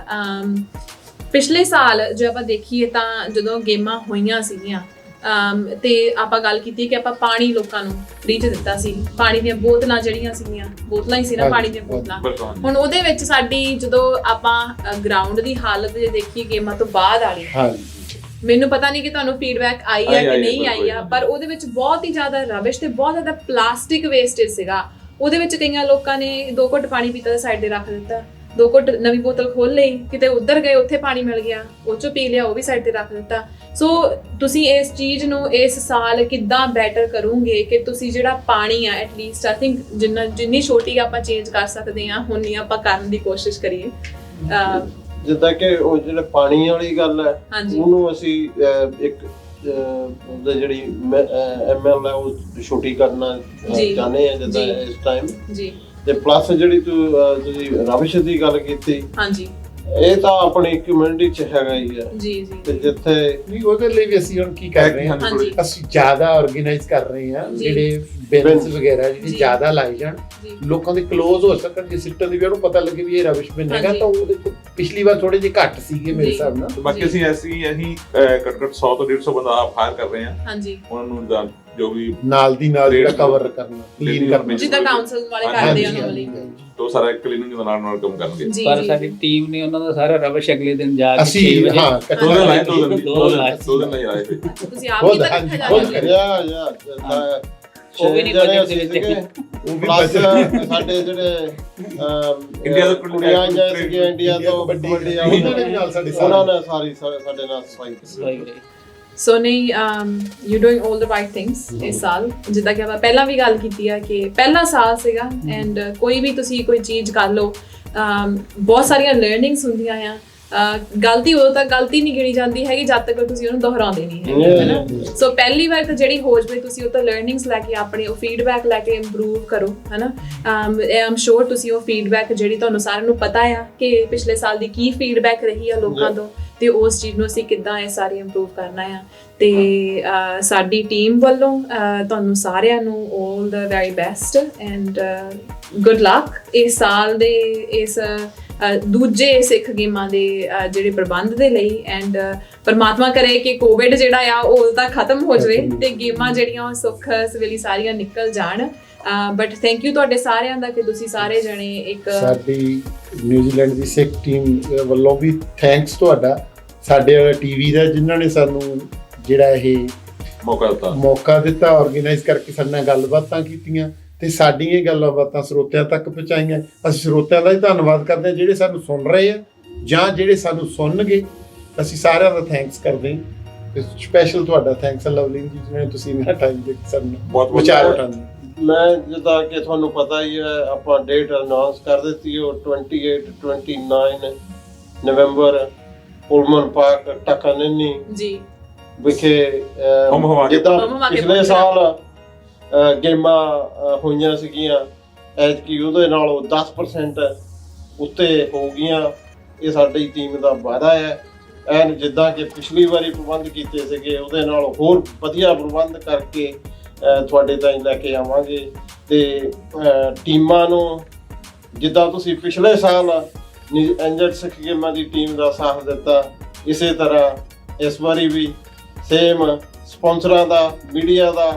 ਪਿਛਲੇ ਸਾਲ ਜੇ ਆਪਾਂ ਦੇਖੀਏ ਤਾਂ ਜਦੋਂ ਗੇਮਾਂ ਹੋਈਆਂ ਸੀਗੀਆਂ ਤੇ ਆਪਾਂ ਗੱਲ ਕੀਤੀ ਕਿ ਆਪਾਂ ਪਾਣੀ ਲੋਕਾਂ ਨੂੰ ਫ੍ਰੀ 'ਚ ਦਿੱਤਾ ਸੀ, ਪਾਣੀ ਦੀਆਂ ਬੋਤਲਾਂ ਜਿਹੜੀਆਂ ਸੀਗੀਆਂ, ਬੋਤਲਾਂ ਹੀ ਸੀ ਨਾ ਪਾਣੀ ਦੀਆਂ ਬੋਤਲਾਂ। ਹੁਣ ਉਹਦੇ ਵਿੱਚ ਸਾਡੀ ਜਦੋਂ ਆਪਾਂ ਗਰਾਊਂਡ ਦੀ ਹਾਲਤ ਜੇ ਦੇਖੀਏ ਗੇਮਾਂ ਤੋਂ ਬਾਅਦ ਵਾਲੀ, ਮੈਨੂੰ ਪਤਾ ਨਹੀਂ ਕਿ ਤੁਹਾਨੂੰ ਫੀਡਬੈਕ ਆਈ ਆ ਕਿ ਨਹੀਂ ਆਈ ਆ, ਪਰ ਉਹਦੇ ਵਿੱਚ ਬਹੁਤ ਹੀ ਜ਼ਿਆਦਾ ਰਬਿਸ਼ ਤੇ ਬਹੁਤ ਜ਼ਿਆਦਾ ਪਲਾਸਟਿਕ ਵੇਸਟੇਜ ਸੀਗਾ। ਉਹਦੇ ਵਿੱਚ ਕਈਆਂ ਲੋਕਾਂ ਨੇ 2 ਘੁੱਟ ਪਾਣੀ ਪੀਤਾ ਤੇ ਸਾਈਡ ਤੇ ਰੱਖ ਦਿੱਤਾ, 2 ਘੁੱਟ ਨਵੀਂ ਬੋਤਲ ਖੋਲ ਲਈ, ਕਿਤੇ ਉੱਧਰ ਗਏ ਉੱਥੇ ਪਾਣੀ ਮਿਲ ਗਿਆ, ਉਹ ਚੋਂ ਪੀ ਲਿਆ, ਉਹ ਵੀ ਸਾਈਡ ਤੇ ਰੱਖ ਦਿੱਤਾ। ਸੋ ਤੁਸੀਂ ਇਸ ਚੀਜ਼ ਨੂੰ ਇਸ ਸਾਲ ਕਿੱਦਾਂ ਬੈਟਰ ਕਰੋਗੇ ਕਿ ਤੁਸੀਂ ਜਿਹੜਾ ਪਾਣੀ ਆ ਐਟਲੀਸਟ ਆਈ ਥਿੰਕ ਜਿੰਨੀ ਛੋਟੀ ਆਪਾਂ ਚੇਂਜ ਕਰ ਸਕਦੇ ਆ ਉਨੀ ਆਪਾਂ ਕਰਨ ਦੀ ਕੋਸ਼ਿਸ਼ ਕਰੀਏ। ਜਿੱਦਾਂ ਕਿ ਉਹ ਜਿਹੜਾ ਪਾਣੀ ਵਾਲੀ ਗੱਲ ਹੈ ਉਹਨੂੰ ਅਸੀਂ ਇੱਕ ਉਹਦਾ ਜਿਹੜੀ ML ਹੈ ਉਹ ਛੋਟੀ ਕਰਨਾ ਚਾਹੁੰਦੇ ਆ ਜਿੱਦਾਂ ਇਸ ਟਾਈਮ, ਤੇ ਪਲੱਸ ਜਿਹੜੀ ਤੁਸੀਂ ਰਵਿਸ਼ ਦੀ ਗੱਲ ਕੀਤੀ, ਇਹ ਤਾਂ ਆਪਣੀ ਕਮਿਊਨਿਟੀ ਚ ਹੈਗਾ ਹੀ ਆ ਤੇ ਜਿੱਥੇ ਨਹੀਂ, ਉਹਦੇ ਲਈ ਵੀ ਅਸੀਂ ਹੁਣ ਕੀ ਕਰ ਰਹੇ ਹਾਂ, ਅਸੀਂ ਜ਼ਿਆਦਾ ਆਰਗੇਨਾਈਜ਼ ਕਰ ਰਹੇ ਹਾਂ ਜਿਹੜੇ ਬਿਨਸ ਵਗੈਰਾ ਜਿਹੜੀ ਜ਼ਿਆਦਾ ਲਾਈ ਜਾਣ, ਲੋਕਾਂ ਦੇ ਕਲੋਜ਼ ਹੋ ਸਕਣ, ਜੇ ਸਿੱਟਣ ਦੀ ਵੀ ਉਹਨੂੰ ਪਤਾ ਲੱਗੇ ਵੀ ਇਹ ਰਵਿਸ਼ ਬਿਨ ਹੈਗਾ, ਤਾਂ ਉਹਦੇ ਪਿਛਲੀ ਵਾਰ ਥੋੜੇ ਜਿਹੇ ਘੱਟ ਸੀਗੇ ਮੇਰੇ ਹਿਸਾਬ ਨਾਲ। ਬਾਕੀ ਅਸੀਂ ਘੱਟ 100 ਤੋਂ 150 ਬੰਦਾ ਹਾਇਰ ਕਰ ਰਹੇ ਹਾਂ, ਉਹਨਾਂ ਨੂੰ ਜੋ ਵੀ ਨਾਲ ਦੀ ਨਾਲ ਜਿਹੜਾ ਕਵਰ ਕਰਨਾ, ਕਲੀਨ ਕਰਨਾ, ਜਿੱਦਾਂ ਕਾਉਂਸਲ ਵਾਲੇ ਕਰਦੇ ਆ ਉਹਨਾਂ ਲਈ, ਤੋ ਸਾਰਾ ਕਲੀਨਿੰਗ ਦੇ ਨਾਲ ਕੰਮ ਕਰਨਗੇ। ਪਰ ਸਾਡੀ ਟੀਮ ਨੇ ਉਹਨਾਂ ਦਾ ਸਾਰਾ ਰਬਸ਼ ਅਗਲੇ ਦਿਨ ਜਾ ਕੇ ਅਸੀਂ 2 ਦਿਨ ਨਹੀਂ ਆਏ ਤੁਸੀਂ ਆਪ ਹੀ ਤਾਂ ਉਹ ਵੀ ਨਹੀਂ ਬਜਟ ਦੇ ਵਿੱਚ, ਪਲੱਸ ਸਾਡੇ ਜਿਹੜੇ ਇੰਡੀਆ ਤੋਂ ਕੁੜੀਆਂ ਆਈਆਂ ਸੀਗੀਆਂ, ਇੰਡੀਆ ਤੋਂ ਵੱਡੀ ਉਹਨਾਂ ਨੇ ਸਾਰੀ ਸਾਡੇ ਨਾਲ ਸਫਾਈ ਕੀਤੀ। ਸੋ ਨਹੀਂ you doing 올 the right things ਇਸ ਸਾਲ। ਜਿੱਦਾਂ ਕਿ ਆਪਾਂ ਪਹਿਲਾਂ ਵੀ ਗੱਲ ਕੀਤੀ ਆ ਕਿ ਪਹਿਲਾ ਸਾਲ ਸੀਗਾ ਐਂਡ ਕੋਈ ਵੀ ਤੁਸੀਂ ਕੋਈ ਚੀਜ਼ ਕਰ ਲਓ, ਬਹੁਤ ਸਾਰੀਆਂ ਲਰਨਿੰਗਸ ਹੁੰਦੀਆਂ ਆ। ਗਲਤੀ ਉਦੋਂ ਤੱਕ ਗਲਤੀ ਨਹੀਂ ਗਿਣੀ ਜਾਂਦੀ ਹੈਗੀ ਜਦ ਤੱਕ ਤੁਸੀਂ ਉਹਨੂੰ ਦੁਹਰਾਉਂਦੇ ਨਹੀਂ ਹੈਗੇ, ਹੈ ਨਾ। ਸੋ ਪਹਿਲੀ ਵਾਰ ਤਾਂ ਜਿਹੜੀ ਹੋ ਜਾਵੇ ਤੁਸੀਂ ਉਹ ਤੋਂ ਲਰਨਿੰਗਸ ਲੈ ਕੇ ਆਪਣੇ ਉਹ ਫੀਡਬੈਕ ਲੈ ਕੇ ਇੰਪਰੂਵ ਕਰੋ, ਹੈ ਨਾ। ਆਮ ਸ਼ੋਰ ਤੁਸੀਂ ਉਹ ਫੀਡਬੈਕ ਜਿਹੜੀ ਤੁਹਾਨੂੰ ਸਾਰਿਆਂ ਨੂੰ ਪਤਾ ਆ ਕਿ ਪਿਛਲੇ ਸਾਲ ਦੀ ਕੀ ਫੀਡਬੈਕ ਰਹੀ ਆ ਲੋਕਾਂ ਤੋਂ, ਤੇ ਉਸ ਚੀਜ਼ ਨੂੰ ਅਸੀਂ ਕਿੱਦਾਂ ਇਹ ਸਾਰੀ ਇੰਪਰੂਵ ਕਰਨਾ ਆ। ਤੇ ਸਾਡੀ ਟੀਮ ਵੱਲੋਂ ਤੁਹਾਨੂੰ ਸਾਰਿਆਂ ਨੂੰ 올 the very best and good luck ਇਸ ਸਾਲ ਦੇ ਇਸ ਦੂਜੇ ਸਿੱਖ ਗੇਮਾਂ ਦੇ ਜਿਹੜੇ ਪ੍ਰਬੰਧ ਦੇ ਲਈ। ਐਂਡ ਪਰਮਾਤਮਾ ਕਰੇ ਕਿ ਕੋਵਿਡ ਜਿਹੜਾ ਆ ਉਹ ਤਾਂ ਖਤਮ ਹੋ ਜਾਵੇ ਤੇ ਗੇਮਾਂ ਜਿਹੜੀਆਂ ਉਹ ਸੁੱਖ ਸਵੇਲੀ ਸਾਰੀਆਂ ਨਿਕਲ ਜਾਣ। ਬਟ ਥੈਂਕ ਯੂ ਤੁਹਾਡੇ ਸਾਰਿਆਂ ਦਾ ਕਿ ਤੁਸੀਂ ਸਾਰੇ ਜਣੇ ਇੱਕ ਸਾਡੀ ਨਿਊਜ਼ੀਲੈਂਡ ਦੀ ਸਿੱਖ ਟੀਮ ਵੱਲੋਂ ਵੀ ਥੈਂਕਸ ਤੁਹਾਡਾ, ਸਾਡੇ ਵਾਲਾ ਟੀਵੀ ਦਾ ਜਿਨ੍ਹਾਂ ਨੇ ਸਾਨੂੰ ਜਿਹੜਾ ਇਹ ਮੌਕਾ ਦਿੱਤਾ ਆਰਗੇਨਾਈਜ਼ ਕਰਕੇ ਸਾਡੇ ਨਾਲ ਗੱਲਬਾਤਾਂ ਕੀਤੀਆਂ ਤੇ ਸਾਡੀਆਂ ਇਹ ਗੱਲਾਂ ਬਾਤਾਂ ਸਰੋਤਿਆਂ ਤੱਕ ਪਹੁੰਚਾਈਆਂ। ਅਸੀਂ ਸਰੋਤਿਆਂ ਦਾ ਹੀ ਧੰਨਵਾਦ ਕਰਦੇ ਹਾਂ ਜਿਹੜੇ ਸਾਨੂੰ ਸੁਣ ਰਹੇ ਆ ਜਾਂ ਜਿਹੜੇ ਸਾਨੂੰ ਸੁਣਨਗੇ। ਅਸੀਂ ਸਾਰਿਆਂ ਦਾ ਥੈਂਕਸ ਕਰਦੇ ਹਾਂ ਤੇ ਸਪੈਸ਼ਲ ਤੁਹਾਡਾ ਥੈਂਕਸ ਲਵਲੀਨ ਜੀ ਜਿਵੇਂ ਤੁਸੀਂ ਇੰਨਾ ਟਾਈਮ ਦੇ ਸਾਨੂੰ ਬਹੁਤ ਵਿਚਾਰ ਉਠਾਉਂਦੇ। ਮੈਂ ਜਿੱਦਾਂ ਕਿ ਤੁਹਾਨੂੰ ਪਤਾ ਹੀ ਹੈ ਆਪਾਂ ਡੇਟ ਅਨਾਉਂਸ ਕਰ ਦਿੱਤੀ ਉਹ 28-29 ਨਵੰਬਰ ਪੁਲਮਨ ਪਾਰਕ ਟਕਨਨੀ ਜੀ ਵਿਖੇ ਜਿੱਦਾਂ ਪਿਛਲੇ ਸਾਲ ਗੇਮਾਂ ਹੋਈਆਂ ਸੀਗੀਆਂ ਐਤਕੀ ਉਹਦੇ ਨਾਲੋਂ 10% ਉੱਤੇ ਹੋ ਗਈਆਂ। ਇਹ ਸਾਡੀ ਟੀਮ ਦਾ ਵਾਅਦਾ ਹੈ ਐਨ ਜਿੱਦਾਂ ਕਿ ਪਿਛਲੀ ਵਾਰੀ ਪ੍ਰਬੰਧ ਕੀਤੇ ਸੀਗੇ ਉਹਦੇ ਨਾਲੋਂ ਹੋਰ ਵਧੀਆ ਪ੍ਰਬੰਧ ਕਰਕੇ ਤੁਹਾਡੇ ਤਾਈਂ ਲੈ ਕੇ ਆਵਾਂਗੇ। ਤੇ ਟੀਮਾਂ ਨੂੰ ਜਿੱਦਾਂ ਤੁਸੀਂ ਪਿਛਲੇ ਸਾਲ ਇੰਜਰਡ ਸਿੱਖ ਗੇਮਾਂ ਦੀ ਟੀਮ ਦਾ ਸਾਥ ਦਿੱਤਾ ਇਸੇ ਤਰ੍ਹਾਂ ਇਸ ਵਾਰੀ ਵੀ ਸੇਮ ਸਪਾਂਸਰਾਂ ਦਾ ਮੀਡੀਆ ਦਾ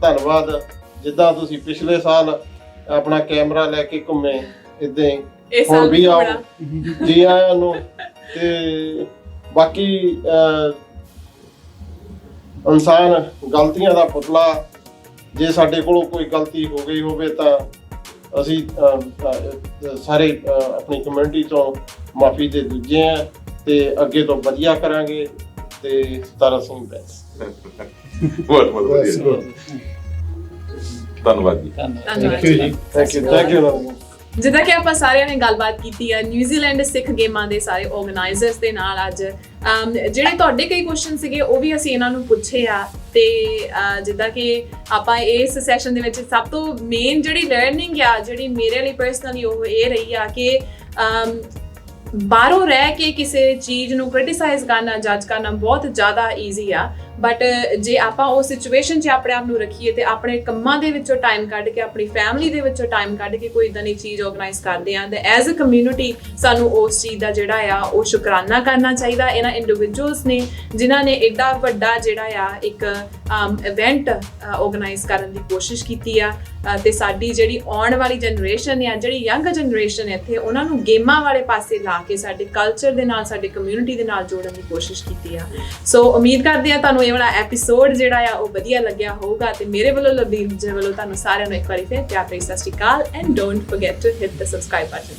ਧੰਨਵਾਦ। ਜਿੱਦਾਂ ਤੁਸੀਂ ਪਿਛਲੇ ਸਾਲ ਆਪਣਾ ਕੈਮਰਾ ਲੈ ਕੇ ਘੁੰਮੇ ਇਦਾਂ ਹੀ ਹੁਣ ਵੀ ਆਓ ਜੀ ਆਇਆਂ ਨੂੰ। ਤੇ ਬਾਕੀ ਇਨਸਾਨ ਗਲਤੀਆਂ ਦਾ ਪੁਤਲਾ, ਜੇ ਸਾਡੇ ਕੋਲੋਂ ਕੋਈ ਗਲਤੀ ਹੋ ਗਈ ਹੋਵੇ ਤਾਂ ਅਸੀਂ ਸਾਰੇ ਆਪਣੀ ਕਮਿਊਨਿਟੀ ਤੋਂ ਮਾਫੀ ਦੇ ਦੂਜੇ ਆ ਤੇ ਅੱਗੇ ਤੋਂ ਵਧੀਆ ਕਰਾਂਗੇ। ਤੇ ਤਾਰਾ ਸਿੰਘ ਬੈਸ ਬਹੁਤ ਵਧੀਆ, ਧੰਨਵਾਦ ਜੀ। Thank you. ਜਿੱਦਾਂ ਕਿ ਆਪਾਂ ਸਾਰਿਆਂ ਨੇ ਗੱਲਬਾਤ ਕੀਤੀ ਆ ਨਿਊਜ਼ੀਲੈਂਡ ਸਿੱਖ ਗੇਮਾਂ ਦੇ ਸਾਰੇ ਆਰਗੇਨਾਈਜ਼ਰਸ ਦੇ ਨਾਲ ਅੱਜ ਜਿਹੜੇ ਤੁਹਾਡੇ ਕਈ ਕੁਐਸਚਨ ਸੀਗੇ ਉਹ ਵੀ ਅਸੀਂ ਇਹਨਾਂ ਨੂੰ ਪੁੱਛੇ ਆ। ਤੇ ਜਿੱਦਾਂ ਕਿ ਆਪਾਂ ਇਸ ਸੈਸ਼ਨ ਦੇ ਵਿੱਚ ਸਭ ਤੋਂ ਮੇਨ ਜਿਹੜੀ ਲਰਨਿੰਗ ਆ ਜਿਹੜੀ ਮੇਰੇ ਲਈ ਪਰਸਨਲੀ ਉਹ ਇਹ ਰਹੀ ਆ ਕਿ ਬਾਹਰੋਂ ਰਹਿ ਕੇ ਕਿਸੇ ਚੀਜ਼ ਨੂੰ ਕ੍ਰਿਟਿਸਾਈਜ਼ ਕਰਨਾ, ਜੱਜ ਕਰਨਾ ਬਹੁਤ ਜ਼ਿਆਦਾ ਈਜ਼ੀ ਆ। ਬਟ ਜੇ ਆਪਾਂ ਉਹ ਸਿਚੁਏਸ਼ਨ 'ਚ ਆਪਣੇ ਆਪ ਨੂੰ ਰੱਖੀਏ ਤੇ ਆਪਣੇ ਕੰਮਾਂ ਦੇ ਵਿੱਚੋਂ ਟਾਈਮ ਕੱਢ ਕੇ ਆਪਣੀ ਫੈਮਿਲੀ ਦੇ ਵਿੱਚੋਂ ਟਾਈਮ ਕੱਢ ਕੇ ਕੋਈ ਇੱਦਾਂ ਦੀ ਚੀਜ਼ ਆਰਗੇਨਾਈਜ਼ ਕਰਦੇ ਆ ਤੇ ਐਜ਼ ਅ ਕਮਿਊਨਿਟੀ ਸਾਨੂੰ ਉਸ ਚੀਜ਼ ਦਾ ਜਿਹੜਾ ਆ ਉਹ ਸ਼ੁਕਰਾਨਾ ਕਰਨਾ ਚਾਹੀਦਾ। ਇਹਨਾਂ ਇੰਡੀਵਿਜੂਅਲਸ ਨੇ ਜਿਨ੍ਹਾਂ ਨੇ ਐਡਾ ਵੱਡਾ ਜਿਹੜਾ ਆ ਇੱਕ ਇਵੈਂਟ ਆਰਗੇਨਾਈਜ਼ ਕਰਨ ਦੀ ਕੋਸ਼ਿਸ਼ ਕੀਤੀ ਆ ਤੇ ਸਾਡੀ ਜਿਹੜੀ ਆਉਣ ਵਾਲੀ ਜਨਰੇਸ਼ਨ ਆ, ਜਿਹੜੀ ਯੰਗ ਜਨਰੇਸ਼ਨ ਇੱਥੇ, ਉਹਨਾਂ ਨੂੰ ਗੇਮਾਂ ਵਾਲੇ ਪਾਸੇ ਲਾ ਕੇ ਸਾਡੇ ਕਲਚਰ ਦੇ ਨਾਲ ਸਾਡੇ ਕਮਿਊਨਿਟੀ ਦੇ ਨਾਲ ਜੋੜਨ ਦੀ ਕੋਸ਼ਿਸ਼ ਕੀਤੀ ਆ। ਸੋ ਉਮੀਦ ਕਰਦੇ ਆ ਤੁਹਾਨੂੰ ਇਹ ਵਾਲਾ ਐਪੀਸੋਡ ਜਿਹੜਾ ਆ ਉਹ ਵਧੀਆ ਲੱਗਿਆ ਹੋਊਗਾ ਤੇ ਮੇਰੇ ਵੱਲੋਂ ਲਵਲੀਨ ਜੀ ਵੱਲੋਂ ਤੁਹਾਨੂੰ ਸਾਰਿਆਂ ਨੂੰ ਇੱਕ ਵਾਰੀ ਫਿਰ ਪਿਆਰ ਭਰੀ ਸਤਿ ਸ਼੍ਰੀ ਅਕਾਲ and don't forget to hit the subscribe button.